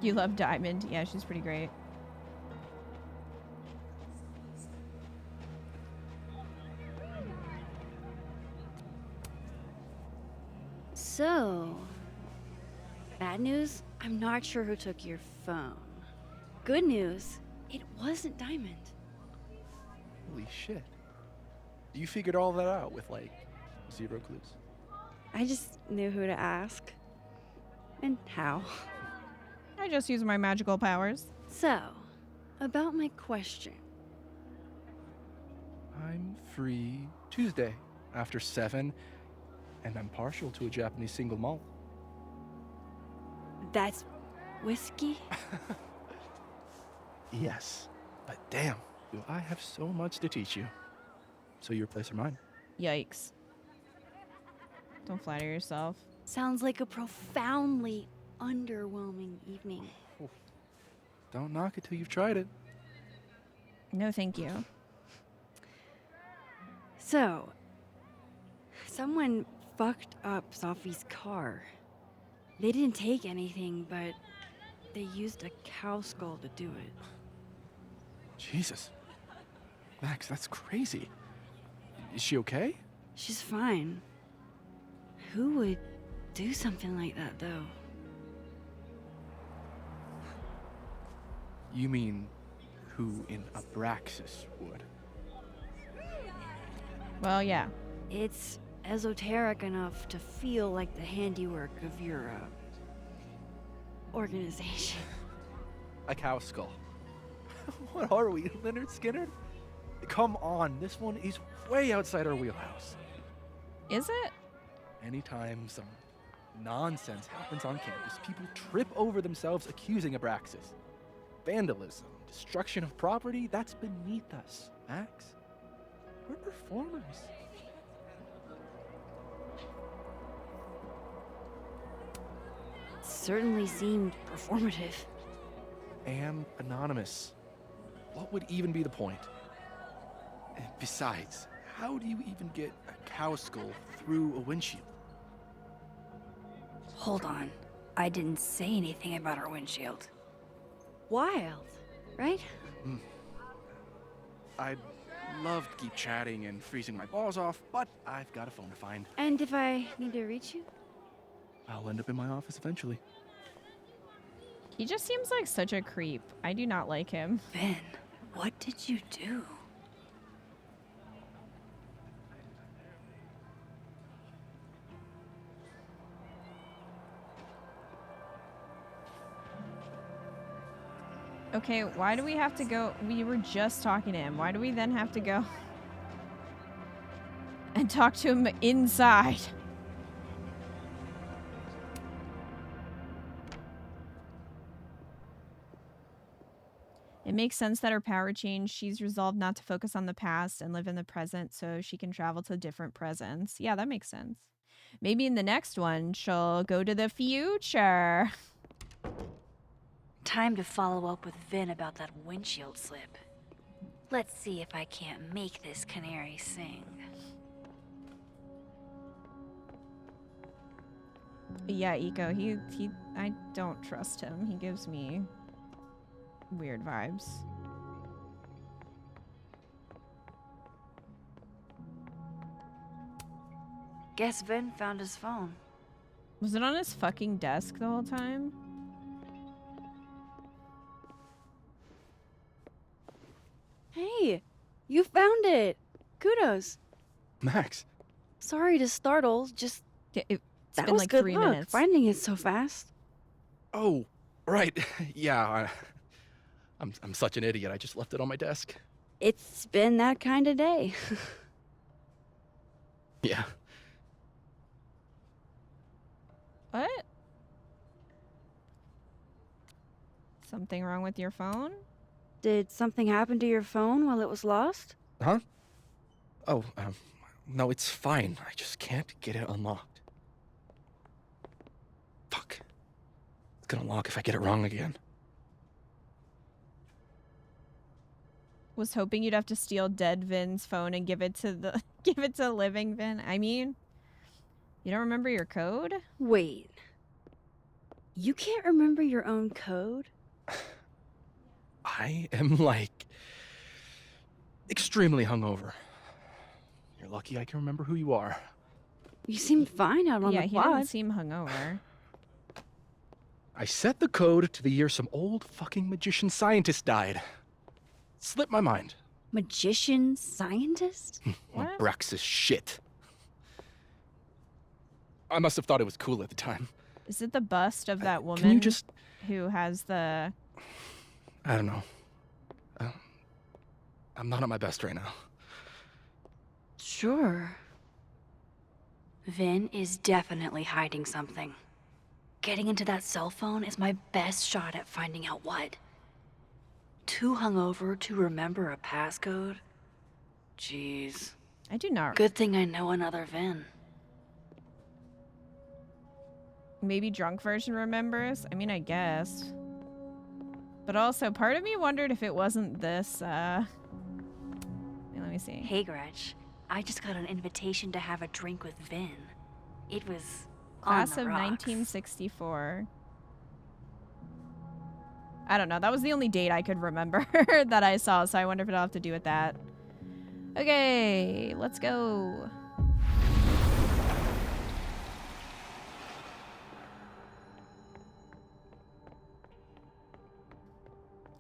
You love Diamond. Yeah, she's pretty great. So, bad news, I'm not sure who took your phone. Good news, it wasn't Diamond. Holy shit. You figured all that out with, like, 0 clues. I just knew who to ask. And how. I just use my magical powers. So, about my question. I'm free Tuesday after 7, and I'm partial to a Japanese single malt. That's whiskey? Yes, but damn, do I have so much to teach you. So your place or mine? Yikes. Don't flatter yourself. Sounds like a profoundly underwhelming evening. Don't knock it till you've tried it. No, thank you. So, someone fucked up Sophie's car. They didn't take anything, but they used a cow skull to do it. Jesus. Max, that's crazy. Is she okay? She's fine. Who would do something like that, though? You mean who in Abraxas would? Well, yeah. It's esoteric enough to feel like the handiwork of your organization. A cow skull. What are we, Leonard Skinner? Come on, this one is way outside our wheelhouse. Is it? Anytime some nonsense happens on campus, people trip over themselves accusing Abraxas. Vandalism, destruction of property, that's beneath us, Max. We're performers. Certainly seemed performative. And anonymous. What would even be the point? And besides, how do you even get a cow skull through a windshield? Hold on. I didn't say anything about our windshield. Wild, right? I'd love to keep chatting and freezing my balls off, but I've got a phone to find. And if I need to reach you? I'll end up in my office eventually. He just seems like such a creep. I do not like him. Ben, what did you do? Okay, why do we have to go? We were just talking to him. Why do we then have to go and talk to him inside? It makes sense that her power changed. She's resolved not to focus on the past and live in the present so she can travel to different presents. Yeah, that makes sense. Maybe in the next one, she'll go to the future. Time to follow up with Vin about that windshield slip. Let's see if I can't make this canary sing. Yeah, Eco, I don't trust him. He gives me weird vibes. Guess Vin found his phone. Was it on his fucking desk the whole time? Hey, you found it. Kudos. Max. Sorry to startle, just it's that been was like good 3 luck, minutes. finding it so fast. Oh, right. Yeah, I'm such an idiot. I just left it on my desk. It's been that kind of day. Yeah. What? Something wrong with your phone? Did something happen to your phone while it was lost? Huh? Oh, no, it's fine. I just can't get it unlocked. Fuck. It's gonna lock if I get it wrong again. Was hoping you'd have to steal dead Vin's phone and give it to living Vin. I mean, you don't remember your code? Wait. You can't remember your own code? I am, like, extremely hungover. You're lucky I can remember who you are. You seem fine out on Yeah, the he quad. doesn't seem hungover. I set the code to the year some old fucking magician scientist died. Slipped my mind. Magician scientist? What? Abraxas shit. I must have thought it was cool at the time. Is it the bust of that woman Can you just... who has the... I don't know. I'm not at my best right now. Sure. Vin is definitely hiding something. Getting into that cell phone is my best shot at finding out what. Too hungover to remember a passcode? Jeez. I do not... Good thing I know another Vin. Maybe drunk version remembers? I mean, I guess. But also, part of me wondered if it wasn't this, let me see. Hey, Gretch. I just got an invitation to have a drink with Vin. It was Class on the of rocks. 1964. I don't know. That was the only date I could remember that I saw, so I wonder if it'll have to do with that. Okay, let's go.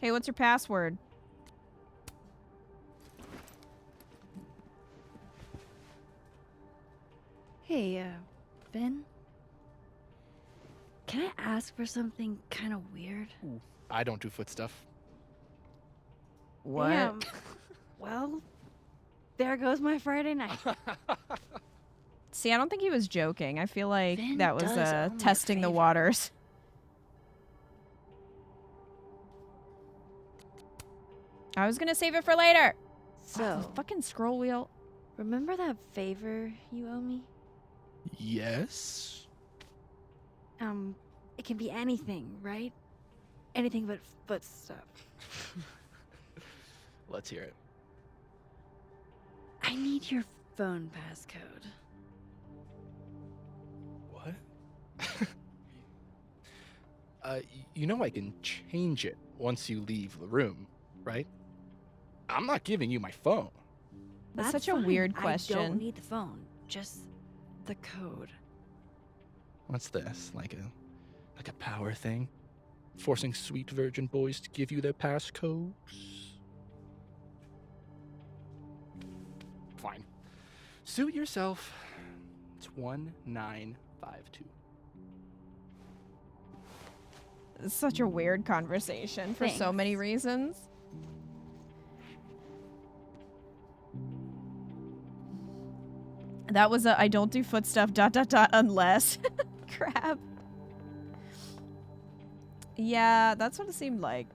Hey, what's your password? Hey, Vin? Can I ask for something kind of weird? Ooh, I don't do foot stuff. What? Damn. Well, there goes my Friday night. See, I don't think he was joking. I feel like that was does owe me a testing the favor. waters. I was gonna save it for later. So, the fucking scroll wheel. Remember that favor you owe me? Yes? It can be anything, right? Anything but foot stuff. Let's hear it. I need your phone passcode. What? You know I can change it once you leave the room, right? I'm not giving you my phone. That's such a weird I question. don't need the phone, just the code. What's this? Like a power thing? Forcing sweet virgin boys to give you their passcodes? Fine. Suit yourself. It's 1952. It's such a weird conversation for so many reasons. That was a I don't do foot stuff ... unless crap. Yeah, that's what it seemed like.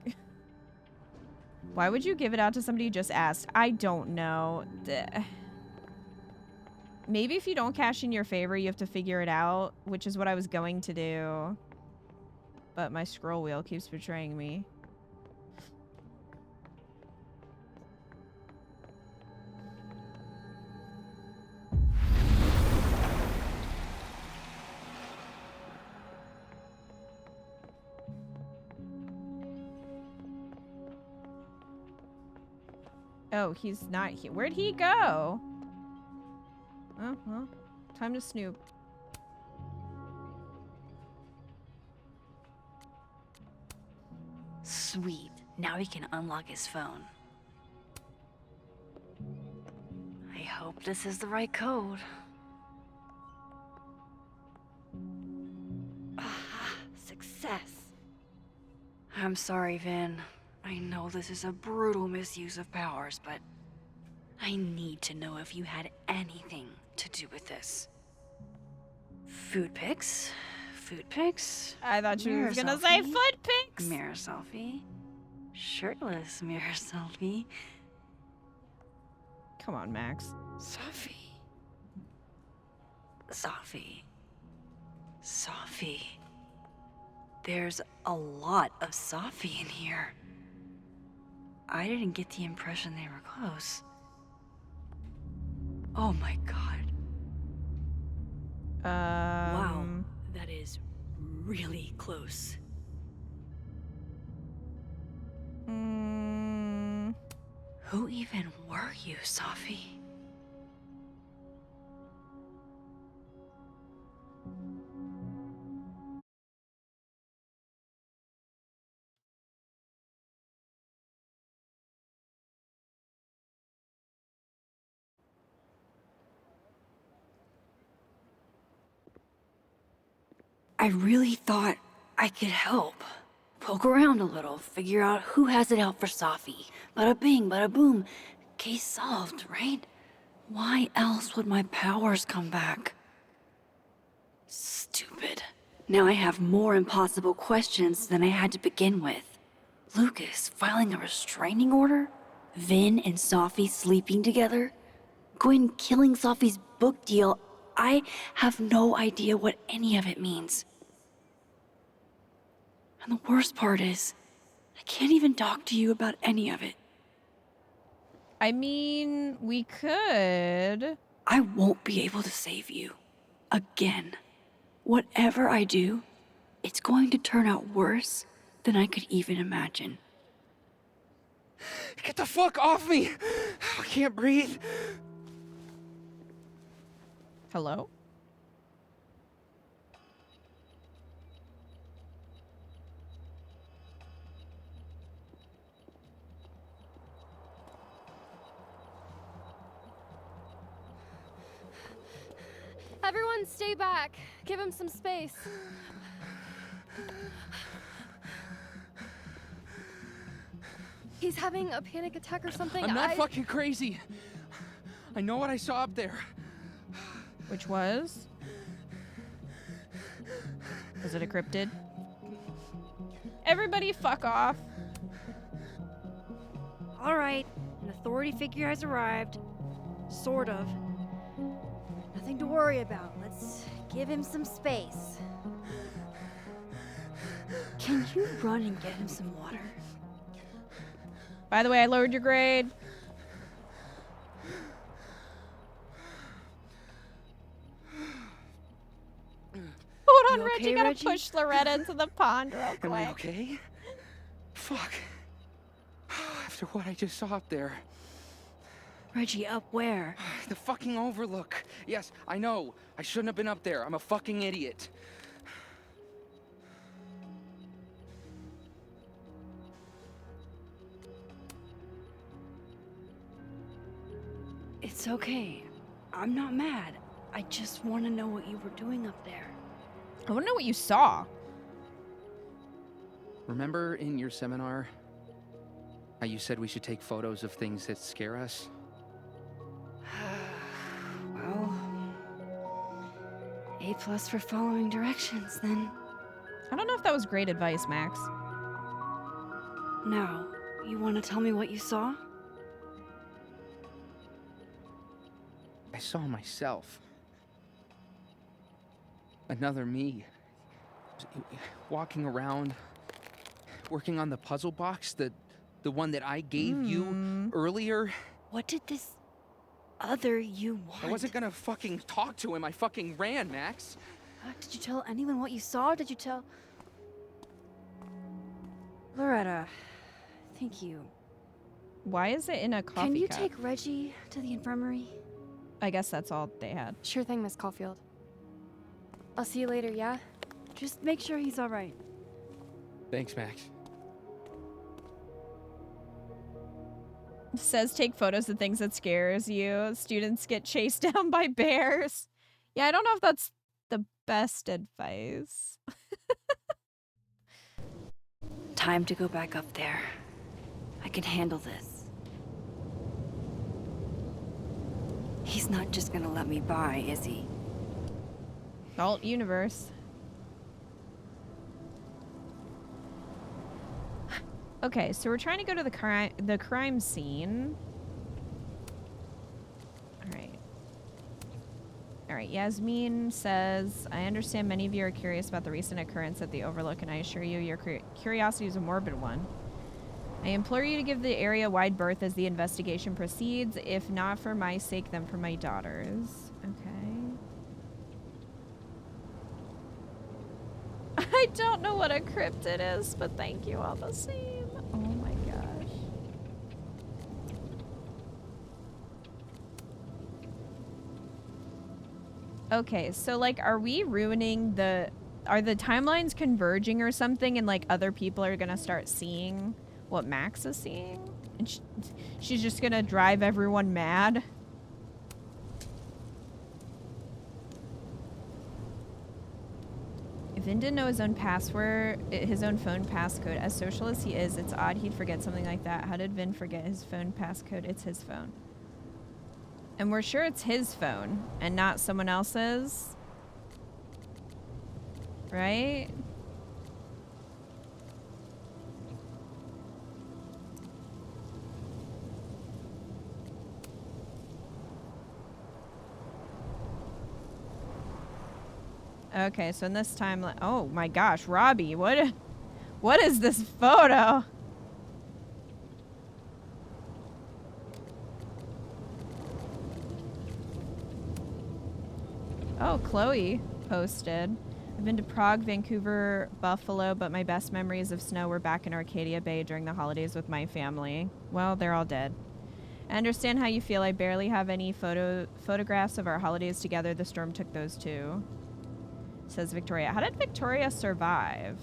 Why would you give it out to somebody who just asked? I don't know. Maybe if you don't cash in your favor, you have to figure it out, which is what I was going to do. But my scroll wheel keeps betraying me. Oh, he's not here. Where'd he go? Oh, well, time to snoop. Sweet. Now he can unlock his phone. I hope this is the right code. Ah, success. I'm sorry, Vin. I know this is a brutal misuse of powers, but I need to know if you had anything to do with this. Food pics? Food pics? I thought you Mirror were gonna selfie? say foot pics. Mirror selfie? Shirtless mirror selfie? Come on, Max. Sophie. Sophie. Sophie. There's a lot of Sophie in here. I didn't get the impression they were close. Oh my god. Wow, that is really close. Who even were you, Sophie? I really thought I could help. Poke around a little, figure out who has it out for Sophie. Bada bing, bada boom. Case solved, right? Why else would my powers come back? Stupid. Now I have more impossible questions than I had to begin with. Lucas filing a restraining order? Vin and Sophie sleeping together? Gwen killing Sophie's book deal? I have no idea what any of it means. And the worst part is, I can't even talk to you about any of it. I mean, we could. I won't be able to save you. Again. Whatever I do, it's going to turn out worse than I could even imagine. Get the fuck off me! I can't breathe. Hello? Everyone stay back. Give him some space. He's having a panic attack or something. I'm not fucking crazy. I know what I saw up there. Which was? Was it a cryptid? Everybody fuck off. All right, an authority figure has arrived. Sort of. Nothing to worry about. Let's give him some space. Can you run and get him some water? By the way, I lowered your grade. Hold on, You Reggie. okay, Gotta Reggie? push Loretta into the pond real quick. Am I okay? Fuck. After what I just saw up there. Reggie, up where? The fucking overlook. Yes, I know. I shouldn't have been up there. I'm a fucking idiot. It's okay. I'm not mad. I just want to know what you were doing up there. I want to know what you saw. Remember in your seminar how you said we should take photos of things that scare us? Well, A+ for following directions, then. I don't know if that was great advice, Max. Now, you want to tell me what you saw? I saw myself. Another me. Walking around, working on the puzzle box, the one that I gave you earlier. What did this other you want? I wasn't gonna fucking talk to him. I fucking ran, Max. Did you tell anyone what you saw? Did you tell... Loretta, thank you. Why is it in a coffee Can you cup? take Reggie to the infirmary? I guess that's all they had. Sure thing, Miss Caulfield. I'll see you later, yeah? Just make sure he's all right. Thanks, Max. Says take photos of things that scares you. Students get chased down by bears. Yeah, I don't know if that's the best advice. Time to go back up there. I can handle this. He's not just gonna let me by, is he? Alt universe. Okay, so we're trying to go to the crime scene. All right, Yasmin says, I understand many of you are curious about the recent occurrence at the Overlook, and I assure you your curiosity is a morbid one. I implore you to give the area wide berth as the investigation proceeds, if not for my sake, then for my daughter's. Okay. I don't know what a cryptid is, but thank you all the same. Oh my gosh. Okay, so like, are we ruining are the timelines converging or something, and like other people are gonna start seeing what Max is seeing? And she's just gonna drive everyone mad? If Vin didn't know his own password, his own phone passcode, as social as he is, it's odd he'd forget something like that. How did Vin forget his phone passcode? It's his phone. And we're sure it's his phone and not someone else's. Right? Okay, so in this timeline, oh my gosh, Robbie, what is this photo? Oh, Chloe posted. I've been to Prague, Vancouver, Buffalo, but my best memories of snow were back in Arcadia Bay during the holidays with my family. Well, they're all dead. I understand how you feel. I barely have any photographs of our holidays together. The storm took those too. Says Victoria. How did Victoria survive?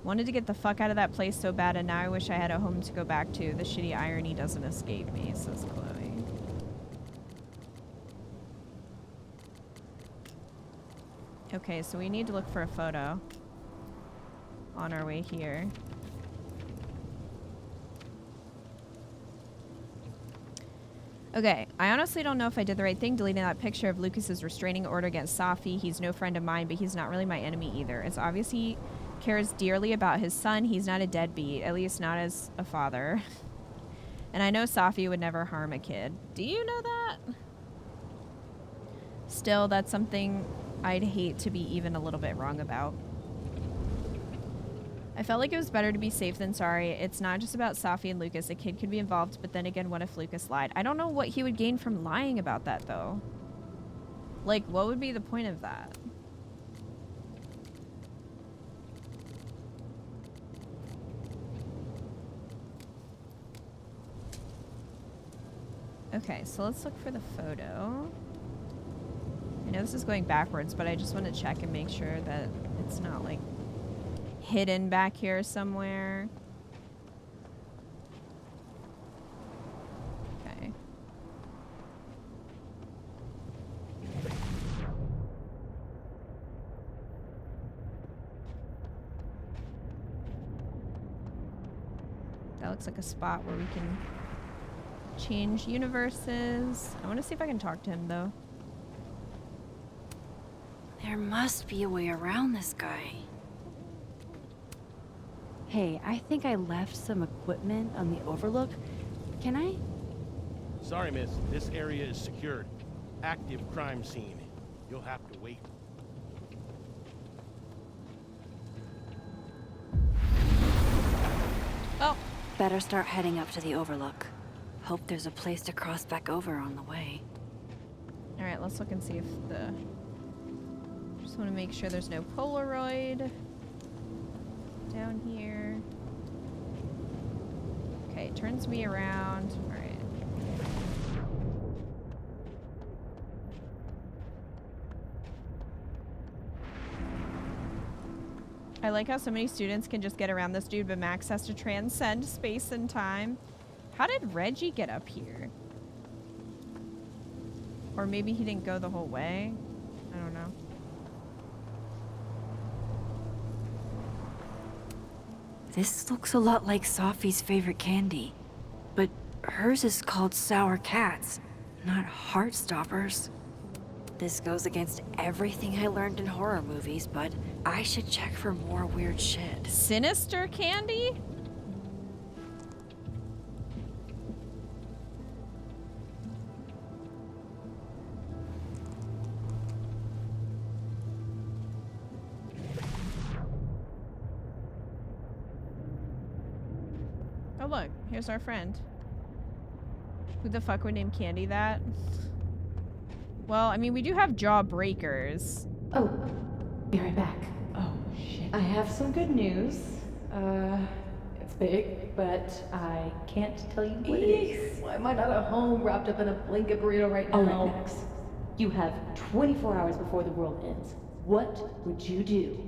Wanted to get the fuck out of that place so bad, and now I wish I had a home to go back to. The shitty irony doesn't escape me, says Chloe. Okay, so we need to look for a photo on our way here. Okay, I honestly don't know if I did the right thing deleting that picture of Lucas's restraining order against Safi. He's no friend of mine, but he's not really my enemy either. It's obvious he cares dearly about his son. He's not a deadbeat, at least not as a father. And I know Safi would never harm a kid. Do you know that? Still, that's something I'd hate to be even a little bit wrong about. I felt like it was better to be safe than sorry. It's not just about Safi and Lucas. A kid could be involved, but then again, what if Lucas lied? I don't know what he would gain from lying about that, though. Like, what would be the point of that? Okay, so let's look for the photo. I know this is going backwards, but I just want to check and make sure that it's not, like, hidden back here somewhere. Okay. That looks like a spot where we can change universes. I want to see if I can talk to him, though. There must be a way around this guy. Hey, I think I left some equipment on the overlook. Can I? Sorry, miss. This area is secured. Active crime scene. You'll have to wait. Oh. Better start heading up to the overlook. Hope there's a place to cross back over on the way. Alright, let's look and see if the... Just want to make sure there's no Polaroid down here. Okay, it turns me around. Alright. I like how so many students can just get around this dude, but Max has to transcend space and time. How did Reggie get up here? Or maybe he didn't go the whole way? I don't know. This looks a lot like Safi's favorite candy. But hers is called Sour Cats, not Heartstoppers. This goes against everything I learned in horror movies, but I should check for more weird shit. Sinister candy? Oh look, here's our friend. Who the fuck would name Candy that? Well, I mean, we do have Jawbreakers. Oh, be right back. Oh, shit. I have some good news. It's big, but I can't tell you what it is. Why am I not at home wrapped up in a blanket burrito right now? All right, Max. You have 24 hours before the world ends. What would you do?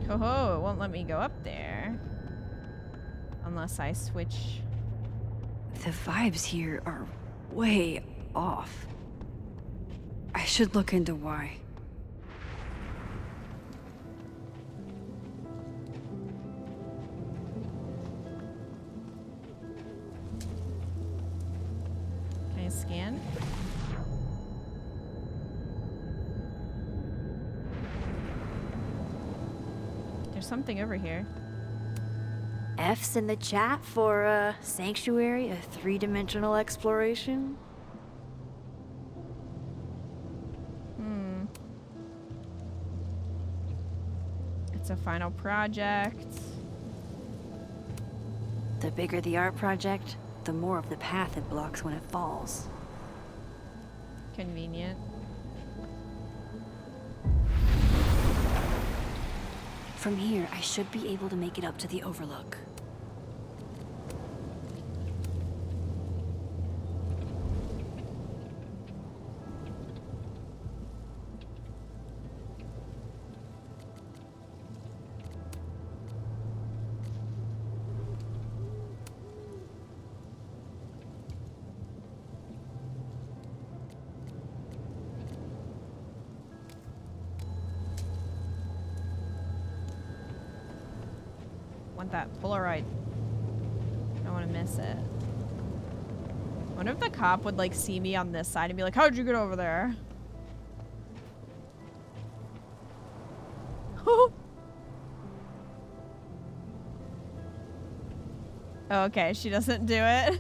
Oh, it won't let me go up there. Unless I switch. The vibes here are way off. I should look into why. Can I scan? there's something over here. F's in the chat for Sanctuary, a 3-dimensional exploration. It's a final project. The bigger the art project, the more of the path it blocks when it falls. Convenient. From here, I should be able to make it up to the Overlook. Want that Polaroid. Don't want to miss it. Wonder if the cop would like see me on this side and be like, how'd you get over there? Okay, she doesn't do it.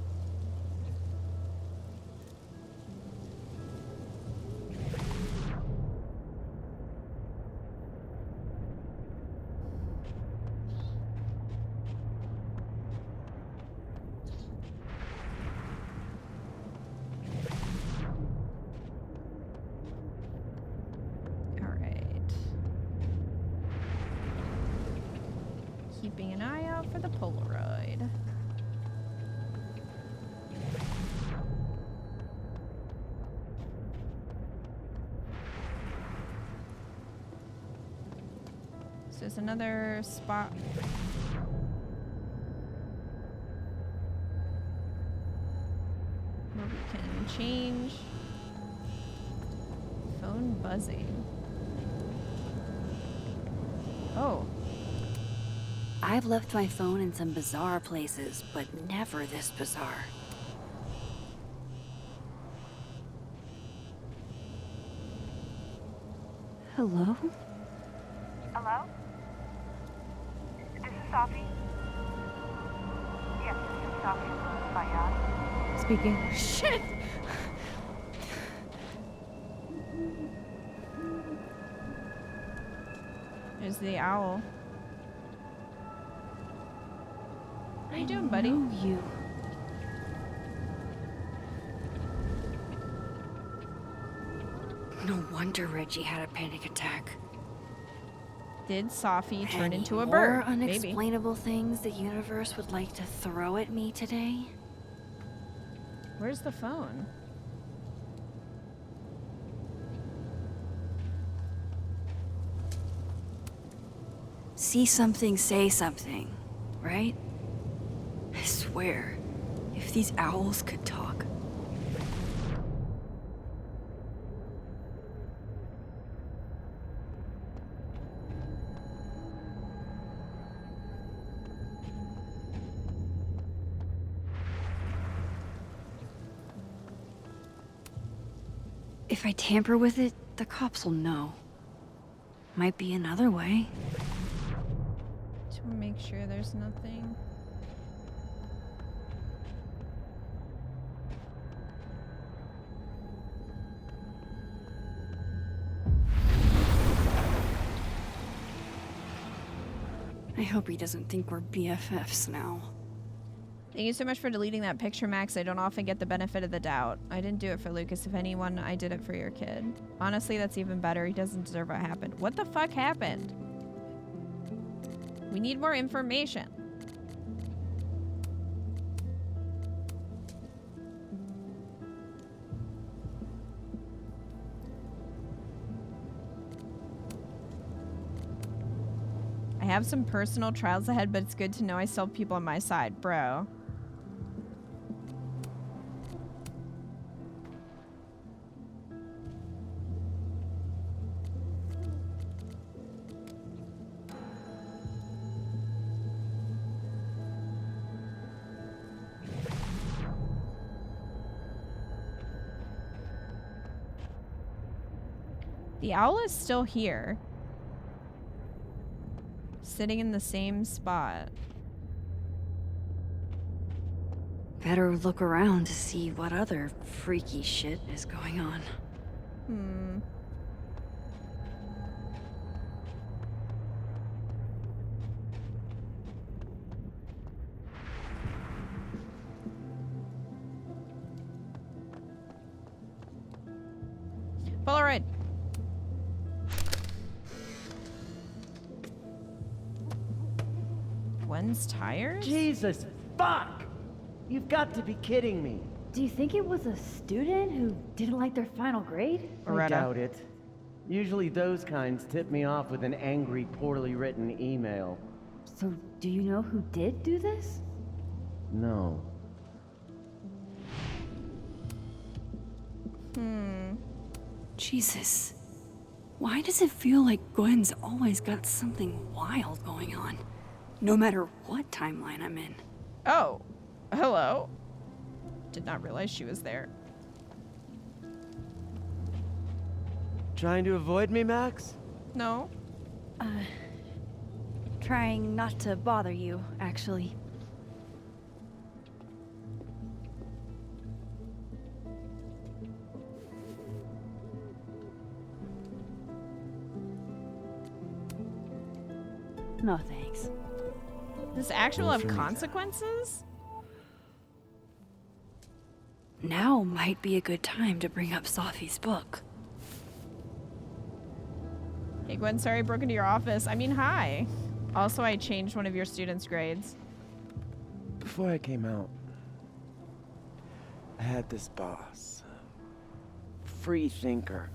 Keeping an eye out for the Polaroid. So there's another spot. Where we can change. Phone buzzing. Oh. I've left my phone in some bizarre places, but never this bizarre. Hello? Hello? This is Sophie. Yes, this is Sophie from Bayard. Speaking. Shit! There's the owl. How you doing, buddy? You. No wonder Reggie had a panic attack. Did Sophie turn Any into a more bird? unexplainable things the universe would like to throw at me today? Where's the phone? See something, say something, right? I swear, if these owls could talk. If I tamper with it, the cops will know. Might be another way. To make sure there's nothing. I hope he doesn't think we're BFFs now. Thank you so much for deleting that picture, Max. I don't often get the benefit of the doubt. I didn't do it for Lucas. If anyone, I did it for your kid. Honestly, that's even better. He doesn't deserve what happened. What the fuck happened? We need more information. I have some personal trials ahead, but it's good to know I still have people on my side, bro. The owl is still here. sitting in the same spot. Better look around to see what other freaky shit is going on. Hmm. Polaroid. Gwen's tires? Jesus, fuck! You've got to be kidding me. Do you think it was a student who didn't like their final grade? I doubt it. Usually those kinds tip me off with an angry, poorly written email. So, do you know who did do this? No. Jesus. Why does it feel like Gwen's always got something wild going on? No matter what timeline I'm in. Oh. Hello. Did not realize she was there. Trying to avoid me, Max? No. Trying not to bother you, actually. No thanks. Does actual have consequences? Now might be a good time to bring up Sophie's book. Hey Gwen, sorry I broke into your office. I mean, hi. Also, I changed one of your students' grades. Before I came out, I had this boss, free thinker,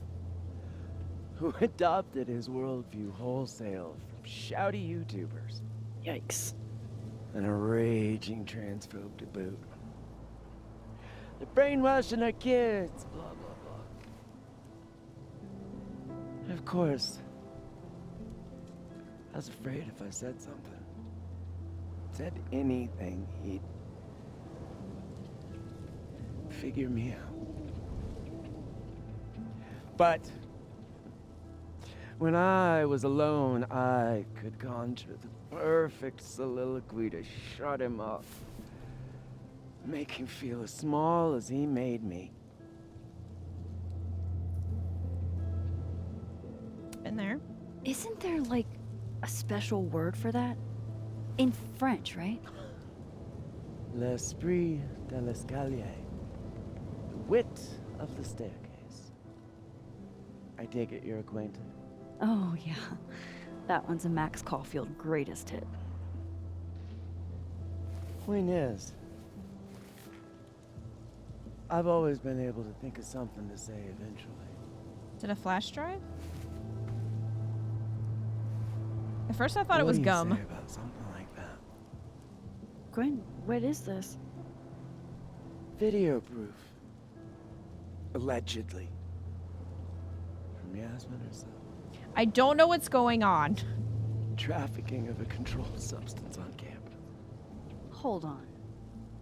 who adopted his worldview wholesale from shouty YouTubers. Yikes. And a raging transphobe to boot. They're brainwashing our kids, blah, blah, blah. Of course, I was afraid if I said something, said anything, he'd figure me out. But when I was alone, I could conjure the perfect soliloquy to shut him up. Make him feel as small as he made me. Been there. Isn't there, like, a special word for that? In French, right? L'esprit de l'escalier. The wit of the staircase. I take it you're acquainted. Oh, yeah. That one's a Max Caulfield greatest hit. Point is, I've always been able to think of something to say eventually. Is it a flash drive? At first I thought it What was do you gum. say about something like that? Gwen, what is this? Video proof. Allegedly. From Yasmin herself. I don't know what's going on. Trafficking of a controlled substance on campus. Hold on.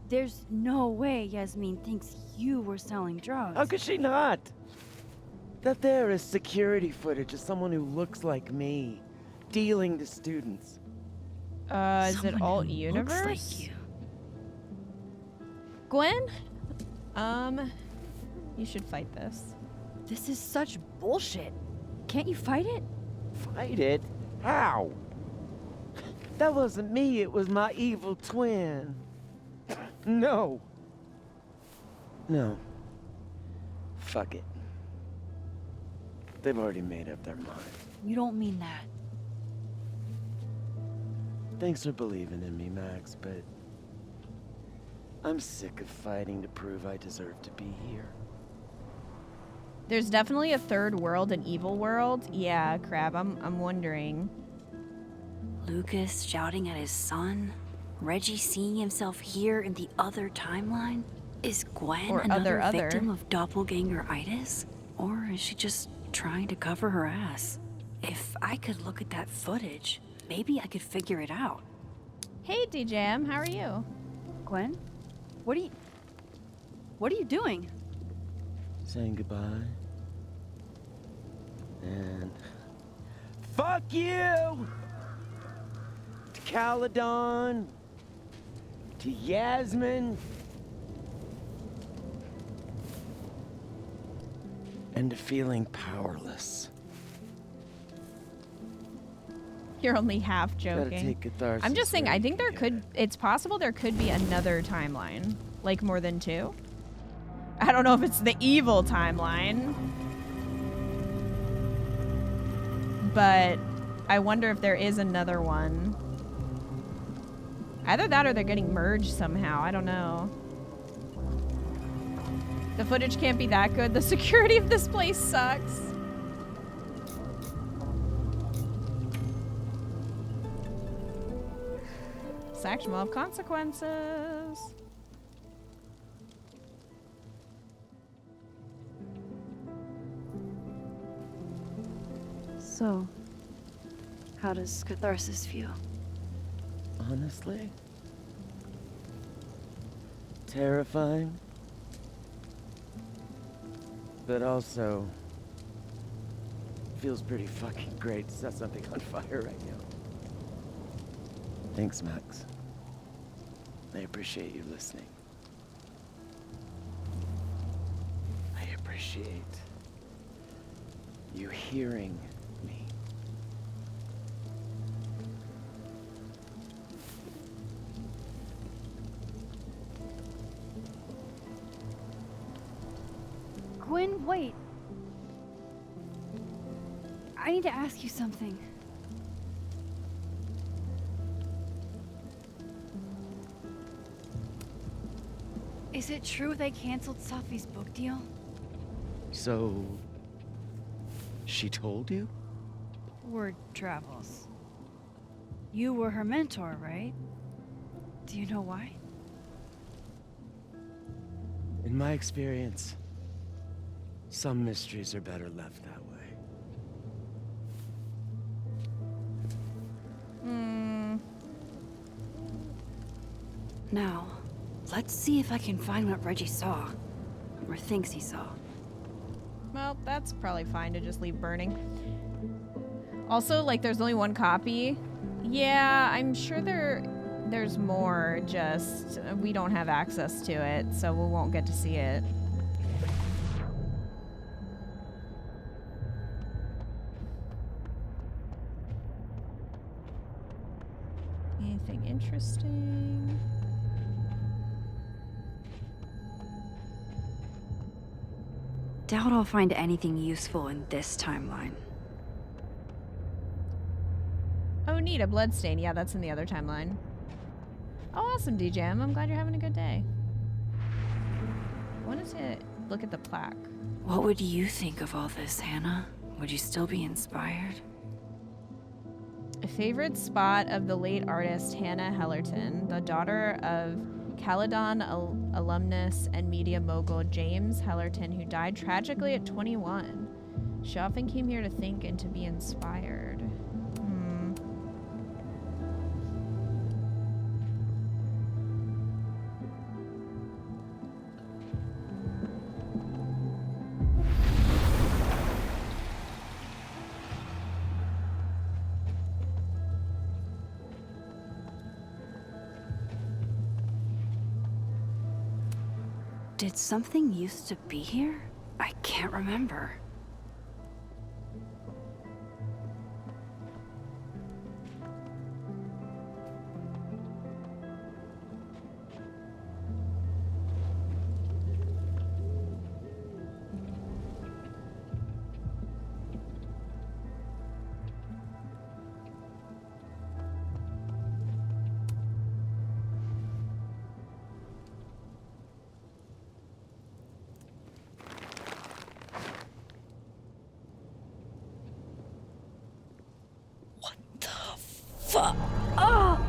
There's no way Yasmin thinks you were selling drugs. How could she not? That there is security footage of someone who looks like me, dealing to students. Is it alt universe? Like you. Gwen? You should fight this. This is such bullshit. Can't you fight it? Fight it? How? That wasn't me, it was my evil twin. No. No. Fuck it. They've already made up their mind. You don't mean that. Thanks for believing in me, Max, but I'm sick of fighting to prove I deserve to be here. There's definitely a third world, an evil world. Yeah, Crab, I'm wondering. Lucas shouting at his son? Reggie seeing himself here in the other timeline? Is Gwen Or another other. victim of doppelganger-itis? Or is she just trying to cover her ass? If I could look at that footage, maybe I could figure it out. Hey, DJM, how are you? Gwen? What are you doing? Saying goodbye. And fuck you! Caledon, to Yasmin, and to feeling powerless. You're only half Gotta joking. take catharsis I'm just saying, where I you think can there could, it's possible there could be another timeline. Like more than 2. I don't know if it's the evil timeline. But I wonder if there is another one. Either that or they're getting merged somehow. I don't know. The footage can't be that good. The security of this place sucks. This action will have consequences. So, how does catharsis feel? Honestly? Terrifying. But also feels pretty fucking great to set something on fire right now. Thanks, Max. I appreciate you listening. I appreciate you hearing me. Gwen, wait. I need to ask you something. Is it true they canceled Safi's book deal? So, she told you? Word travels. You were her mentor, right? Do you know why? In my experience, some mysteries are better left that way. Now, let's see if I can find what Reggie saw. Or thinks he saw. Well, that's probably fine to just leave burning. Also, like, there's only one copy. Yeah, I'm sure there's more, just we don't have access to it, so we won't get to see it. Anything interesting? Doubt I'll find anything useful in this timeline. Oh, neat, a bloodstain. Yeah, that's in the other timeline. Oh, awesome, DJM. I'm glad you're having a good day. I wanted to look at the plaque. What would you think of all this, Hannah? Would you still be inspired? A favorite spot of the late artist Hannah Hellerton, the daughter of Caledon alumnus and media mogul James Hellerton, who died tragically at 21. She often came here to think and to be inspired. Did something used to be here? I can't remember. Fuck! Oh!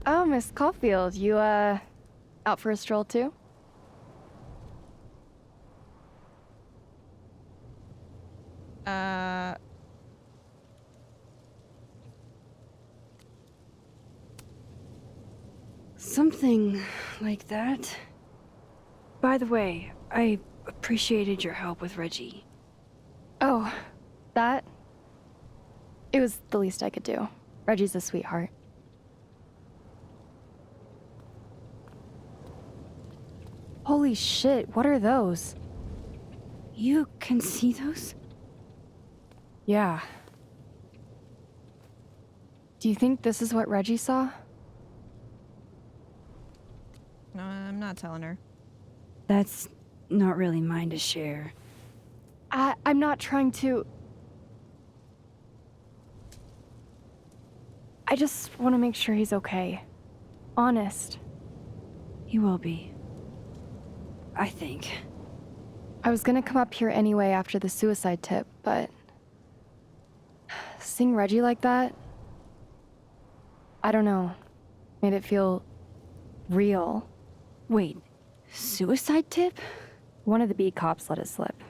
Oh, Miss Caulfield, you, out for a stroll too? Something like that. By the way, I appreciated your help with Reggie. Oh, that? It was the least I could do. Reggie's a sweetheart. Holy shit, what are those? You can see those? Yeah. Do you think this is what Reggie saw? No, I'm not telling her. That's not really mine to share. I'm not trying to... I just want to make sure he's okay. Honest. He will be. I think. I was gonna come up here anyway after the suicide tip, but... seeing Reggie like that... I don't know. Made it feel... real. Wait, suicide tip? One of the beat cops let it slip.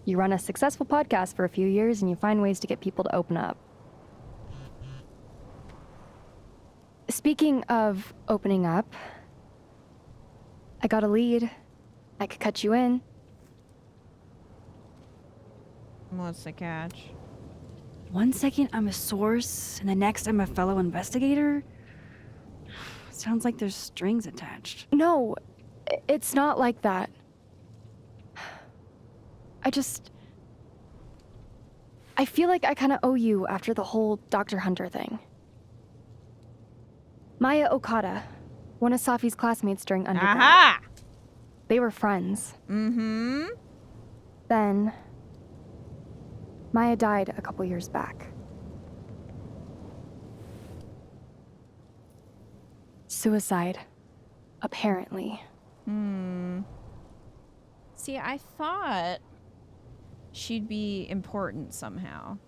You run a successful podcast for a few years and you find ways to get people to open up. Speaking of opening up, I got a lead. I could cut you in. What's the catch? 1 second I'm a source, and the next I'm a fellow investigator? Sounds like there's strings attached. No, it's not like that. I feel like I kind of owe you after the whole Dr. Hunter thing. Maya Okada, one of Safi's classmates during undergrad. Aha! They were friends. Mm-hmm. Then, Maya died a couple years back. Suicide, apparently. See, I thought she'd be important somehow.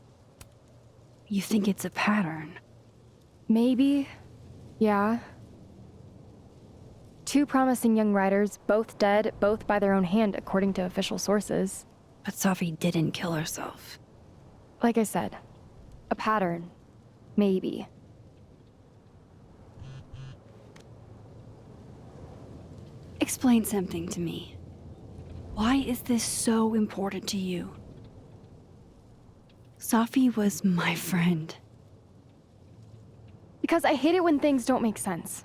You think it's a pattern? Maybe. Yeah. 2 promising young writers, both dead, both by their own hand, according to official sources. But Safi didn't kill herself. Like I said, a pattern. Maybe. Explain something to me. Why is this so important to you? Safi was my friend. Because I hate it when things don't make sense.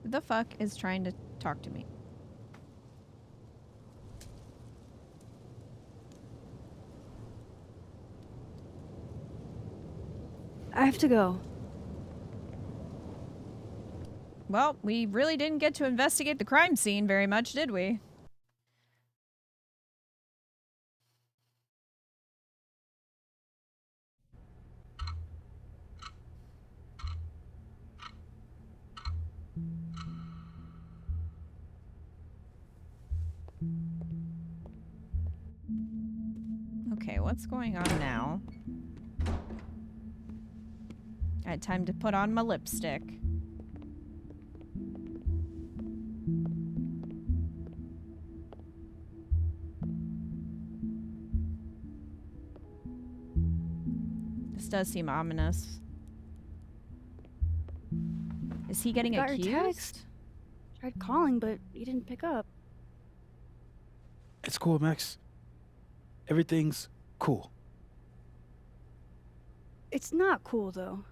Who the fuck is trying to talk to me? I have to go. Well, we really didn't get to investigate the crime scene very much, did we? Okay, what's going on now? I had time to put on my lipstick. This does seem ominous. Is he getting Got accused? your text. Tried calling, but you didn't pick up. It's cool, Max. Everything's cool. It's not cool, though.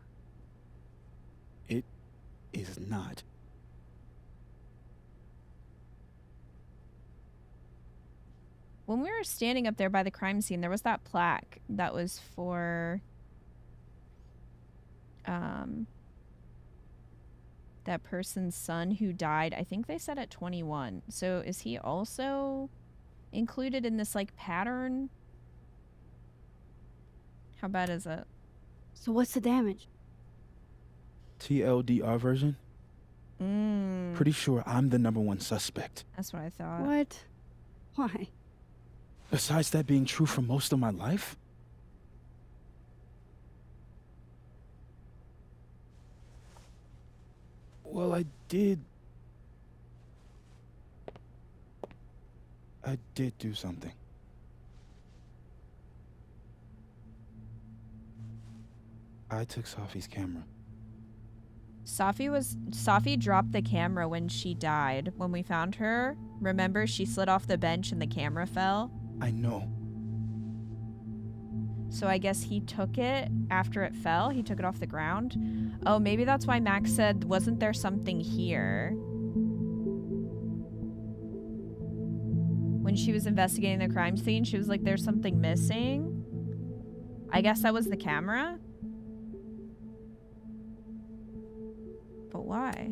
It is not. When we were standing up there by the crime scene, there was that plaque that was for that person's son who died. I think they said at 21. So is he also included in this like pattern? How bad is it? So what's the damage? TLDR version? Mm. Pretty sure I'm the #1 suspect. That's what I thought. What? Why? Besides that being true for most of my life? Well, I did do something. I took Safi's camera. Safi dropped the camera when she died. When we found her, remember she slid off the bench and the camera fell? I know. So I guess he took it after it fell. He took it off the ground. Oh, maybe that's why Max said, wasn't there something here? When she was investigating the crime scene, she was like, there's something missing. I guess that was the camera. But why?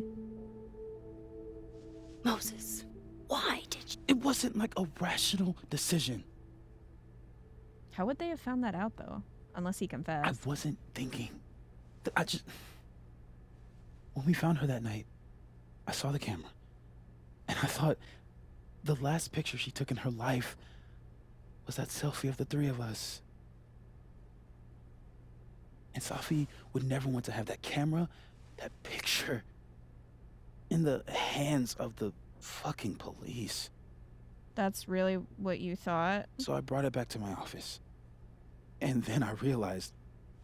Moses, why did you? It wasn't like a rational decision. How would they have found that out, though? Unless he confessed. I wasn't thinking. When we found her that night, I saw the camera. And I thought the last picture she took in her life was that selfie of the three of us. And Safi would never want to have that camera, that picture, in the hands of the fucking police. That's really what you thought? So I brought it back to my office. And then I realized,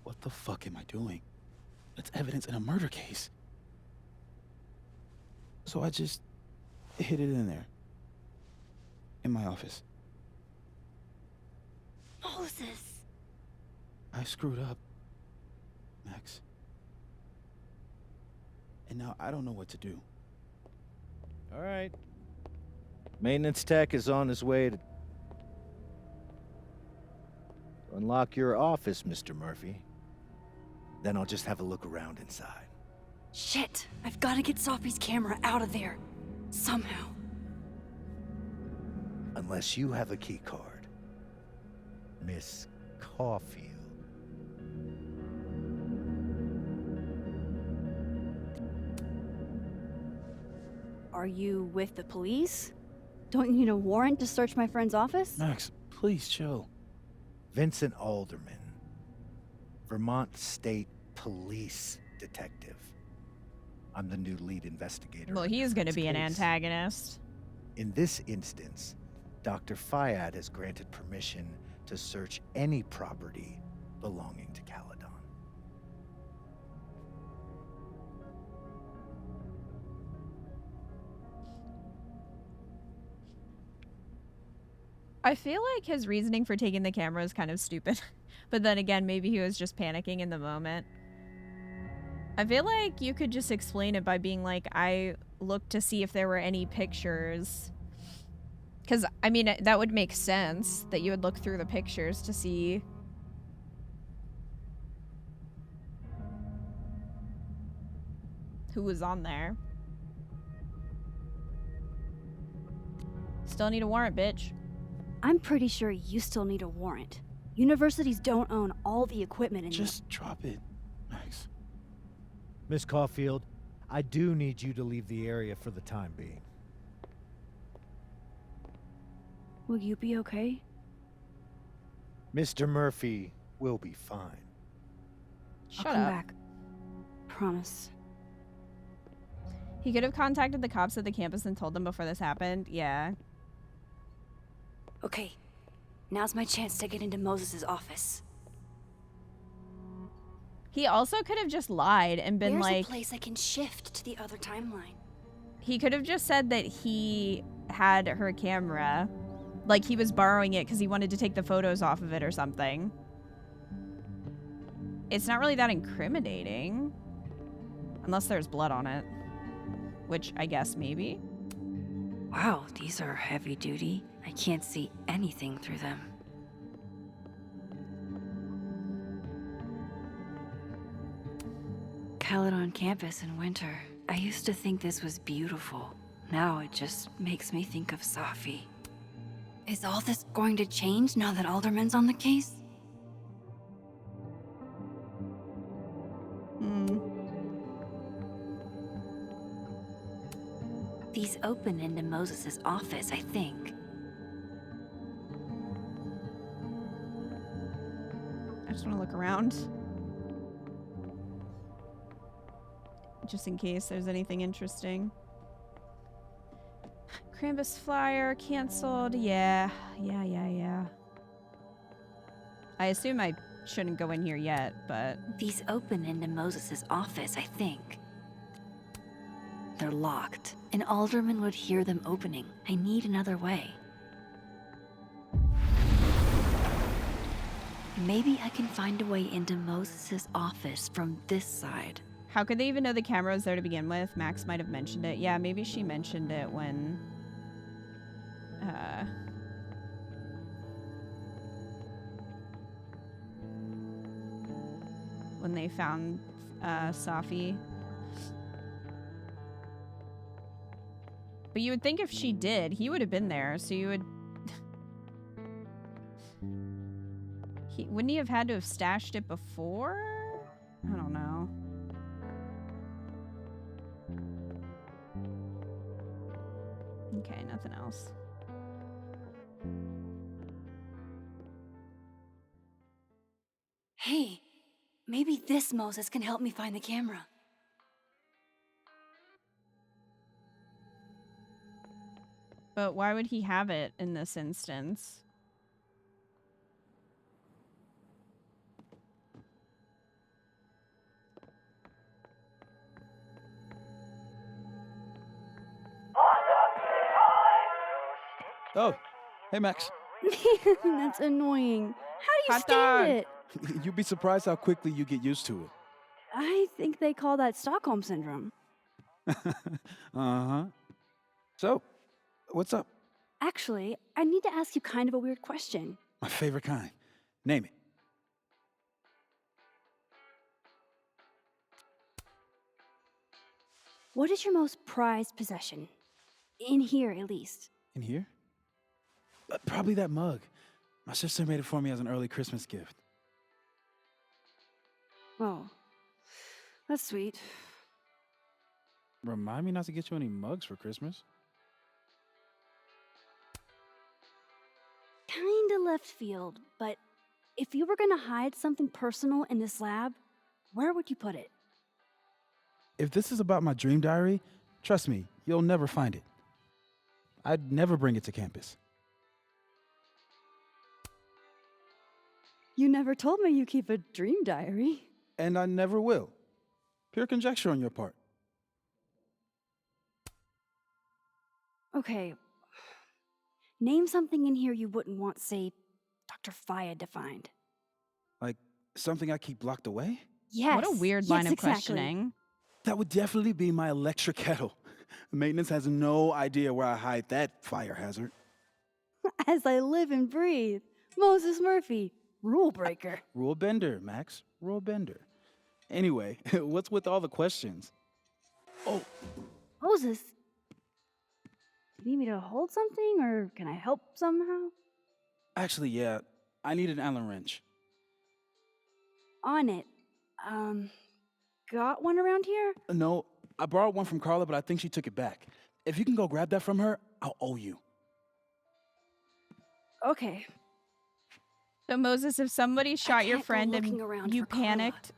what the fuck am I doing? That's evidence in a murder case. So I just hid it in there. In my office. Moses! I screwed up, Max. And now I don't know what to do. All right. Maintenance tech is on his way to unlock your office, Mr. Murphy. Then I'll just have a look around inside. Shit! I've got to get Safi's camera out of there. Somehow. Unless you have a key card. Miss Caulfield. Are you with the police? Don't you need a warrant to search my friend's office? Max, please chill. Vincent Alderman. Vermont State Police Detective. I'm the new lead investigator. Well, he is going to be an antagonist. In this instance, Dr. Fayad has granted permission to search any property belonging to Caledon. I feel like his reasoning for taking the camera is kind of stupid. But then again, maybe he was just panicking in the moment. I feel like you could just explain it by being like, I looked to see if there were any pictures. Because, I mean, that would make sense that you would look through the pictures to see who was on there. Still need a warrant, bitch. I'm pretty sure you still need a warrant. Universities don't own all the equipment in Just drop it, Max. Miss Caulfield, I do need you to leave the area for the time being. Will you be okay? Mr. Murphy will be fine. Shut I'll come up. back. Promise. He could have contacted the cops at the campus and told them before this happened. Yeah. Okay. Now's my chance to get into Moses' office. He also could have just lied and been There's like... a place I can shift to the other timeline. He could have just said that he had her camera. Like he was borrowing it because he wanted to take the photos off of it or something. It's not really that incriminating. Unless there's blood on it. Which I guess maybe. Wow, these are heavy duty. I can't see anything through them. Caledon campus in winter. I used to think this was beautiful. Now it just makes me think of Safi. Is all this going to change now that Alderman's on the case? These open into Moses' office, I think. I just want to look around. Just in case there's anything interesting. Krampus flyer canceled. Yeah. I assume I shouldn't go in here yet, but... These open into Moses' office, I think. They're locked. An alderman would hear them opening. I need another way. Maybe I can find a way into Moses' office from this side. How could they even know the camera was there to begin with? Max might have mentioned it. Yeah, maybe she mentioned it when... when they found Safi. But you would think if she did, he would have been there, so you would... wouldn't he have had to have stashed it before? I don't know. Okay, nothing else. Hey, maybe this Moses can help me find the camera. But why would he have it in this instance? Oh, hey Max. That's annoying. How do you Hot stand dog. it? You'd be surprised how quickly you get used to it. I think they call that Stockholm Syndrome. Uh-huh. So, what's up? Actually, I need to ask you kind of a weird question. My favorite kind. Name it. What is your most prized possession? In here, at least. In here? Probably that mug. My sister made it for me as an early Christmas gift. Oh, that's sweet. Remind me not to get you any mugs for Christmas. Kinda left field, but if you were gonna hide something personal in this lab, where would you put it? If this is about my dream diary, trust me, you'll never find it. I'd never bring it to campus. You never told me you keep a dream diary. And I never will. Pure conjecture on your part. Okay. Name something in here you wouldn't want, say, Dr. Fayed to find. Like something I keep locked away? Yes. What a weird line of questioning. That would definitely be my electric kettle. Maintenance has no idea where I hide that fire hazard. As I live and breathe. Moses Murphy, rule breaker. Rule bender, Max. Rule bender. Anyway, what's with all the questions? Oh, Moses, you need me to hold something, or can I help somehow? actually, yeah. I need an Allen wrench. On it. Got one around here? No, I borrowed one from Carla, but I think she took it back. If you can go grab that from her, I'll owe you. Okay. So Moses, if somebody shot your can't go friend looking around and you for Carla. panicked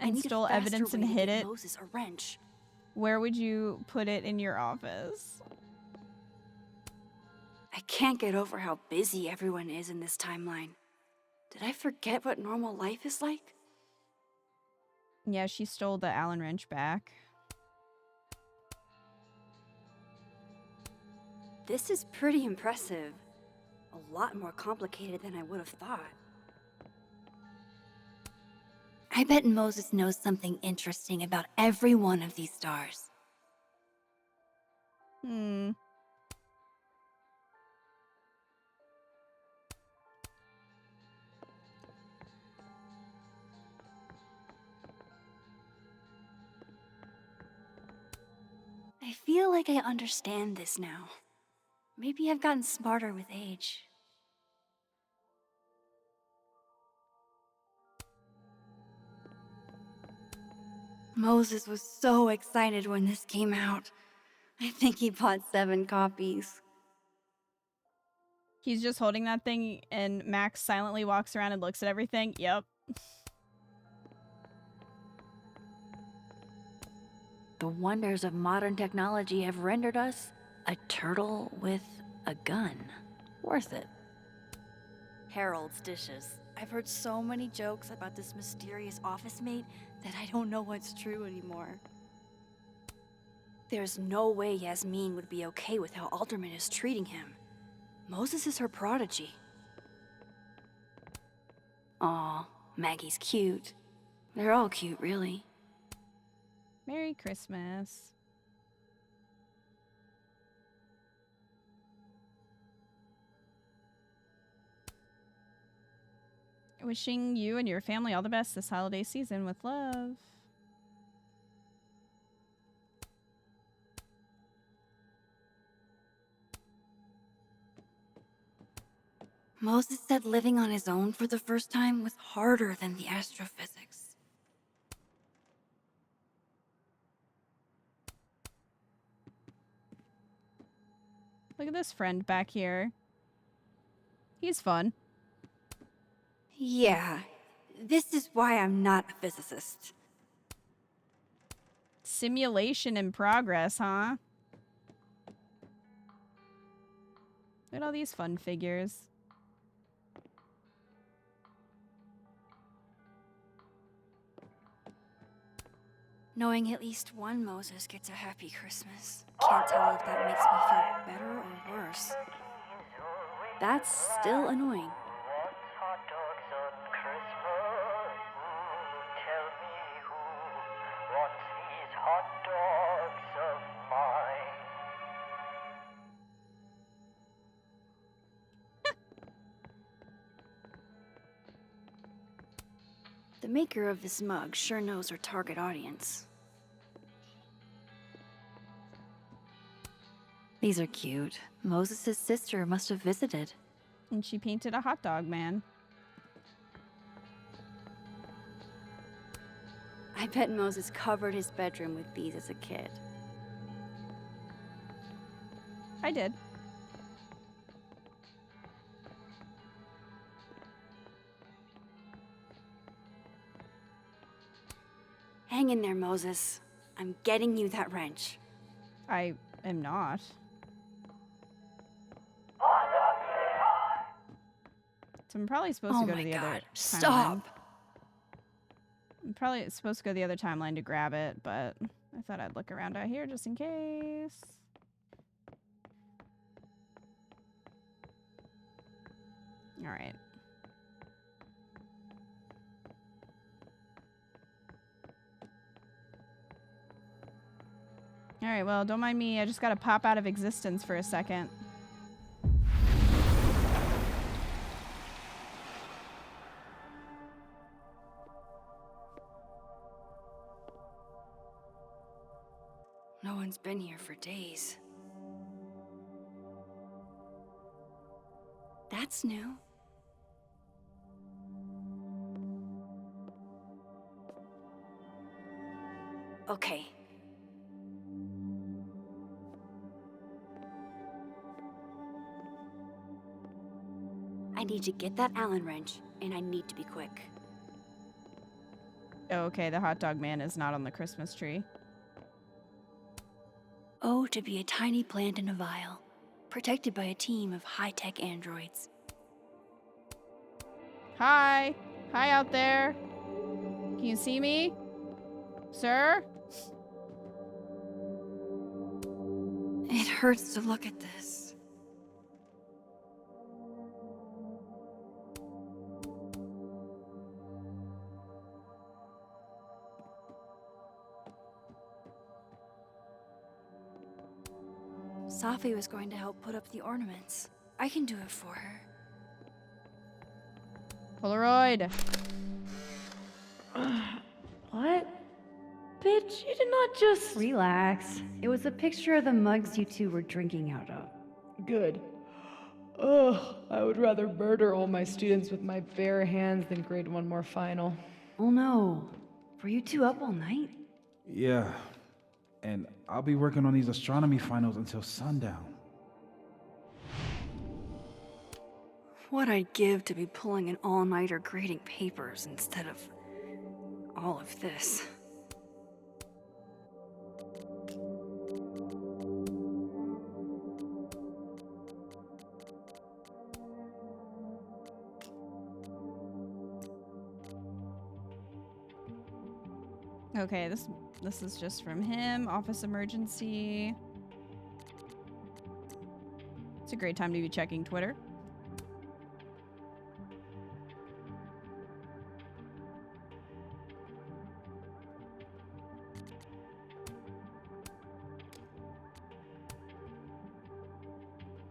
I and need a stole faster evidence way and to hid get it, Moses a wrench. where would you put it in your office? I can't get over how busy everyone is in this timeline. Did I forget what normal life is like? Yeah, she stole the Allen wrench back. This is pretty impressive. A lot more complicated than I would have thought. I bet Moses knows something interesting about every one of these stars. I feel like I understand this now. Maybe I've gotten smarter with age. Moses was so excited when this came out. I think he bought 7 copies. He's just holding that thing and Max silently walks around and looks at everything. Yep. The wonders of modern technology have rendered us a turtle with a gun. Worth it. Harold's dishes. I've heard so many jokes about this mysterious office mate that I don't know what's true anymore. There's no way Yasmin would be okay with how Alderman is treating him. Moses is her prodigy. Aw, Maggie's cute. They're all cute, really. Merry Christmas. Wishing you and your family all the best this holiday season with love. Moses said living on his own for the first time was harder than the astrophysics. Look at this friend back here. He's fun. Yeah, this is why I'm not a physicist. Simulation in progress, huh? Look at all these fun figures. Knowing at least one Moses gets a happy Christmas. Can't tell if that makes me feel better or worse. That's still annoying. The maker of this mug sure knows her target audience. These are cute. Moses' sister must have visited. And she painted a hot dog man. I bet Moses covered his bedroom with these as a kid. I did. Hang in there, Moses. I'm getting you that wrench. I am not. So I'm probably supposed to go to the other timeline. Stop! I'm probably supposed to go to the other timeline to grab it, but I thought I'd look around out here just in case. All right. All right, well, don't mind me. I just got to pop out of existence for a second. No one's been here for days. That's new. Okay. I need to get that Allen wrench, and I need to be quick. Oh, okay, the hot dog man is not on the Christmas tree. Oh, to be a tiny plant in a vial, protected by a team of high-tech androids. Hi! Hi out there! Can you see me? Sir? It hurts to look at this. Safi was going to help put up the ornaments. I can do it for her. Polaroid! What? Bitch, you did not just... Relax. It was a picture of the mugs you two were drinking out of. Good. Ugh, I would rather murder all my students with my bare hands than grade one more final. Oh no. Were you two up all night? Yeah. And I'll be working on these astronomy finals until sundown. What I'd give to be pulling an all-nighter grading papers instead of all of this. Okay, this is just from him. Office emergency. It's a great time to be checking Twitter.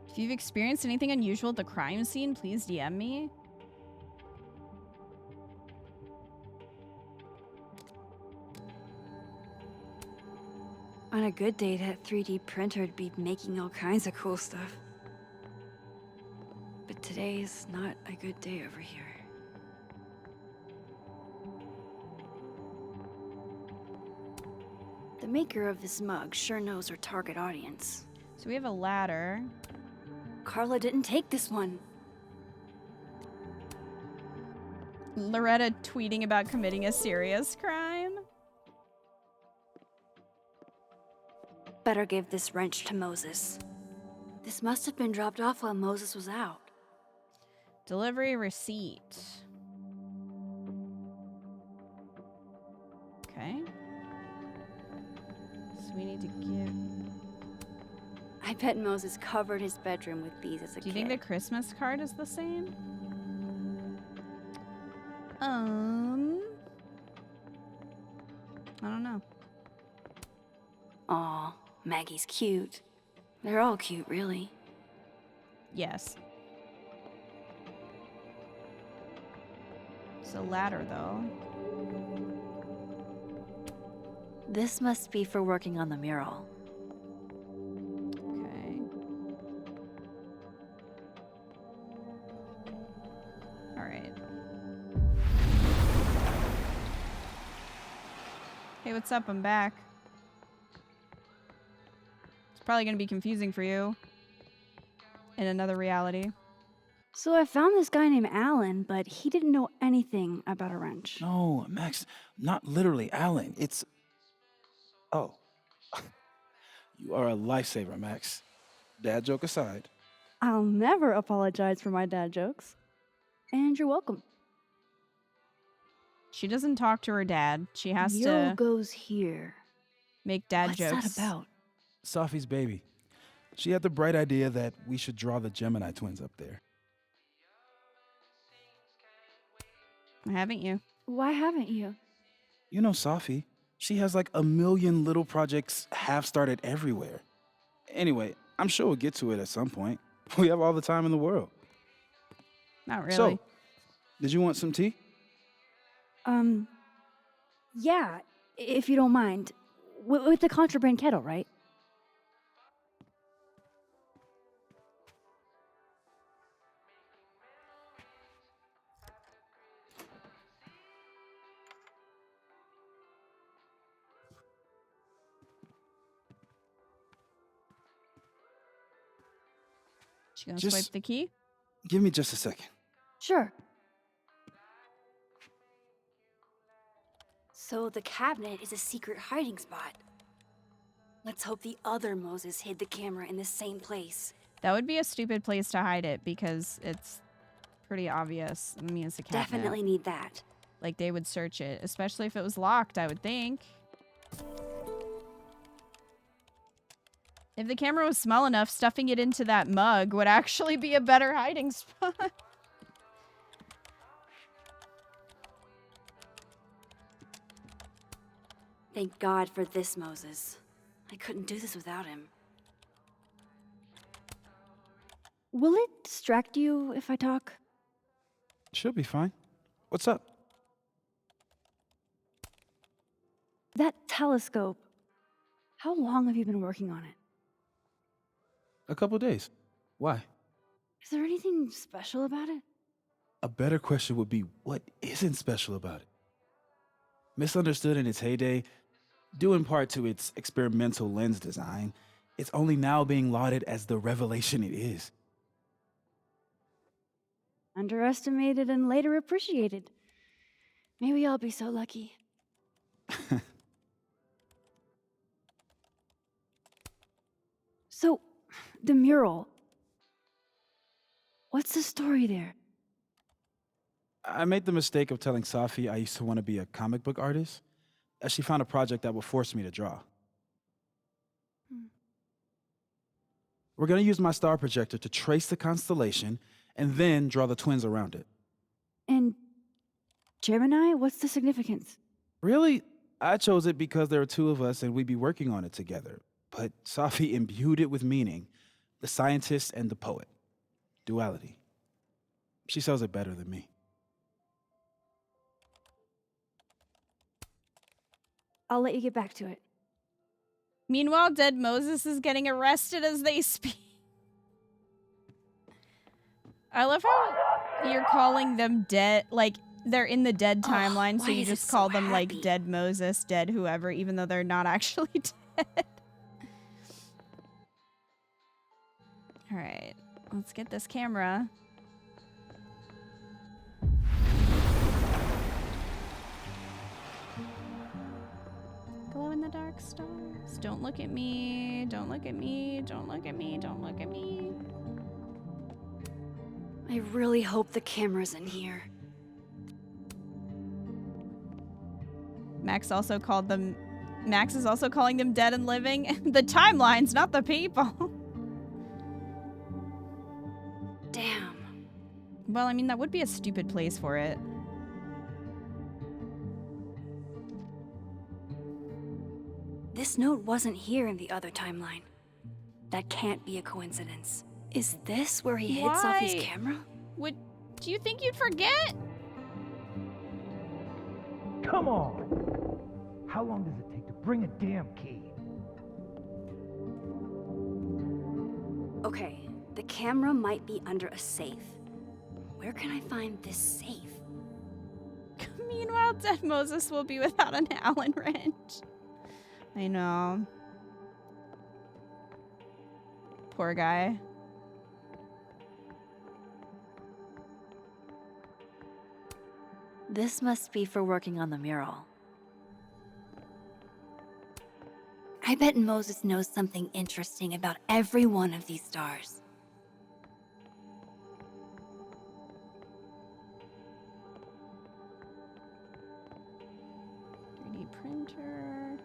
If you've experienced anything unusual at the crime scene, please DM me. On a good day, that 3D printer'd be making all kinds of cool stuff. But today's not a good day over here. The maker of this mug sure knows her target audience. So we have a ladder. Carla didn't take this one. Loretta tweeting about committing a serious crime. Better give this wrench to Moses. This must have been dropped off while Moses was out. Delivery receipt. Okay. So we need to give... I bet Moses covered his bedroom with these as a kid. Do you think the Christmas card is the same? I don't know. Aw, Maggie's cute. They're all cute, really. Yes. It's a ladder, though. This must be for working on the mural. Okay. All right. Hey, what's up? I'm back. It's probably going to be confusing for you in another reality. So I found this guy named Alan, but he didn't know anything about a wrench. No, Max, not literally Alan. It's... Oh. You are a lifesaver, Max. Dad joke aside. I'll never apologize for my dad jokes. And you're welcome. She doesn't talk to her dad. She has Mural to goes here. make dad What's jokes. that about? Safi's baby. She had the bright idea that we should draw the Gemini twins up there. Haven't you? Why haven't you? You know Safi. She has like a million little projects half-started everywhere. Anyway, I'm sure we'll get to it at some point. We have all the time in the world. Not really. So, did you want some tea? Yeah, if you don't mind. With the contraband kettle, right? She gonna Just- swipe the key? Give me just a second. Sure. So the cabinet is a secret hiding spot. Let's hope the other Moses hid the camera in the same place. That would be a stupid place to hide it because it's pretty obvious. I mean, it's a cabinet. Definitely need that. Like, they would search it, especially if it was locked, I would think. If the camera was small enough, stuffing it into that mug would actually be a better hiding spot. Thank God for this Moses. I couldn't do this without him. Will it distract you if I talk? She'll be fine. What's up? That telescope. How long have you been working on it? A couple days. Why? Is there anything special about it? A better question would be, what isn't special about it? Misunderstood in its heyday, due in part to its experimental lens design, it's only now being lauded as the revelation it is. Underestimated and later appreciated. Maybe I'll be so lucky. So, the mural. What's the story there? I made the mistake of telling Safi I used to want to be a comic book artist, She found a project that will force me to draw. We're going to use my star projector to trace the constellation and then draw the twins around it. And Gemini, what's the significance? Really? I chose it because there are two of us and we'd be working on it together. But Safi imbued it with meaning. The scientist and the poet. Duality. She sells it better than me. I'll let you get back to it. Meanwhile, dead Moses is getting arrested as they speak. I love how you're calling them dead, like, they're in the dead timeline, so you just call them, like, dead Moses, dead whoever, even though they're not actually dead. Alright, let's get this camera. Glow-in-the-dark stars. Don't look at me. Don't look at me. Don't look at me. Don't look at me. I really hope the camera's in here. Max is also calling them dead and living. The timelines, not the people. Damn. Well, I mean, that would be a stupid place for it. This note wasn't here in the other timeline. That can't be a coincidence. Is this where he hid Safi's camera? Do you think you'd forget? Come on! How long does it take to bring a damn key? Okay, the camera might be under a safe. Where can I find this safe? Meanwhile, dead Moses will be without an Allen wrench. I know. Poor guy. This must be for working on the mural. I bet Moses knows something interesting about every one of these stars. 3D printer.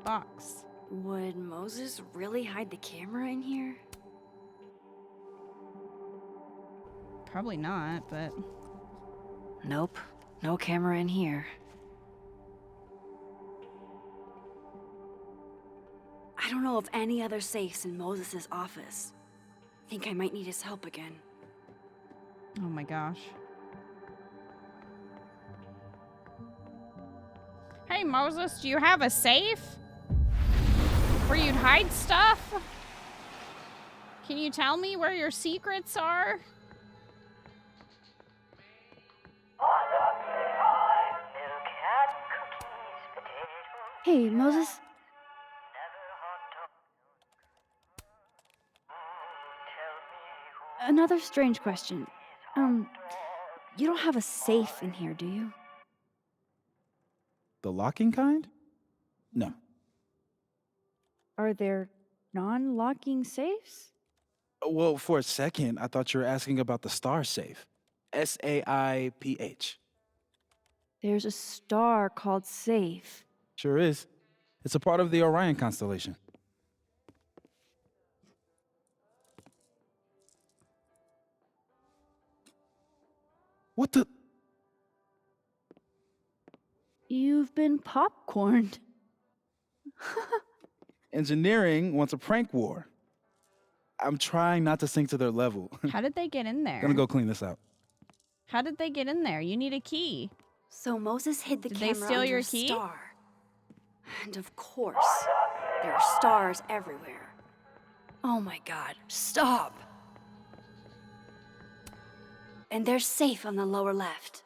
Box. Would Moses really hide the camera in here? Probably not, but... Nope. No camera in here. I don't know of any other safes in Moses' office. Think I might need his help again. Oh my gosh. Hey Moses, do you have a safe? Where you'd hide stuff? Can you tell me where your secrets are? Hey, Moses. Another strange question. You don't have a safe in here, do you? The locking kind? No. Are there non-locking safes? Well, for a second, I thought you were asking about the star safe. SAIPH. There's a star called Safe. Sure is. It's a part of the Orion constellation. What the? You've been popcorned. Engineering wants a prank war. I'm trying not to sink to their level. How did they get in there? Gonna go clean this out. How did they get in there? You need a key. So Moses hid the camera Did they steal under your a key? star. And of course, there are stars everywhere. Oh my god, stop! And they're safe on the lower left.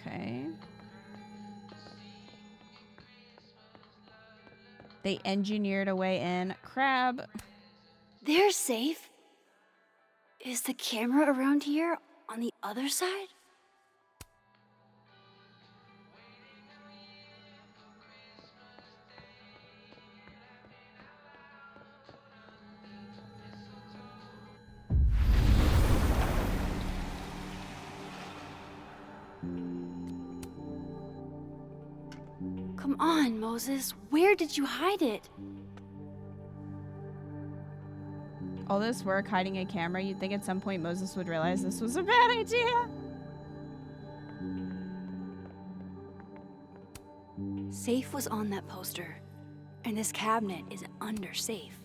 Okay. They engineered a way in. Crab. They're safe. Is the camera around here on the other side? on, Moses. Where did you hide it? All this work hiding a camera, you'd think at some point Moses would realize this was a bad idea. Safe was on that poster, and this cabinet is under safe.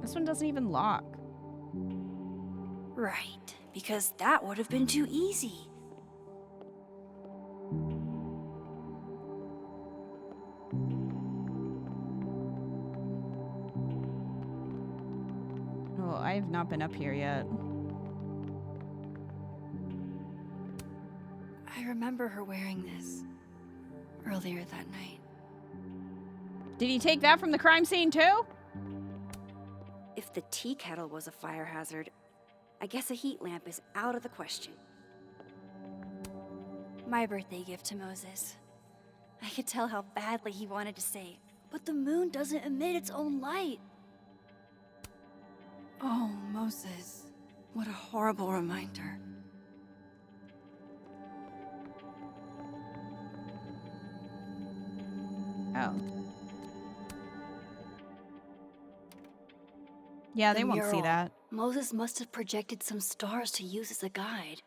This one doesn't even lock. Right, because that would have been too easy. Oh, I have not been up here yet. I remember her wearing this earlier that night. Did he take that from the crime scene too? If the tea kettle was a fire hazard, I guess a heat lamp is out of the question. My birthday gift to Moses. I could tell how badly he wanted to say, but the moon doesn't emit its own light. Oh, Moses. What a horrible reminder. Oh. Yeah, they won't see that. Moses must have projected some stars to use as a guide.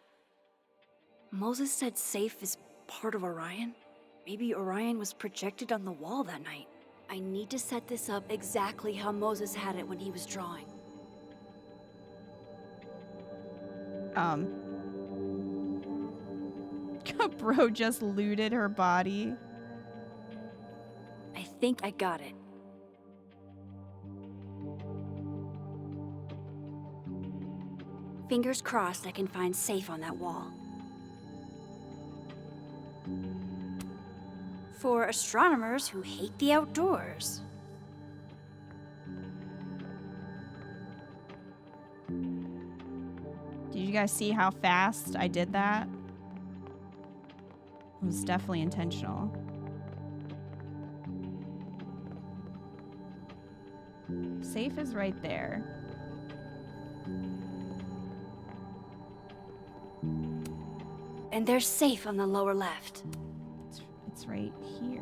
Moses said Safe is part of Orion. Maybe Orion was projected on the wall that night. I need to set this up exactly how Moses had it when he was drawing. Bro just looted her body. I think I got it. Fingers crossed I can find Safe on that wall. For astronomers who hate the outdoors. Did you guys see how fast I did that? It was definitely intentional. Safe is right there. And there's Safe on the lower left. It's right here.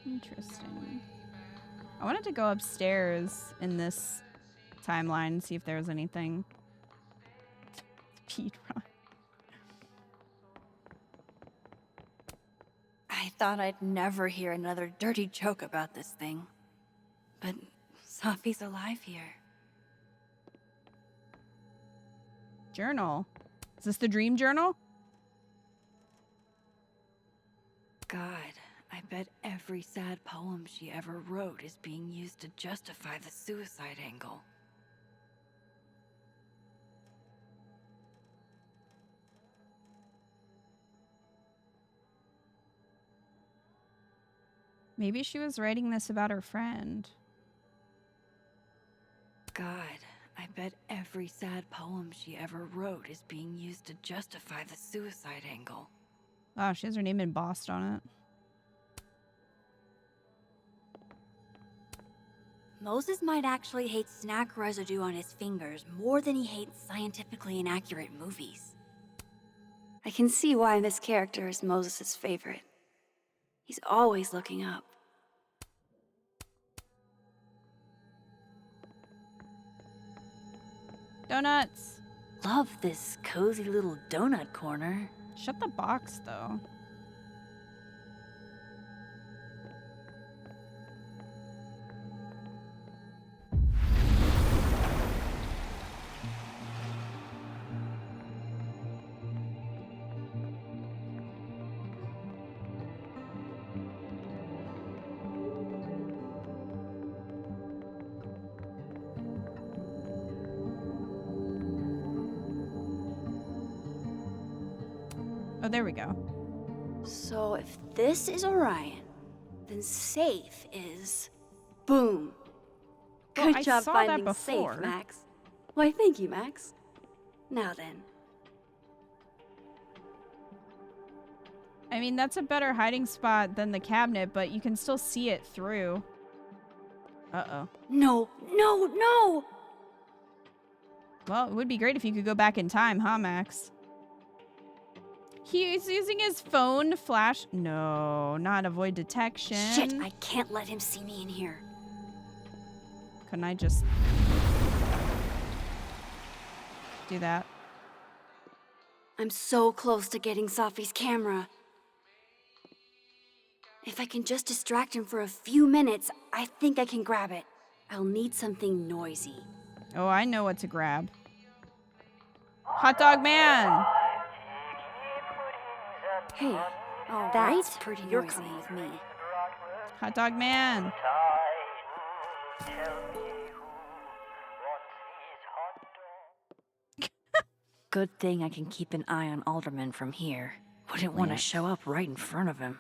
Interesting. I wanted to go upstairs in this timeline and see if there was anything. Speed run. I thought I'd never hear another dirty joke about this thing. But Safi's alive here. Journal. Is this the dream journal? God, I bet every sad poem she ever wrote is being used to justify the suicide angle. Maybe she was writing this about her friend. God, I bet every sad poem she ever wrote is being used to justify the suicide angle. Wow, she has her name embossed on it. Moses might actually hate snack residue on his fingers more than he hates scientifically inaccurate movies. I can see why this character is Moses' favorite. He's always looking up. Donuts. Love this cozy little donut corner. Shut the box, though. Oh, there we go. So if this is Orion, then Safe is... Boom. Well, Good job saw finding that before. Safe, Max. Why, thank you, Max. Now then. I mean, that's a better hiding spot than the cabinet, but you can still see it through. Uh-oh. No, no, no! Well, it would be great if you could go back in time, huh, Max? He's using his phone to flash. No, not avoid detection. Shit, I can't let him see me in here. Couldn't I just do that? I'm so close to getting Safi's camera. If I can just distract him for a few minutes, I think I can grab it. I'll need something noisy. Oh, I know what to grab. Hot dog man! Hey, that's pretty noisy. You're coming with me. Hot dog man! Good thing I can keep an eye on Alderman from here. Wouldn't want to show up right in front of him.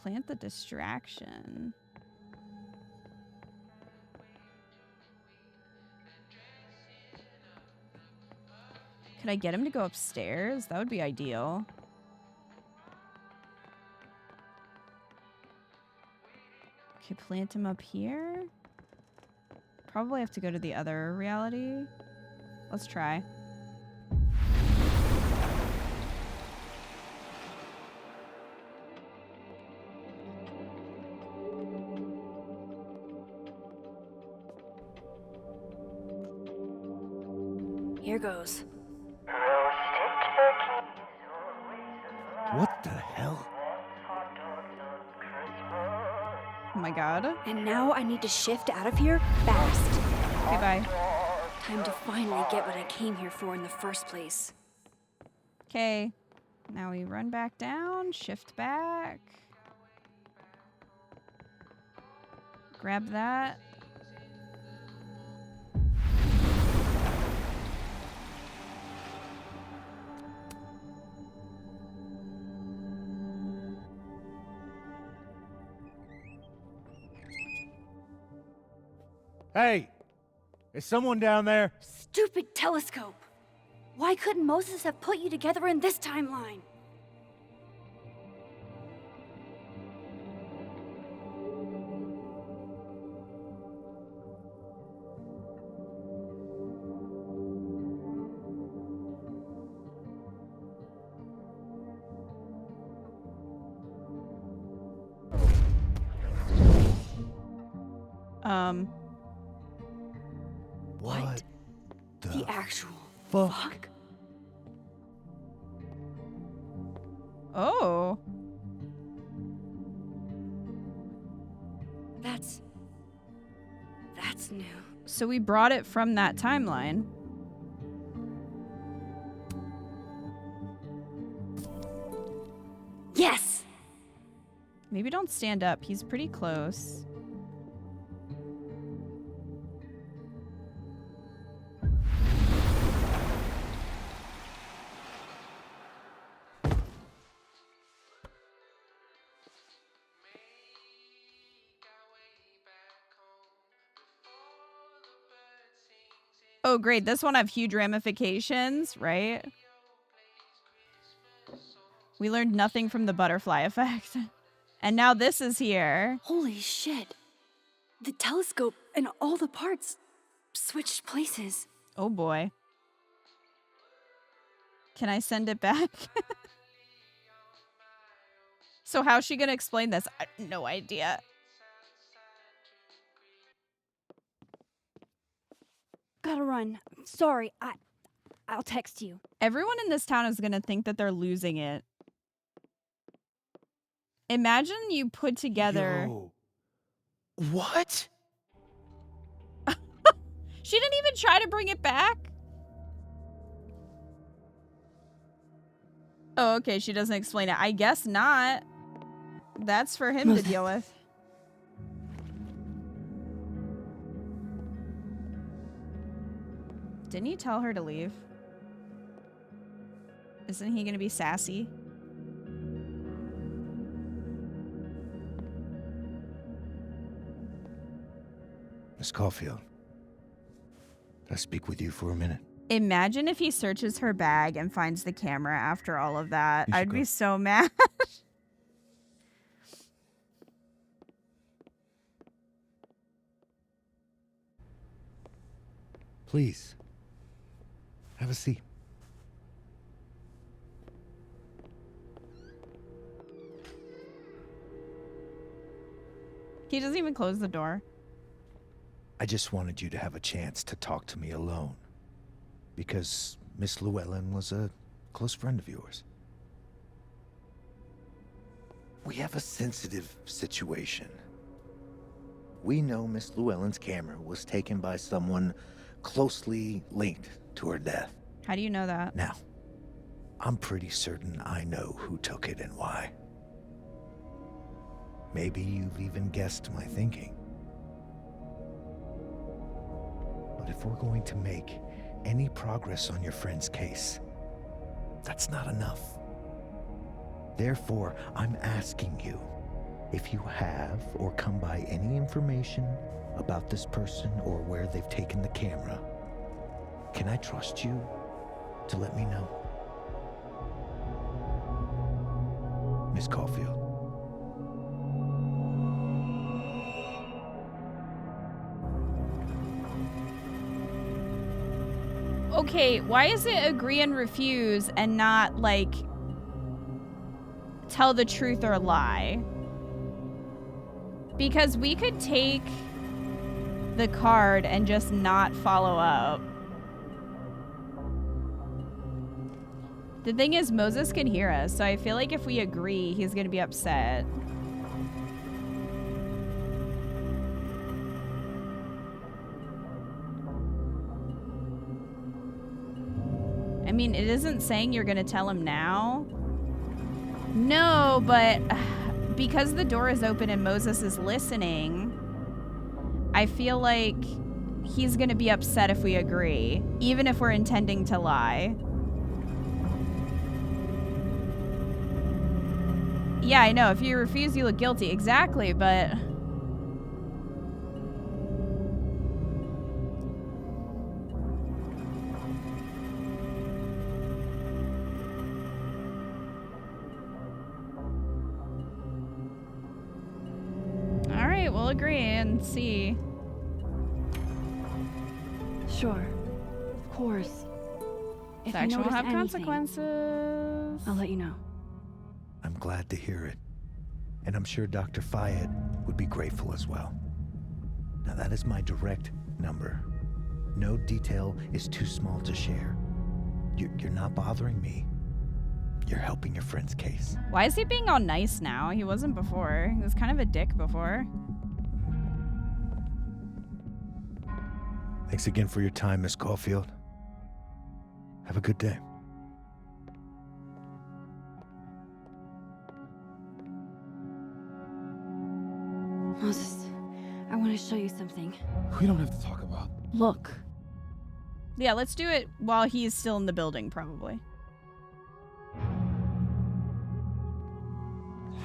Plant the distraction. Could I get him to go upstairs? That would be ideal. Okay, plant him up here. Probably have to go to the other reality. Let's try. Here goes. What the hell? Oh my god. And now I need to shift out of here fast. Okay, bye. Time to finally get what I came here for in the first place. Okay. Now we run back down, shift back. Grab that. Hey! Is someone down there? Stupid telescope! Why couldn't Moses have put you together in this timeline? What the actual fuck? Oh. That's new. So we brought it from that timeline. Yes! Maybe don't stand up. He's pretty close. Oh, great. This one have huge ramifications, right? We learned nothing from the butterfly effect. And now this is here. Holy shit. The telescope and all the parts switched places. Oh boy. Can I send it back? So how's she gonna explain this? I have no idea. Gotta run. Sorry, I'll text you. Everyone in this town is gonna think that they're losing it. Imagine you put together... Yo. What? She didn't even try to bring it back? Oh, okay, she doesn't explain it. I guess not. That's for him to deal with. Didn't you tell her to leave? Isn't he gonna be sassy? Miss Caulfield, can I speak with you for a minute? Imagine if he searches her bag and finds the camera after all of that. You should I'd go. be so mad. Please, have a seat. He doesn't even close the door. I just wanted you to have a chance to talk to me alone. Because Miss Llewellyn was a close friend of yours. We have a sensitive situation. We know Miss Llewellyn's camera was taken by someone closely linked to her death. How do you know that? Now, I'm pretty certain I know who took it and why. Maybe you've even guessed my thinking. But if we're going to make any progress on your friend's case, that's not enough. Therefore, I'm asking you, if you have or come by any information about this person or where they've taken the camera, can I trust you to let me know? Miss Caulfield. Okay, why is it agree and refuse and not, like, tell the truth or lie? Because we could take the card and just not follow up. The thing is, Moses can hear us, so I feel like if we agree, he's gonna be upset. I mean, it isn't saying you're gonna tell him now. No, but because the door is open and Moses is listening, I feel like he's gonna be upset if we agree, even if we're intending to lie. Yeah, I know. If you refuse, you look guilty. Exactly, but... Alright, we'll agree and see. Sure. Of course. If This you action will notice have anything, consequences. I'll let you know. I'm glad to hear it. And I'm sure Dr. Fayed would be grateful as well. Now that is my direct number. No detail is too small to share. You're not bothering me. You're helping your friend's case. Why is he being all nice now? He wasn't before. He was kind of a dick before. Thanks again for your time, Miss Caulfield. Have a good day. Moses, I want to show you something. We don't have to talk about. Look. Yeah, let's do it while he's still in the building, probably.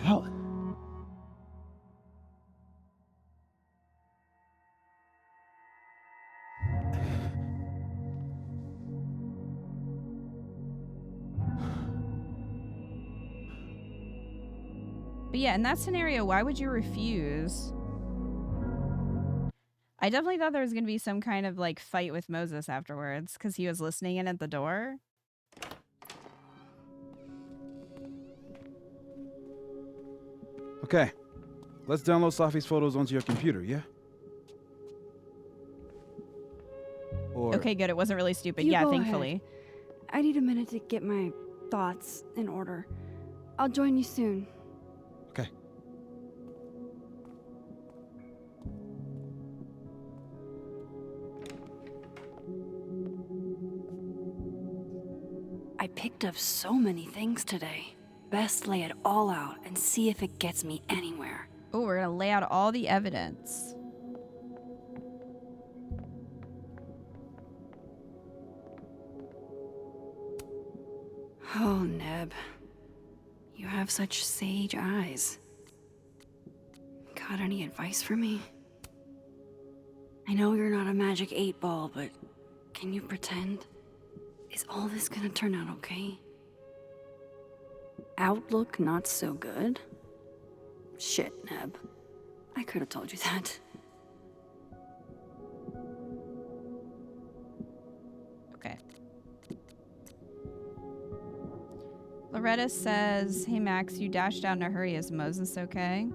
How? But yeah, in that scenario, why would you refuse? I definitely thought there was going to be some kind of, like, fight with Moses afterwards, because he was listening in at the door. Okay, let's download Safi's photos onto your computer, yeah? Or... Okay, good. It wasn't really stupid. You Yeah, go thankfully. ahead. I need a minute to get my thoughts in order. I'll join you soon. Okay. I picked up so many things today. Best lay it all out and see if it gets me anywhere. Oh, we're going to lay out all the evidence. Oh, Neb. You have such sage eyes. Got any advice for me? I know you're not a magic 8-ball, but can you pretend? Is all this gonna turn out okay? Outlook not so good? Shit, Neb. I could have told you that. Okay. Loretta says, hey Max, you dashed out in a hurry. Is Moses okay?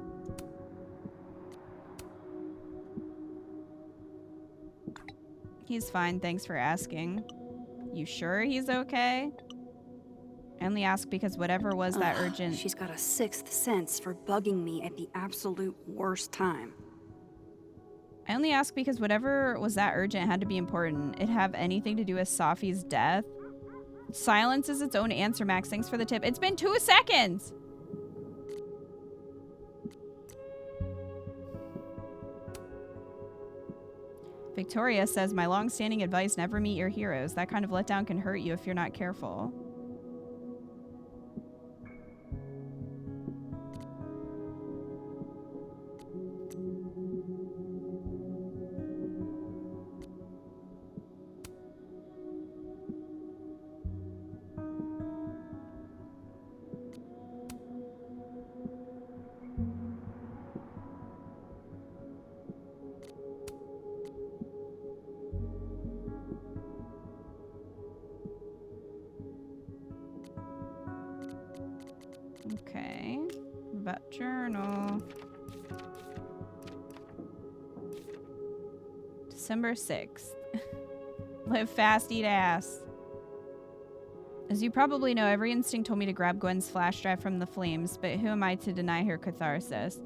He's fine, thanks for asking. You sure he's okay? I only ask because whatever was that urgent... She's got a sixth sense for bugging me at the absolute worst time. I only ask because whatever was that urgent had to be important. It have anything to do with Safi's death? Silence is its own answer, Max. Thanks for the tip. It's been 2 seconds! Victoria says, my long-standing advice, never meet your heroes. That kind of letdown can hurt you if you're not careful. Okay. About journal. December 6th. Live fast, eat ass. As you probably know, every instinct told me to grab Gwen's flash drive from the flames, but who am I to deny her catharsis?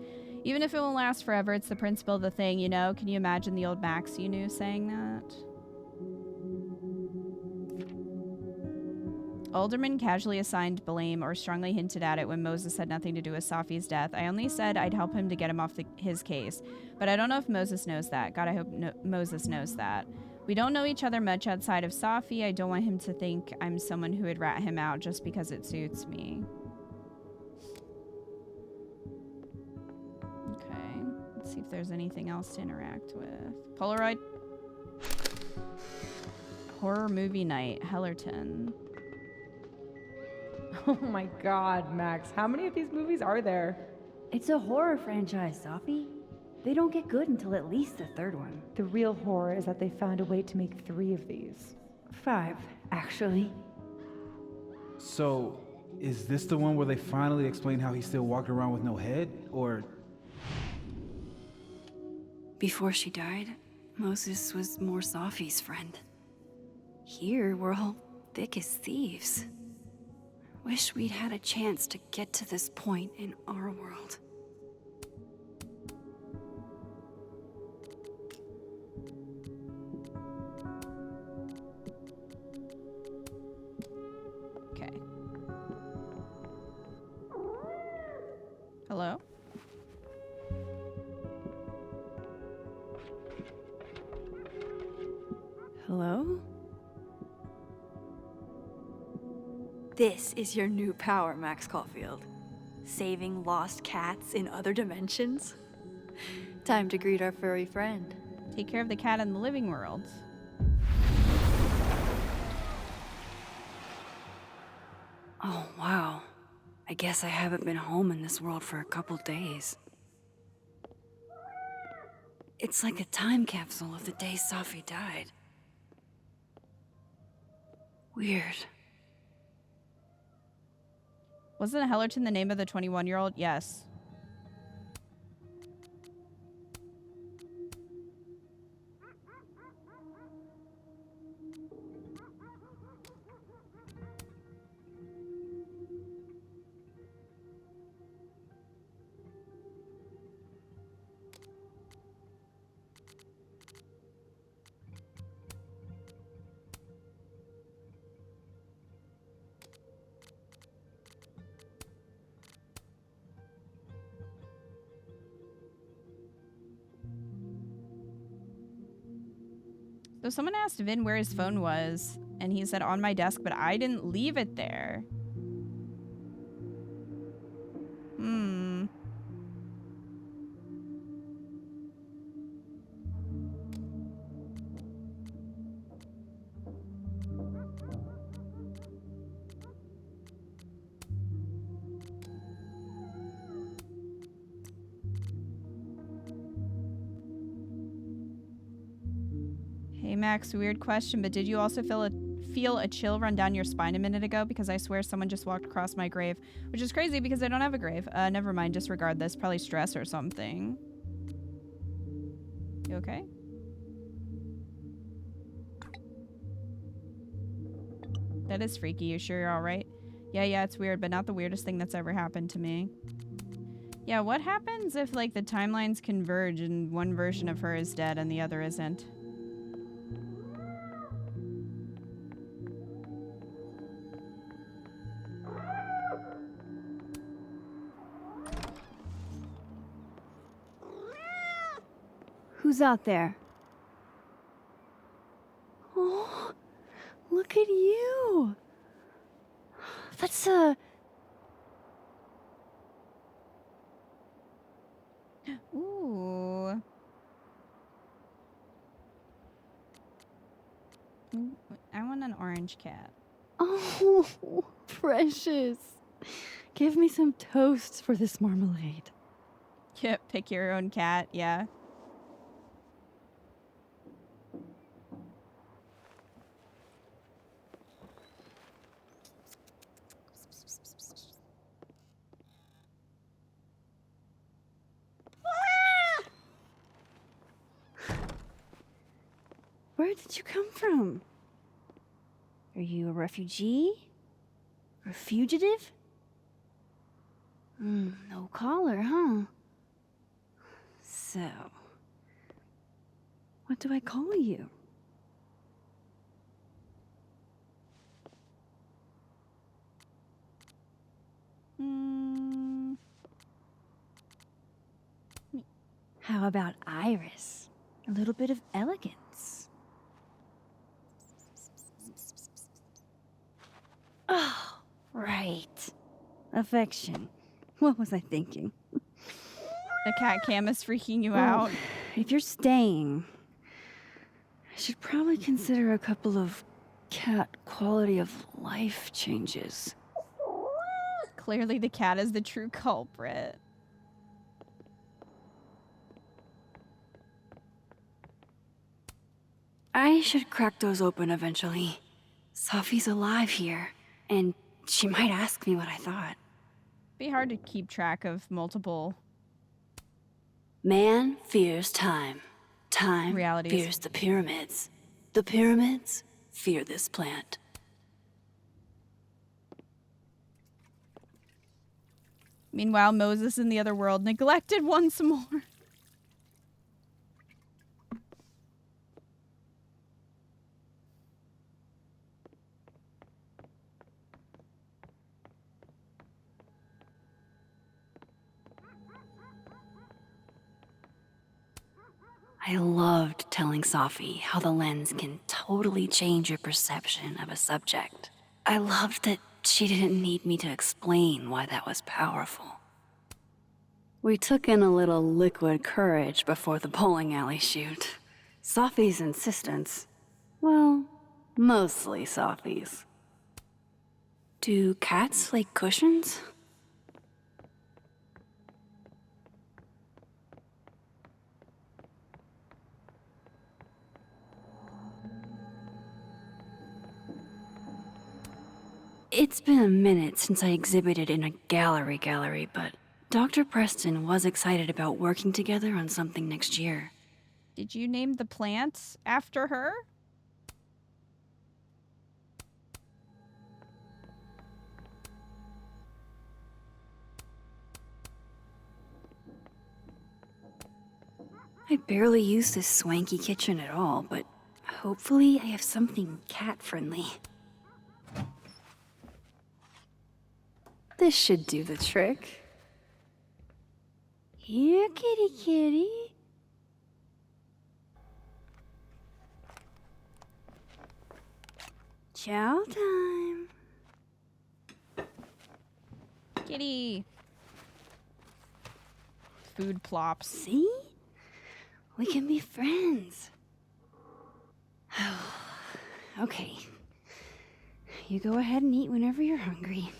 Even if it won't last forever, it's the principle of the thing, you know? Can you imagine the old Max you knew saying that? Alderman casually assigned blame or strongly hinted at it when Moses had nothing to do with Safi's death. I only said I'd help him to get him off his case. But I don't know if Moses knows that. God, I hope Moses knows that. We don't know each other much outside of Safi. I don't want him to think I'm someone who would rat him out just because it suits me. Okay. Let's see if there's anything else to interact with. Polaroid. Horror movie night. Hellerton. Oh my god, Max. How many of these movies are there? It's a horror franchise, Safi. They don't get good until at least the third one. The real horror is that they found a way to make 3 of these. 5, actually. So, is this the one where they finally explain how he's still walking around with no head? Or... Before she died, Moses was more Safi's friend. Here, we're all thick as thieves. Wish we'd had a chance to get to this point in our world. Okay. Hello? Hello? This is your new power, Max Caulfield. Saving lost cats in other dimensions? Time to greet our furry friend. Take care of the cat in the living world. Oh, wow. I guess I haven't been home in this world for a couple days. It's like a time capsule of the day Safi died. Weird. Wasn't Hellerton the name of the 21-year-old? Yes. So someone asked Vin where his phone was, and he said on my desk, but I didn't leave it there. Hey Max, weird question, but did you also feel a chill run down your spine a minute ago? Because I swear someone just walked across my grave, which is crazy because I don't have a grave. Never mind, disregard this. Probably stress or something. You okay? That is freaky. You sure you're alright? Yeah, it's weird, but not the weirdest thing that's ever happened to me. Yeah, what happens if, like, the timelines converge and one version of her is dead and the other isn't? Who's out there? Oh, look at you. That's Ooh. I want an orange cat. Oh, precious. Give me some toast for this marmalade. Yep, pick your own cat, yeah. Where did you come from? Are you a refugee? Or a fugitive? No collar, huh? So, what do I call you? How about Iris? A little bit of elegance. Oh, right. Affection. What was I thinking? The cat cam is freaking you Well, out. If you're staying, I should probably consider a couple of cat quality of life changes. Clearly the cat is the true culprit. I should crack those open eventually. Sophie's alive here, and she might ask me what I thought. Be hard to keep track of multiple Man fears time. Time realities. fears the pyramids. The pyramids fear this plant. Meanwhile, Moses in the other world neglected once more. I loved telling Sophie how the lens can totally change your perception of a subject. I loved that she didn't need me to explain why that was powerful. We took in a little liquid courage before the bowling alley shoot. Sophie's insistence, well, mostly Sophie's. Do cats like cushions? It's been a minute since I exhibited in a gallery, but Dr. Preston was excited about working together on something next year. Did you name the plant after her? I barely use this swanky kitchen at all, but hopefully I have something cat-friendly. This should do the trick. Here, kitty kitty. Chow time. Kitty. Food plops. See? We can be friends. Okay. You go ahead and eat whenever you're hungry.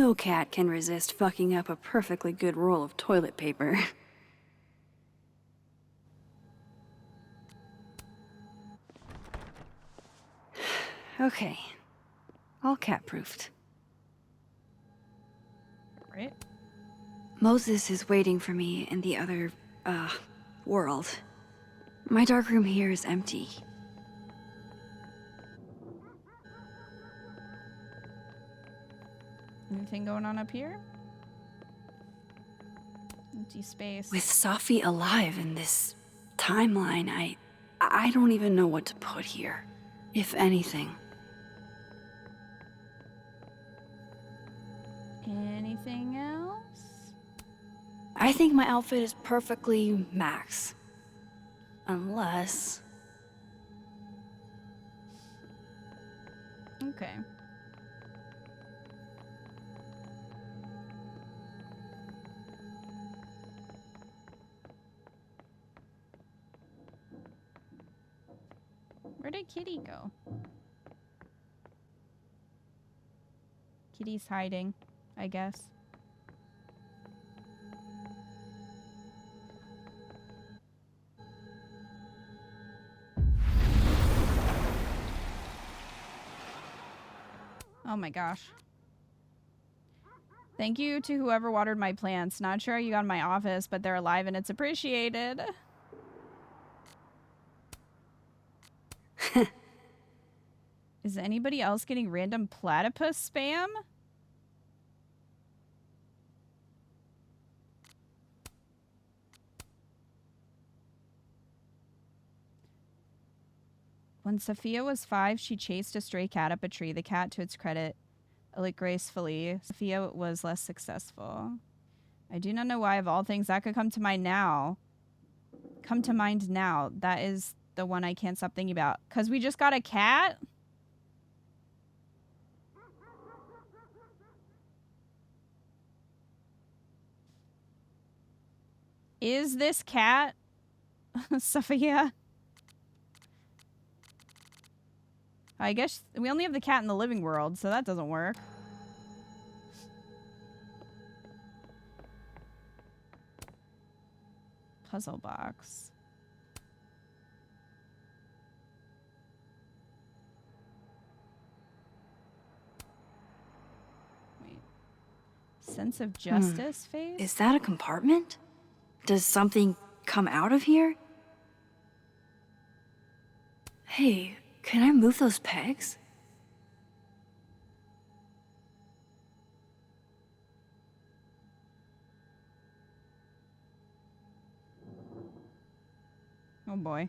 No cat can resist fucking up a perfectly good roll of toilet paper. Okay. All cat-proofed. Right. Moses is waiting for me in the other, world. My darkroom here is empty. Anything going on up here? Empty space. With Safi alive in this timeline, I don't even know what to put here, if anything. Anything else? I think my outfit is perfectly max. Unless... Okay. Where did Kitty go? Kitty's hiding, I guess. Oh my gosh. Thank you to whoever watered my plants. Not sure how you got in my office, but they're alive and it's appreciated. Is anybody else getting random platypus spam? When Sophia was 5, she chased a stray cat up a tree. The cat, to its credit, lit gracefully. Sophia was less successful. I do not know why, of all things, that could come to mind now. That is the one I can't stop thinking about. Because we just got a cat? Is this cat Sophia? I guess we only have the cat in the living world, so that doesn't work. Puzzle box. Wait. Sense of justice face? Is that a compartment? Does something come out of here? Hey, can I move those pegs? Oh boy.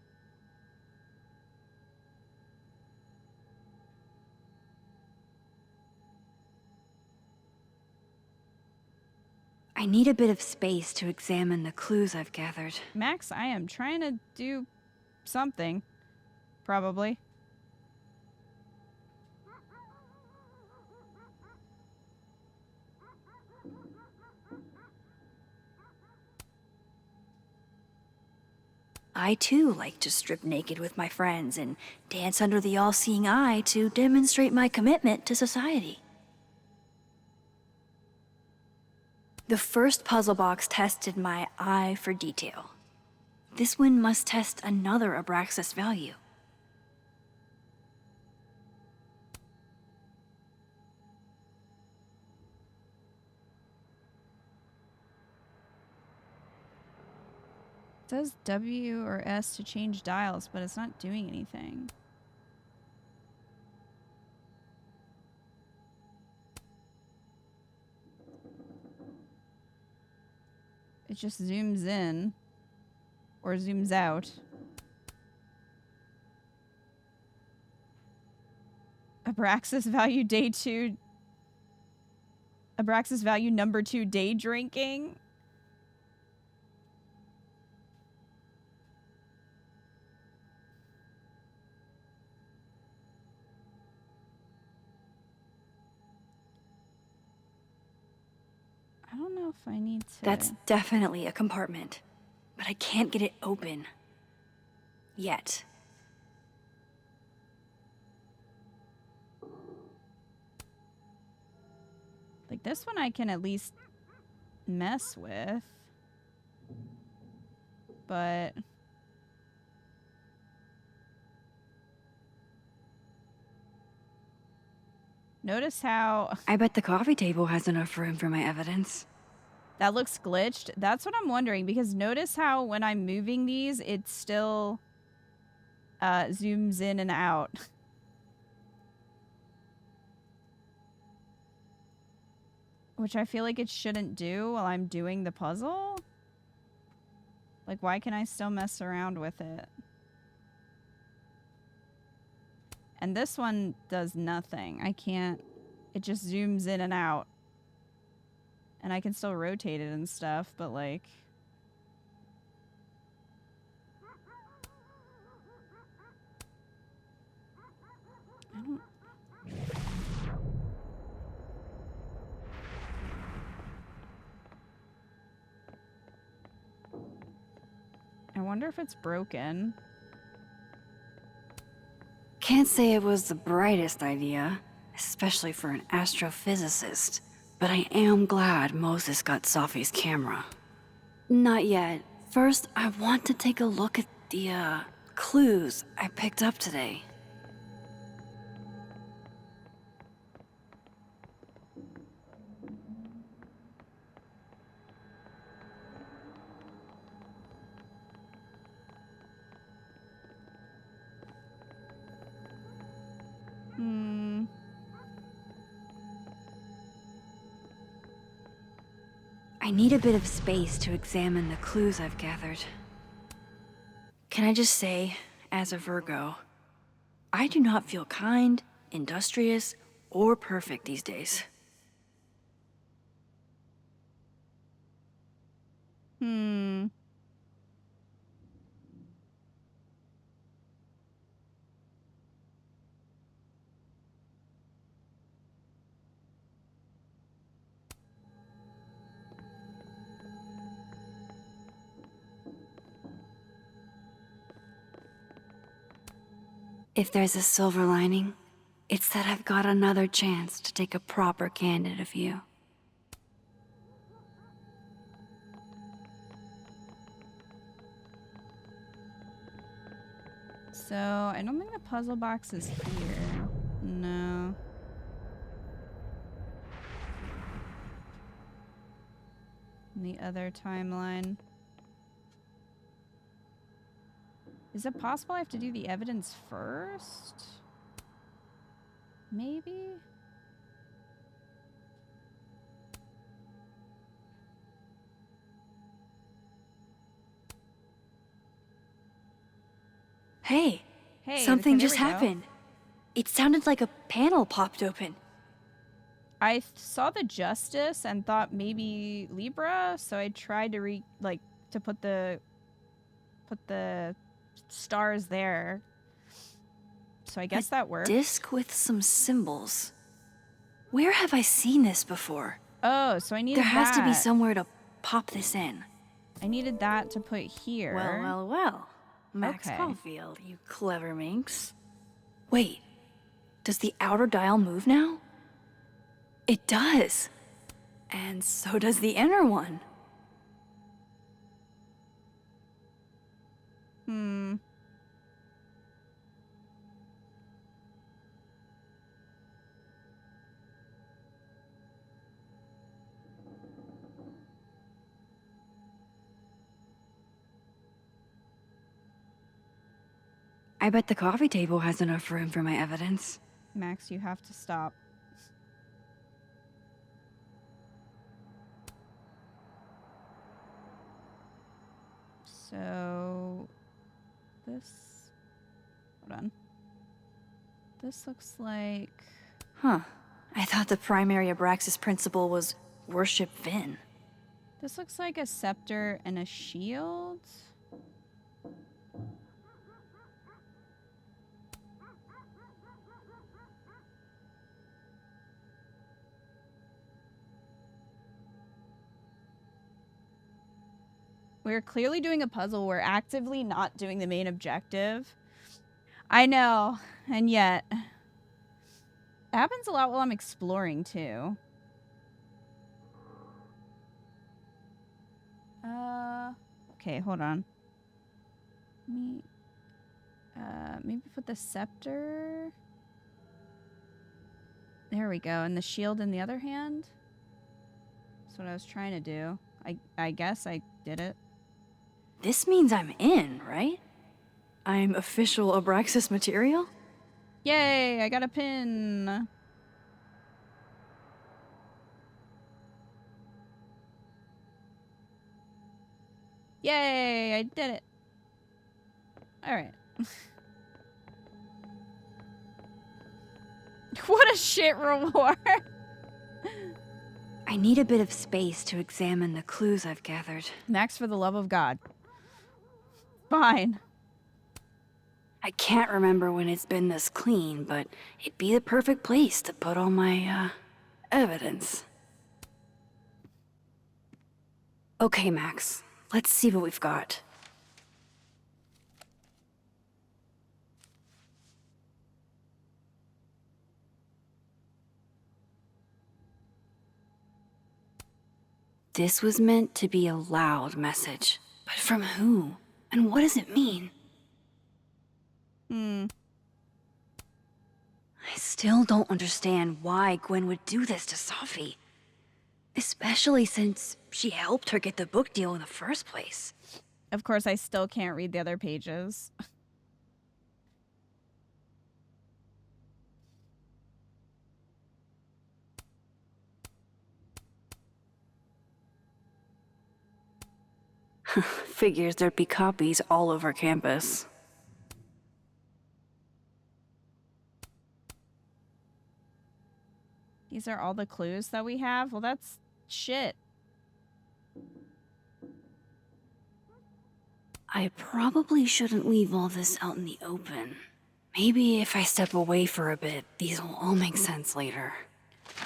I need a bit of space to examine the clues I've gathered. Max, I am trying to do something. Probably. I too like to strip naked with my friends and dance under the all-seeing eye to demonstrate my commitment to society. The first puzzle box tested my eye for detail. This one must test another Abraxas value. It says W or S to change dials, but it's not doing anything. It just zooms in or zooms out. Abraxas value day 2. Abraxas value number 2 day drinking. I don't know if I need to... That's definitely a compartment, but I can't get it open. Yet. Like, this one I can at least mess with. But... notice how... I bet the coffee table has enough room for my evidence. That looks glitched. That's what I'm wondering, because notice how when I'm moving these, it still zooms in and out. Which I feel like it shouldn't do while I'm doing the puzzle. Like, why can I still mess around with it? And this one does nothing. I can't... it just zooms in and out. And I can still rotate it and stuff, but like... I don't... I wonder if it's broken. Can't say it was the brightest idea, especially for an astrophysicist. But I am glad Moses got Safi's camera. Not yet. First, I want to take a look at the, clues I picked up today. I need a bit of space to examine the clues I've gathered. Can I just say, as a Virgo, I do not feel kind, industrious, or perfect these days. If there's a silver lining, it's that I've got another chance to take a proper candid view. So, I don't think the puzzle box is here. No. In the other timeline. Is it possible I have to do the evidence first? Maybe? Hey, something just happened. It sounded like a panel popped open. I saw the justice and thought maybe Libra, so I tried to put the stars there. So I guess that worked. Disc with some symbols. Where have I seen this before? Oh, so I needed There has to be that. somewhere to pop this in. I needed that to put here. Well. Max Okay. Caulfield, you clever minx. Wait, does the outer dial move now? It does. And so does the inner one. I bet the coffee table has enough room for my evidence. Max, you have to stop. So, this... hold on. This looks like... Huh. I thought the primary Abraxas principle was worship Vin. This looks like a scepter and a shield. We're clearly doing a puzzle. We're actively not doing the main objective. I know, and yet... it happens a lot while I'm exploring, too. Okay, hold on. Maybe put the scepter. There we go. And the shield in the other hand. That's what I was trying to do. I guess I did it. This means I'm in, right? I'm official Abraxas material? Yay, I got a pin. Yay, I did it. All right. What a shit reward. I need a bit of space to examine the clues I've gathered. Max, for the love of God. Fine. I can't remember when it's been this clean, but it'd be the perfect place to put all my, evidence. Okay, Max. Let's see what we've got. This was meant to be a loud message. But from who? And what does it mean? I still don't understand why Gwen would do this to Sophie. Especially since she helped her get the book deal in the first place. Of course, I still can't read the other pages. Figures there'd be copies all over campus. These are all the clues that we have? Well, that's shit. I probably shouldn't leave all this out in the open. Maybe if I step away for a bit, these will all make sense later.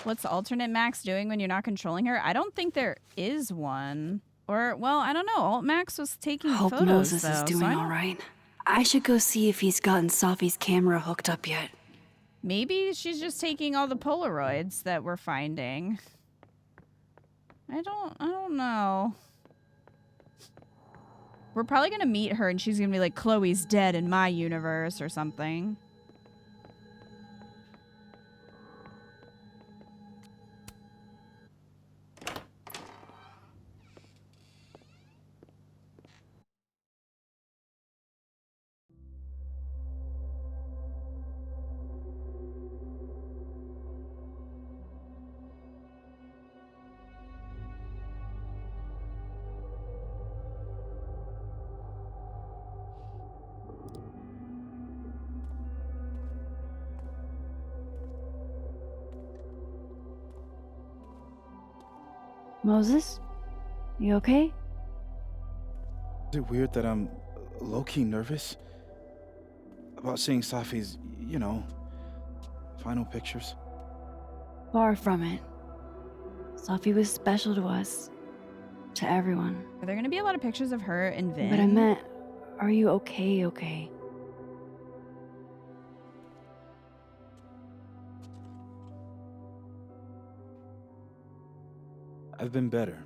What's the alternate Max doing when you're not controlling her? I don't think there is one. Or, well, I don't know. Alt Max was taking Hope photos, Moses though, is doing so all right. I should go see if he's gotten Sophie's camera hooked up yet. Maybe she's just taking all the Polaroids that we're finding. I don't know. We're probably gonna meet her and she's gonna be like, Chloe's dead in my universe or something. Moses? You okay? Is it weird that I'm low-key nervous about seeing Safi's, you know, final pictures? Far from it. Sophie was special to us. To everyone. Are there gonna be a lot of pictures of her and Vin? But I meant, are you okay? I've been better.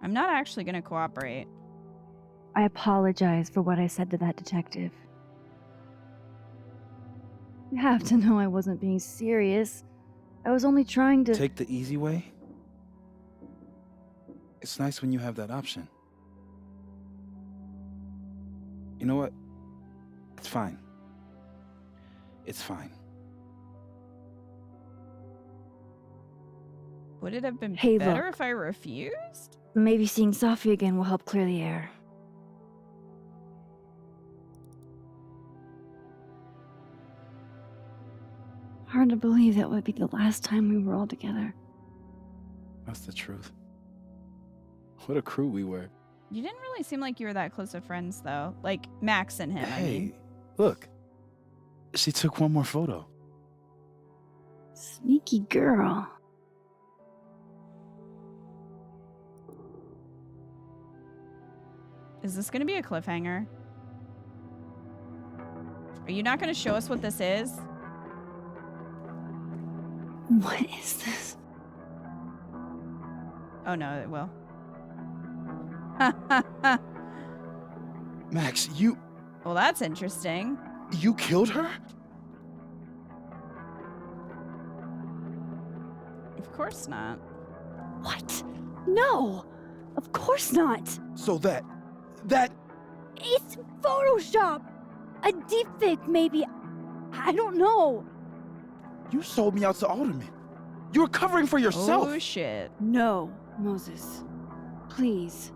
I'm not actually gonna cooperate. I apologize for what I said to that detective. You have to know I wasn't being serious. I was only trying to... Take the easy way? It's nice when you have that option. You know what? It's fine. It's fine. Would it have been Hey, better look. if I refused? Maybe seeing Sophie again will help clear the air. Hard to believe that would be the last time we were all together. That's the truth. What a crew we were. You didn't really seem like you were that close of friends, though. Like, Max and him, I mean. Look. She took one more photo. Sneaky girl. Is this gonna be a cliffhanger? Are you not gonna show us what this is? What is this? Oh, no, it will. Max, you... Well, that's interesting. You killed her? Of course not. What? No! Of course not! So that... It's Photoshop! A deepfake, maybe. I don't know. You sold me out to Alderman. You were covering for yourself. Oh, shit. No, Moses. Please.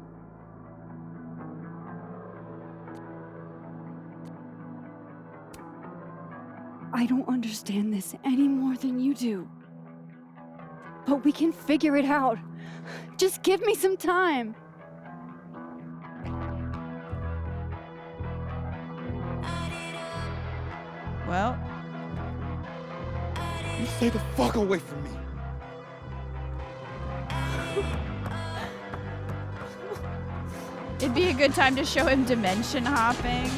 I don't understand this any more than you do. But we can figure it out. Just give me some time. Well. You stay the fuck away from me. It'd be a good time to show him dimension hopping.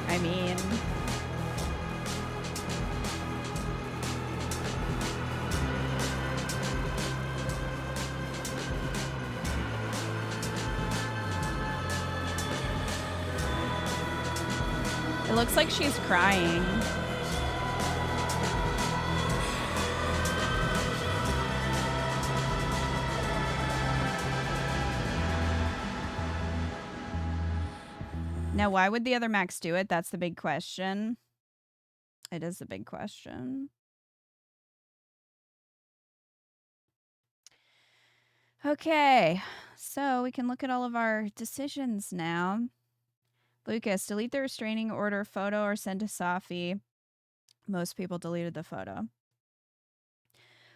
I mean... It looks like she's crying. Now, why would the other Max do it? That's the big question. It is the big question. Okay, so we can look at all of our decisions now. Lucas, delete the restraining order photo or send to Safi. Most people deleted the photo.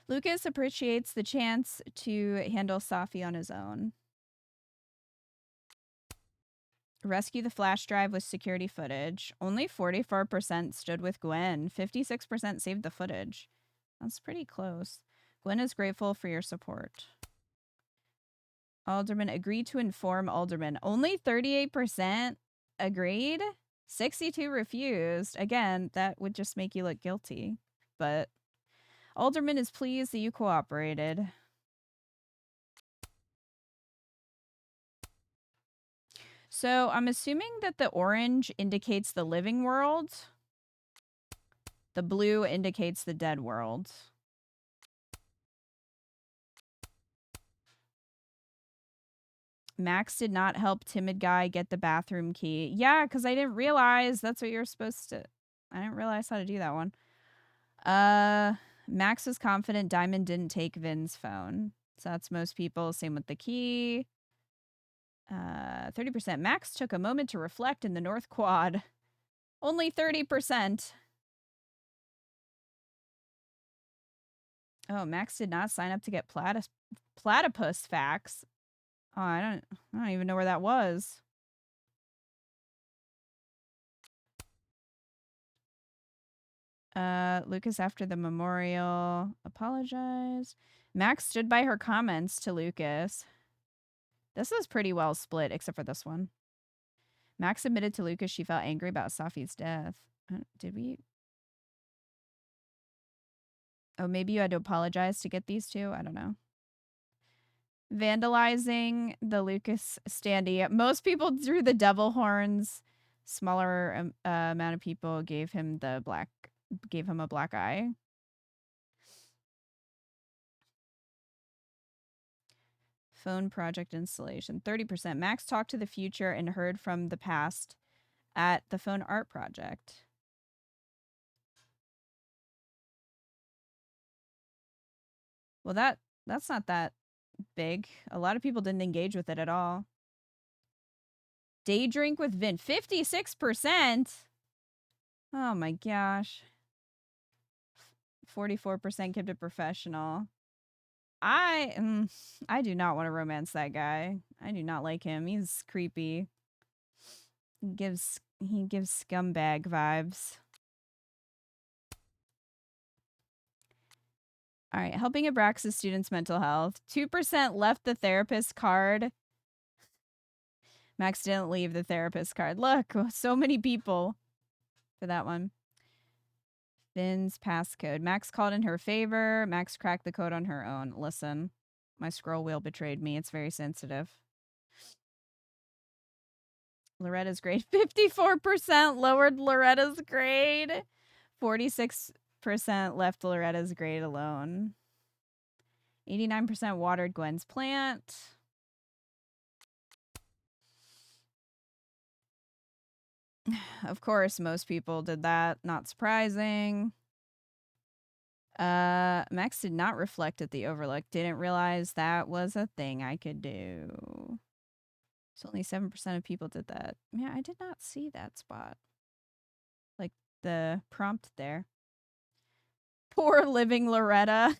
Lucas appreciates the chance to handle Safi on his own. Rescue the flash drive with security footage. Only 44% stood with Gwen. 56% saved the footage. That's pretty close. Gwen is grateful for your support. Alderman agreed to inform Alderman. Only 38% agreed. 62 refused. Again, that would just make you look guilty. But Alderman is pleased that you cooperated. So I'm assuming that the orange indicates the living world. The blue indicates the dead world. Max did not help timid guy get the bathroom key. Yeah, because I didn't realize that's what you're supposed to... I didn't realize how to do that one. Max was confident Diamond didn't take Vin's phone. So that's most people. Same with the key. 30%. Max took a moment to reflect in the North Quad. Only 30%. Oh, Max did not sign up to get platypus facts. Oh, I don't even know where that was. Lucas, after the memorial, apologized. Max stood by her comments to Lucas. This is pretty well split, except for this one. Max admitted to Lucas she felt angry about Safi's death. Did we? Oh, maybe you had to apologize to get these two? I don't know. Vandalizing the Lucas standee. Most people drew the devil horns. Smaller amount of people gave him a black eye. Phone project installation. 30%. Max talked to the future and heard from the past at the phone art project. Well, that's not that big. A lot of people didn't engage with it at all. Day drink with Vin. 56%. Oh my gosh. 44% kept it professional. I do not want to romance that guy. I do not like him. He's creepy. He gives scumbag vibes. All right, helping Abraxas students' mental health. 2% left the therapist card. Max didn't leave the therapist card. Look, so many people for that one. Vin's passcode. Max called in her favor. Max cracked the code on her own. Listen, My scroll wheel betrayed me. It's very sensitive. Loretta's grade. 54% lowered Loretta's grade. 46% left Loretta's grade alone. 89% watered Gwen's plant. Of course, most people did that. Not surprising. Max did not reflect at the overlook. Didn't realize that was a thing I could do. So only 7% of people did that. Yeah, I did not see that spot. Like the prompt there. Poor living Loretta.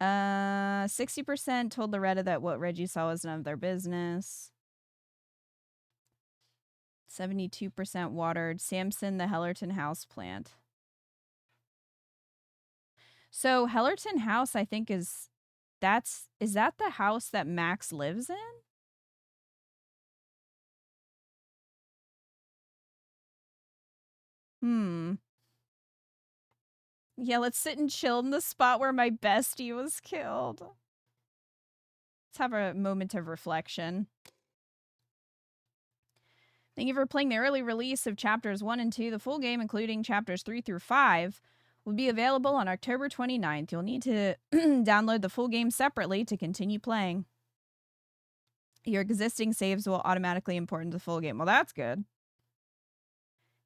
60% told Loretta that what Reggie saw was none of their business. 72% watered Samson the Hellerton house plant. So Hellerton house, I think is that the house that Max lives in? Yeah, let's sit and chill in the spot where my bestie was killed. Let's have a moment of reflection. Thank you for playing the early release of chapters 1 and 2. The full game, including chapters 3 through 5, will be available on October 29th. You'll need to download the full game separately to continue playing. Your existing saves will automatically import into the full game. Well, that's good.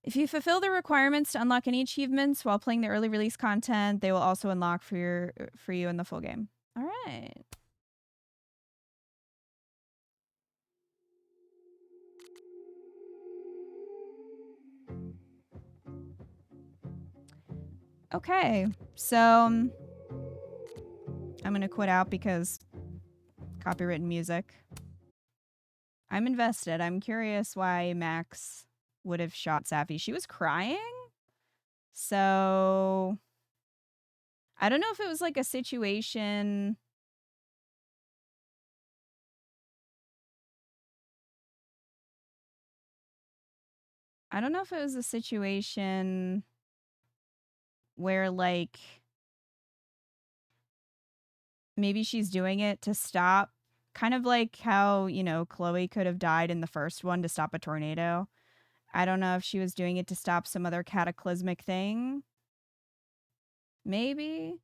If you fulfill the requirements to unlock any achievements while playing the early release content, they will also unlock for you in the full game. All right. Okay, so I'm going to quit out because copywritten music. I'm invested. I'm curious why Max would have shot Safi. She was crying? So I don't know if it was like a situation. I don't know if it was a situation where like maybe she's doing it to stop, kind of like how, you know, Chloe could have died in the first one to stop a tornado. I don't know if she was doing it to stop some other cataclysmic thing. Maybe.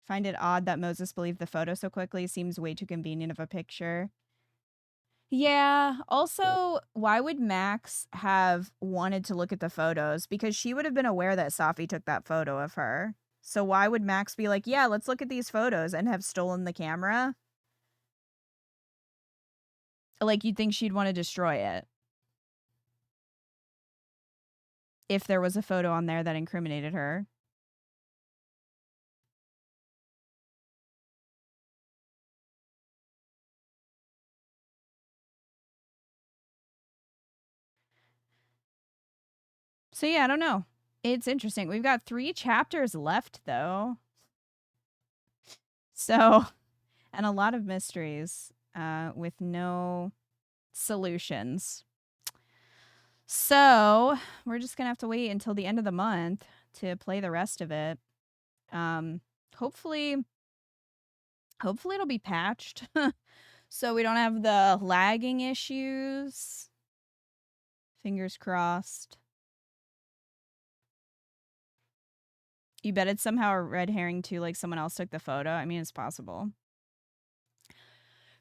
Find it odd that Moses believed the photo so quickly. Seems way too convenient of a picture. Yeah. Also, why would Max have wanted to look at the photos? Because she would have been aware that Safi took that photo of her. So why would Max be like, yeah, let's look at these photos and have stolen the camera? Like, you'd think she'd want to destroy it. If there was a photo on there that incriminated her. So yeah, I don't know. It's interesting. We've got 3 chapters left, though. So, and a lot of mysteries with no solutions. So, we're just going to have to wait until the end of the month to play the rest of it. Hopefully it'll be patched so we don't have the lagging issues. Fingers crossed. You bet it's somehow a red herring too, like someone else took the photo. I mean, it's possible.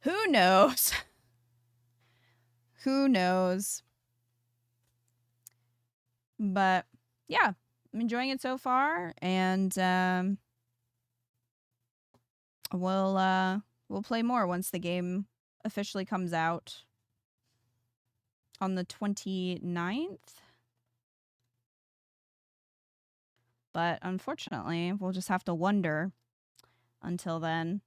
Who knows? Who knows? But yeah, I'm enjoying it so far, and we'll play more once the game officially comes out on the 29th. But unfortunately, we'll just have to wonder until then.